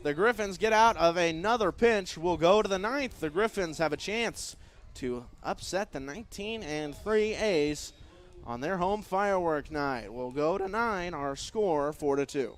The Griffons get out of another pinch. Will go to the 9th. The Griffons have a chance to upset the 19-3 A's on their home firework night. We'll go to 9. Our score 4-2.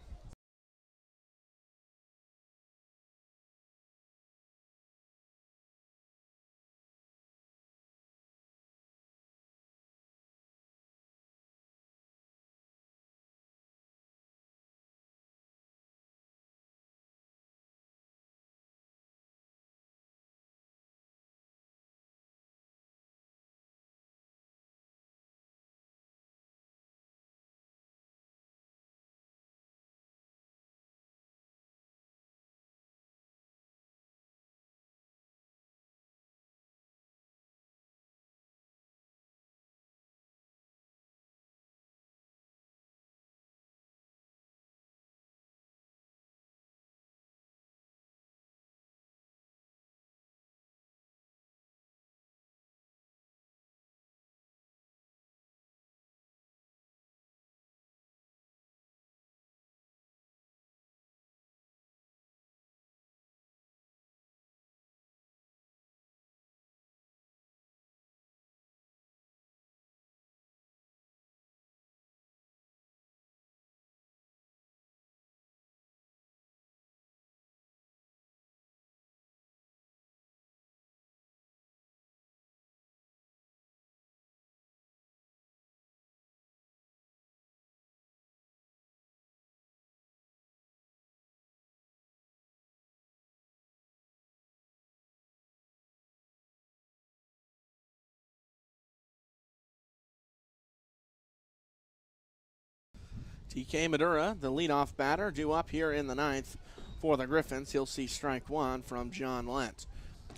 TK Madura, the leadoff batter, due up here in the 9th for the Griffons. He'll see strike 1 from John Lent.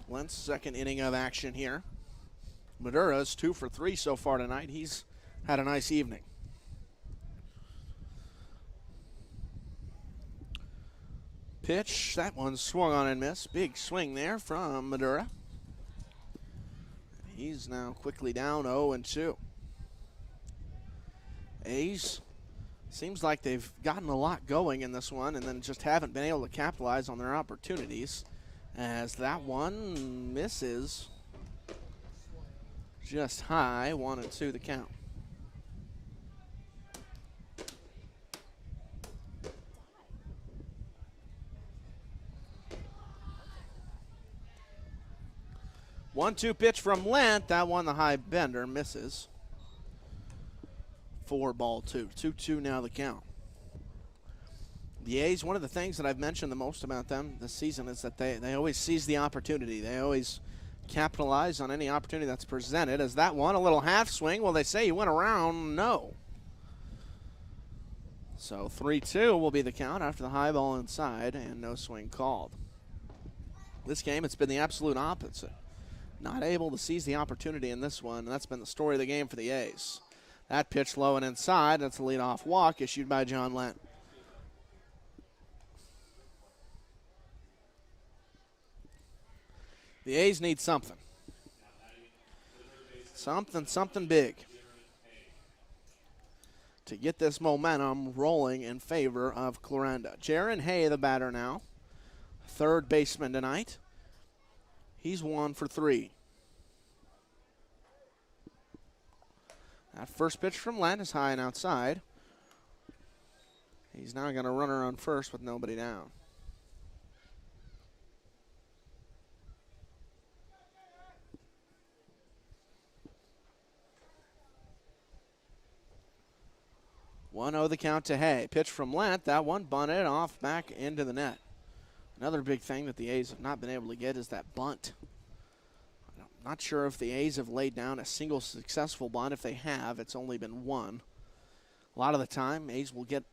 Lent's second inning of action here. Madura's 2 for 3 so far tonight. He's had a nice evening. Pitch, that one swung on and missed. Big swing there from Madura. He's now quickly down 0-2. A's, seems like they've gotten a lot going in this one and then just haven't been able to capitalize on their opportunities, as that one misses just high. 1-2 the count. One-two pitch from Lent. That one, the high bender, misses. 4-2. 2-2 now the count. The A's, one of the things that I've mentioned the most about them this season is that they always seize the opportunity. They always capitalize on any opportunity that's presented. As that one, a little half swing. Well, they say he went around. No. So 3-2 will be the count after the high ball inside and no swing called. This game, it's been the absolute opposite. Not able to seize the opportunity in this one, and that's been the story of the game for the A's. That pitch low and inside. That's a leadoff walk issued by John Lent. The A's need something. Something big to get this momentum rolling in favor of Clarinda. Jaron Hay, the batter now. Third baseman tonight. He's 1 for 3. That first pitch from Lent is high and outside. He's now going to run her on first with nobody down. One 0 the count to Hay. Pitch from Lent. That one bunted off back into the net. Another big thing that the A's have not been able to get is that bunt. I'm not sure if the A's have laid down a single successful bunt. If they have, it's only been one. A lot of the time, A's will get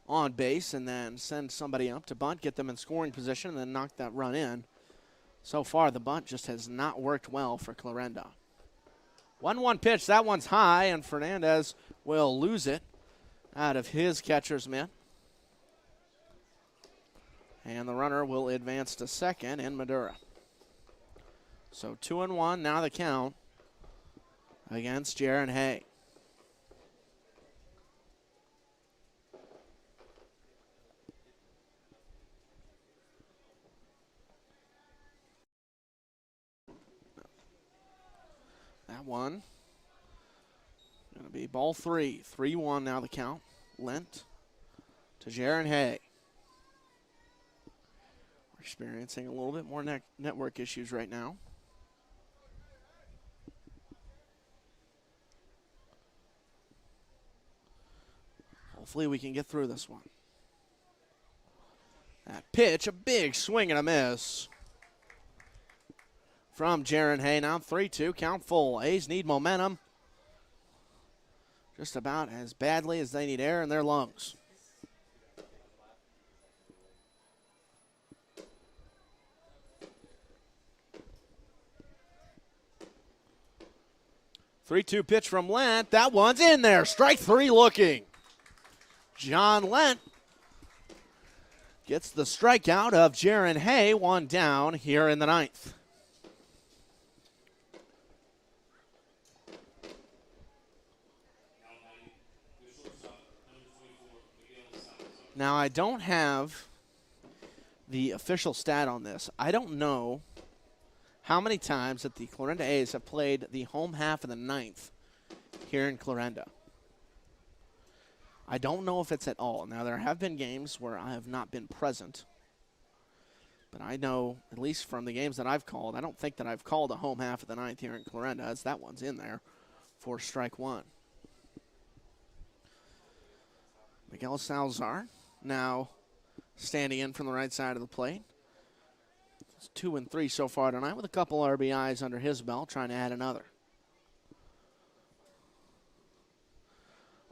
on base and then send somebody up to bunt, get them in scoring position, and then knock that run in. So far, the bunt just has not worked well for Clarinda. 1-1 pitch. That one's high, and Fernandez will lose it out of his catcher's mitt. And the runner will advance to second in Madura. So 2-1, now the count against Jaron Hay. That one going to be ball 3. 3-1 now the count. Lent to Jaron Hay. We're experiencing a little bit more network issues right now. Hopefully we can get through this one. That pitch, a big swing and a miss from Jaron Hay. Now 3-2, count full. A's need momentum just about as badly as they need air in their lungs. Three-two pitch from Lent. That one's in there. Strike 3 looking. John Lent gets the strikeout of Jaron Hay. One down here in the 9th. Now, I don't have the official stat on this. I don't know how many times that the Clarinda A's have played the home half of the 9th here in Clarinda. I don't know if it's at all. Now, there have been games where I have not been present. But I know, at least from the games that I've called, I don't think that I've called a home half of the 9th here in Clarinda, as that one's in there for strike 1. Miguel Salazar now standing in from the right side of the plate. It's 2-3 so far tonight with a couple RBIs under his belt, trying to add another.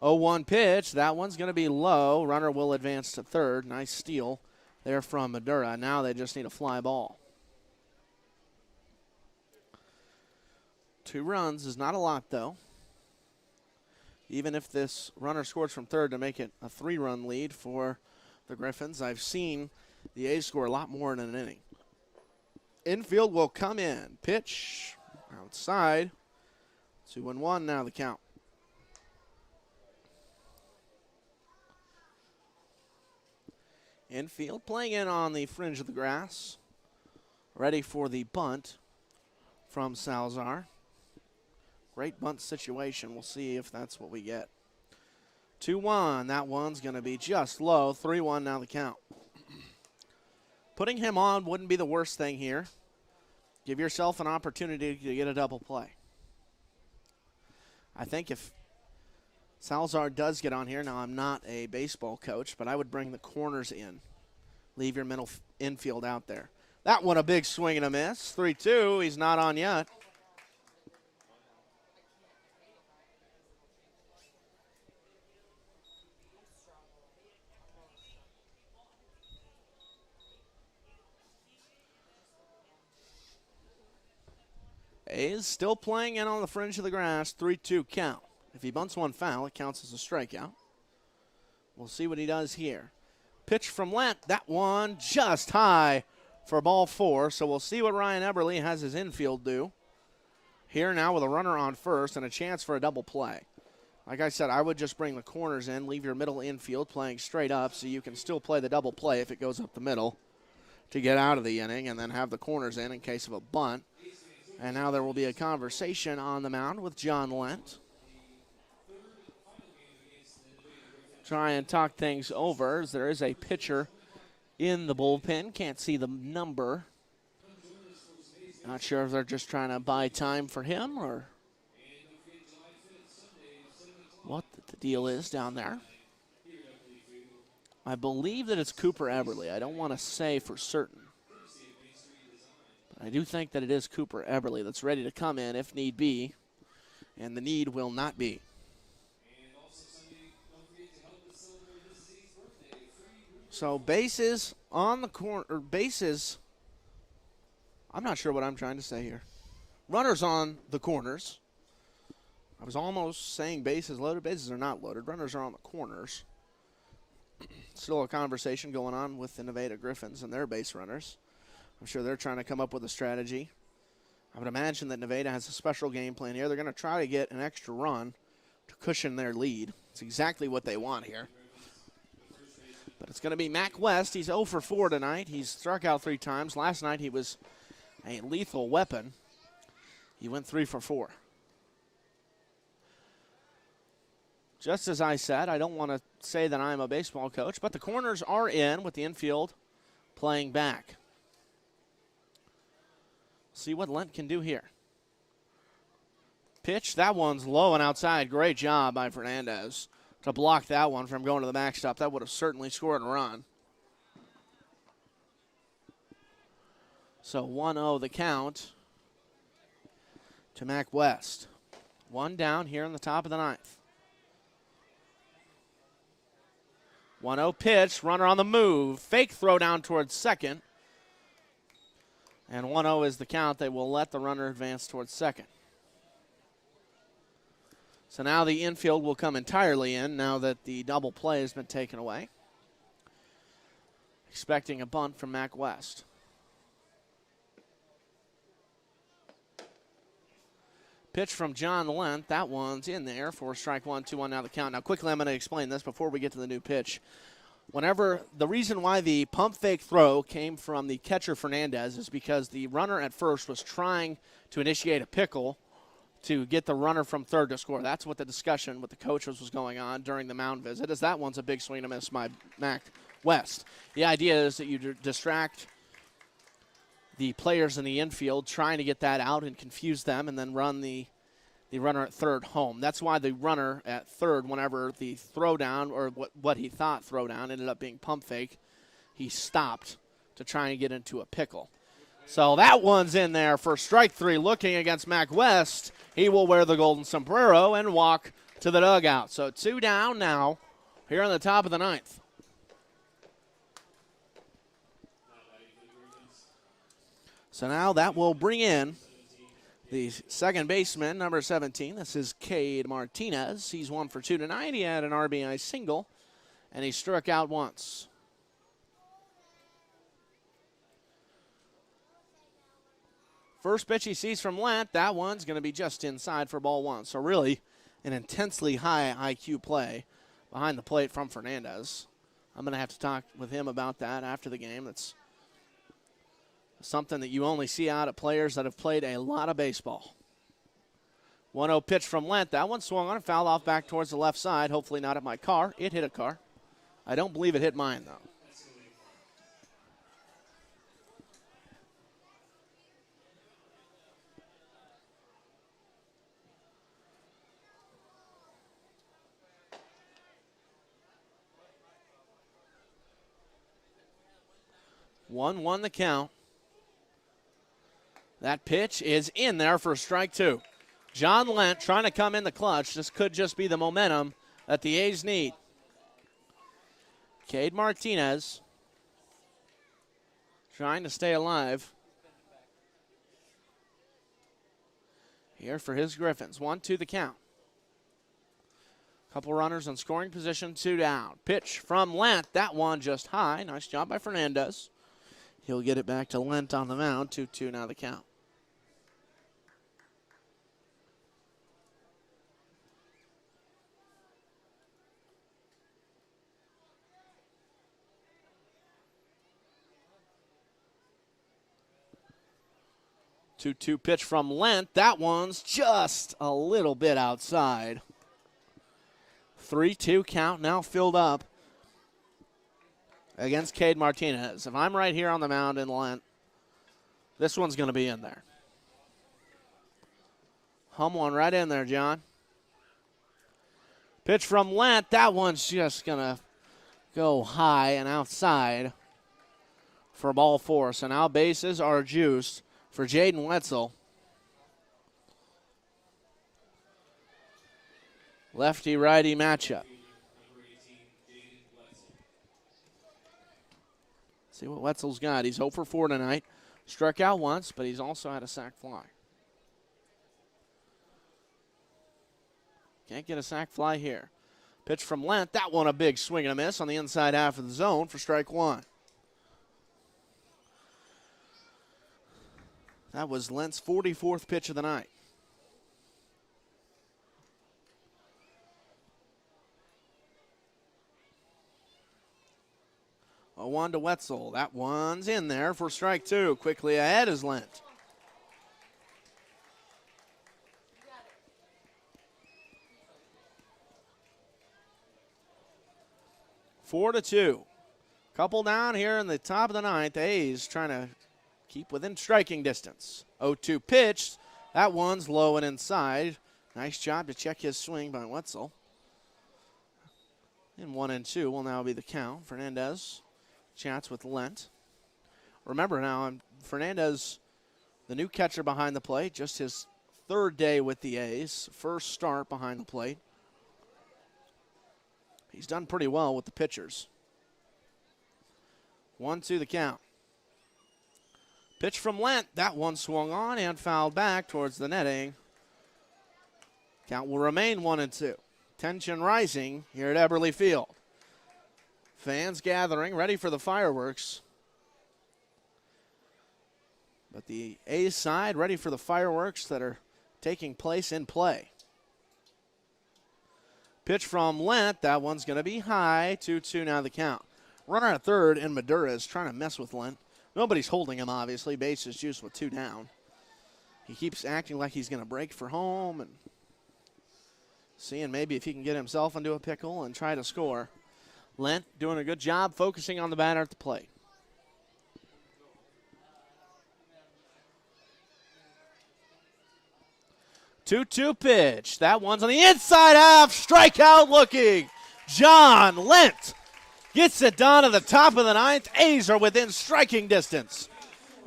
0-1 pitch. That one's going to be low. Runner will advance to third. Nice steal there from Madura. Now they just need a fly ball. 2 runs is not a lot, though. Even if this runner scores from third to make it a 3-run lead for the Griffons, I've seen the A's score a lot more in an inning. Infield will come in. Pitch outside. 2-1 now the count. Infield playing in on the fringe of the grass. Ready for the bunt from Salazar. Great bunt situation. We'll see if that's what we get. 2-1. That one's going to be just low. 3-1 now the count. Putting him on wouldn't be the worst thing here. Give yourself an opportunity to get a double play. I think if Salazar does get on here, now I'm not a baseball coach, but I would bring the corners in. Leave your middle infield out there. That one a big swing and a miss. 3-2. He's not on yet. A's still playing in on the fringe of the grass, 3-2 count. If he bunts one foul, it counts as a strikeout. We'll see what he does here. Pitch from Lent, that one just high for ball 4, so we'll see what Ryan Eberle has his infield do. Here now with a runner on first and a chance for a double play. Like I said, I would just bring the corners in, leave your middle infield playing straight up so you can still play the double play if it goes up the middle to get out of the inning, and then have the corners in case of a bunt. And now there will be a conversation on the mound with John Lent. Try and talk things over as there is a pitcher in the bullpen. Can't see the number. Not sure if they're just trying to buy time for him or what the deal is down there. I believe that it's Cooper Eberle. I don't want to say for certain. But I do think that it is Cooper Eberle that's ready to come in if need be, and the need will not be. So bases on the corner, or bases, I'm not sure what I'm trying to say here. Runners on the corners. I was almost saying bases loaded. Bases are not loaded. Runners are on the corners. Still a conversation going on with the Nevada Griffons and their base runners. I'm sure they're trying to come up with a strategy. I would imagine that Nevada has a special game plan here. They're going to try to get an extra run to cushion their lead. It's exactly what they want here. But it's going to be Mac West. He's 0 for 4 tonight. He's struck out 3 times. Last night he was a lethal weapon. He went 3 for 4. Just as I said, I don't want to say that I'm a baseball coach, but the corners are in with the infield playing back. See what Lent can do here. Pitch, that one's low and outside. Great job by Fernandez to block that one from going to the backstop. That would have certainly scored a run. So 1-0 the count to Mac West. One down here in the top of the 9th. 1-0 pitch, runner on the move. Fake throw down towards second. And 1-0 is the count. They will let the runner advance towards second. So now the infield will come entirely in now that the double play has been taken away. Expecting a bunt from Mac West. Pitch from John Lent. That one's in there for strike 1, 2-1 now the count. Now quickly I'm going to explain this before we get to the new pitch. The reason why the pump fake throw came from the catcher Fernandez is because the runner at first was trying to initiate a pickle to get the runner from third to score. That's what the discussion with the coaches was going on during the mound visit, as that one's a big swing and a miss by Mac West. The idea is that you distract the players in the infield trying to get that out and confuse them and then run the runner at third home. That's why the runner at third, whenever the throwdown or what he thought throwdown ended up being pump fake, he stopped to try and get into a pickle. So that one's in there for strike 3. Looking against Mac West, he will wear the golden sombrero and walk to the dugout. So 2 down now here on the top of the 9th. So now that will bring in the second baseman, number 17. This is Cade Martinez. He's 1 for 2 tonight. He had an RBI single, and he struck out once. First pitch he sees from Lent, that one's going to be just inside for ball 1. So really an intensely high IQ play behind the plate from Fernandez. I'm going to have to talk with him about that after the game. That's something that you only see out of players that have played a lot of baseball. 1-0 pitch from Lent. That one swung on and fouled off back towards the left side. Hopefully not at my car. It hit a car. I don't believe it hit mine, though. One the count. That pitch is in there for strike 2. John Lent trying to come in the clutch. This could just be the momentum that the A's need. Cade Martinez trying to stay alive. here for his Griffons. 1-2 the count. Couple runners in scoring position, 2 down. Pitch from Lent. That one just high. Nice job by Fernandez. He'll get it back to Lent on the mound. 2-2 now the count. Two pitch from Lent. That one's just a little bit outside. 3-2 count now filled up against Cade Martinez. If I'm right here on the mound in Lent, this one's going to be in there. Hum one right in there, John. Pitch from Lent. That one's just going to go high and outside for ball 4. So now bases are juiced for Jaden Wetzel. Lefty-righty matchup. See what Wetzel's got. He's 0 for 4 tonight. Struck out once, but he's also had a sac fly. Can't get a sac fly here. Pitch from Lent. That one a big swing and a miss on the inside half of the zone for strike 1. That was Lent's 44th pitch of the night. 0-1 to Wetzel. That one's in there for strike 2. Quickly ahead is Lent. Four to 2. Couple down here in the top of the ninth. A's trying to keep within striking distance. 0-2 pitch. That one's low and inside. Nice job to check his swing by Wetzel. And 1-2 will now be the count. Fernandez chats with Lent. Remember now, Fernandez, the new catcher behind the plate, just his 3rd day with the A's. First start behind the plate. He's done pretty well with the pitchers. 1-2 the count. Pitch from Lent. That one swung on and fouled back towards the netting. Count will remain 1-2. Tension rising here at Eberly Field. Fans gathering, ready for the fireworks. But the A's side ready for the fireworks that are taking place in play. Pitch from Lent. That one's going to be high. 2-2 now the count. Runner at third, and Madura is trying to mess with Lent. Nobody's holding him, obviously. Bases juiced with 2 down. He keeps acting like he's going to break for home and seeing maybe if he can get himself into a pickle and try to score. Lent doing a good job focusing on the batter at the plate. 2-2 pitch. That one's on the inside half. Strikeout looking. John Lent gets it done at the top of the ninth. A's are within striking distance.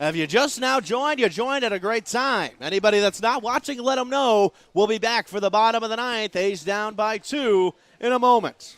Have you just now joined? You joined at a great time. Anybody that's not watching, let them know. We'll be back for the bottom of the ninth. A's down by 2 in a moment.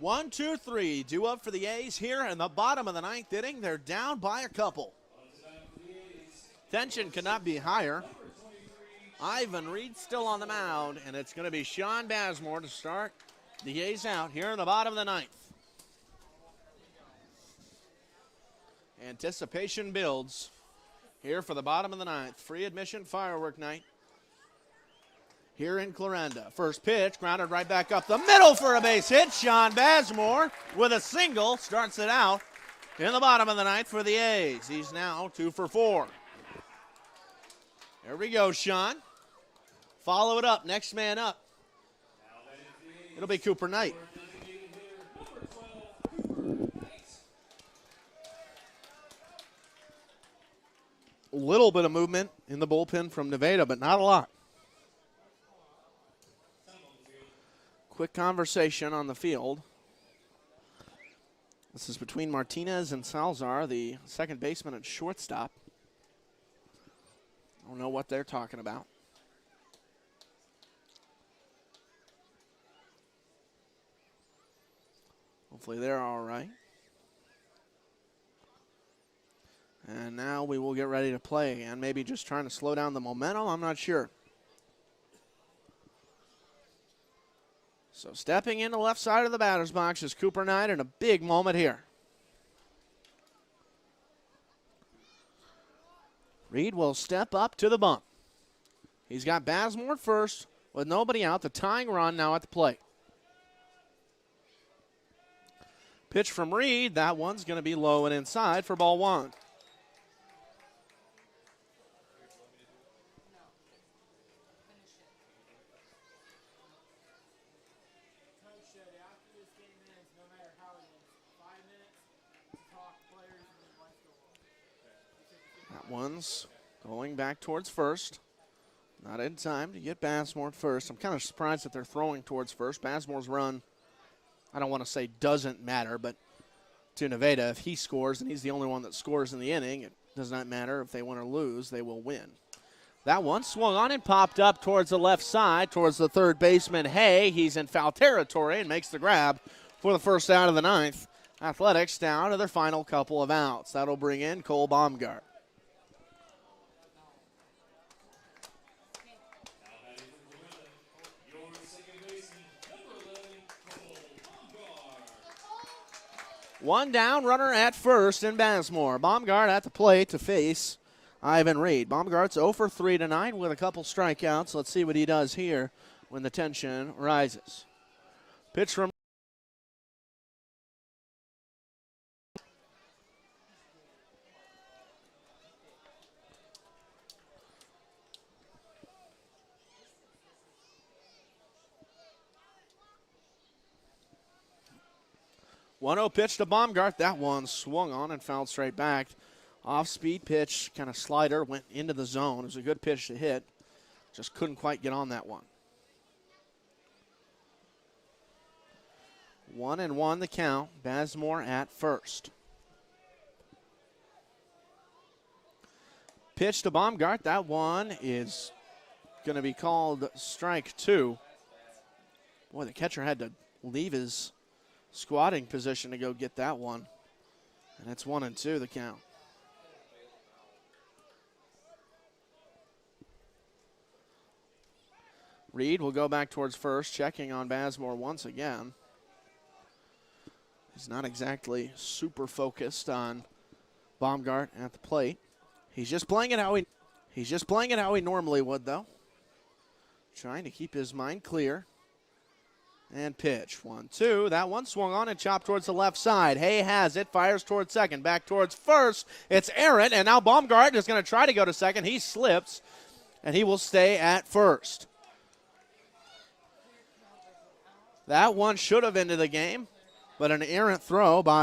1, 2, 3, due up for the A's here in the bottom of the ninth inning. They're down by a couple. Tension could not be higher. Ivan Reed still on the mound, and it's going to be Sean Bazemore to start the A's out here in the bottom of the ninth. Anticipation builds here for the bottom of the ninth. Free admission firework night here in Clarinda. First pitch, grounded right back up the middle for a base hit. Sean Bazemore with a single starts it out in the bottom of the ninth for the A's. He's now 2 for 4. There we go, Sean. Follow it up. Next man up. It'll be Cooper Knight. A little bit of movement in the bullpen from Nevada, but not a lot. Quick conversation on the field. This is between Martinez and Salzar, the second baseman and shortstop. I don't know what they're talking about. Hopefully they're all right. And now we will get ready to play again. Maybe just trying to slow down the momentum. I'm not sure. So stepping in the left side of the batter's box is Cooper Knight in a big moment here. Reed will step up to the bump. He's got Bazemore first with nobody out. The tying run now at the plate. Pitch from Reed. That one's going to be low and inside for ball one. That one's going back towards first. Not in time to get Bazemore at first. I'm kind of surprised that they're throwing towards first. Bazemore's run, I don't want to say doesn't matter, but to Nevada, if he scores and he's the only one that scores in the inning, it does not matter if they win or lose, they will win. That one swung on and popped up towards the left side, towards the third baseman, Hay. He's in foul territory and makes the grab for the first out of the ninth. Athletics down to their final couple of outs. That'll bring in Cole Baumgart. One down, runner at first in Bazemore. Baumgart at the plate to face Ivan Reed. Baumgart's 0 for 3 tonight with a couple strikeouts. Let's see what he does here when the tension rises. Pitch from 1-0 pitch to Baumgart. That one swung on and fouled straight back. Off-speed pitch, kind of slider, went into the zone. It was a good pitch to hit. Just couldn't quite get on that one. 1-1 the count. Bazemore at first. Pitch to Baumgart. That one is going to be called strike 2. Boy, the catcher had to leave his squatting position to go get that one. And it's 1-2 the count. Reed will go back towards first, checking on Bazemore once again. He's not exactly super focused on Baumgart at the plate. He's just playing it how he normally would, though. Trying to keep his mind clear. And pitch, 1-2. That one swung on and chopped towards the left side. Hay has it, fires towards second, back towards first. It's errant, and now Baumgart is going to try to go to second. He slips, and he will stay at first. That one should have ended the game, but an errant throw by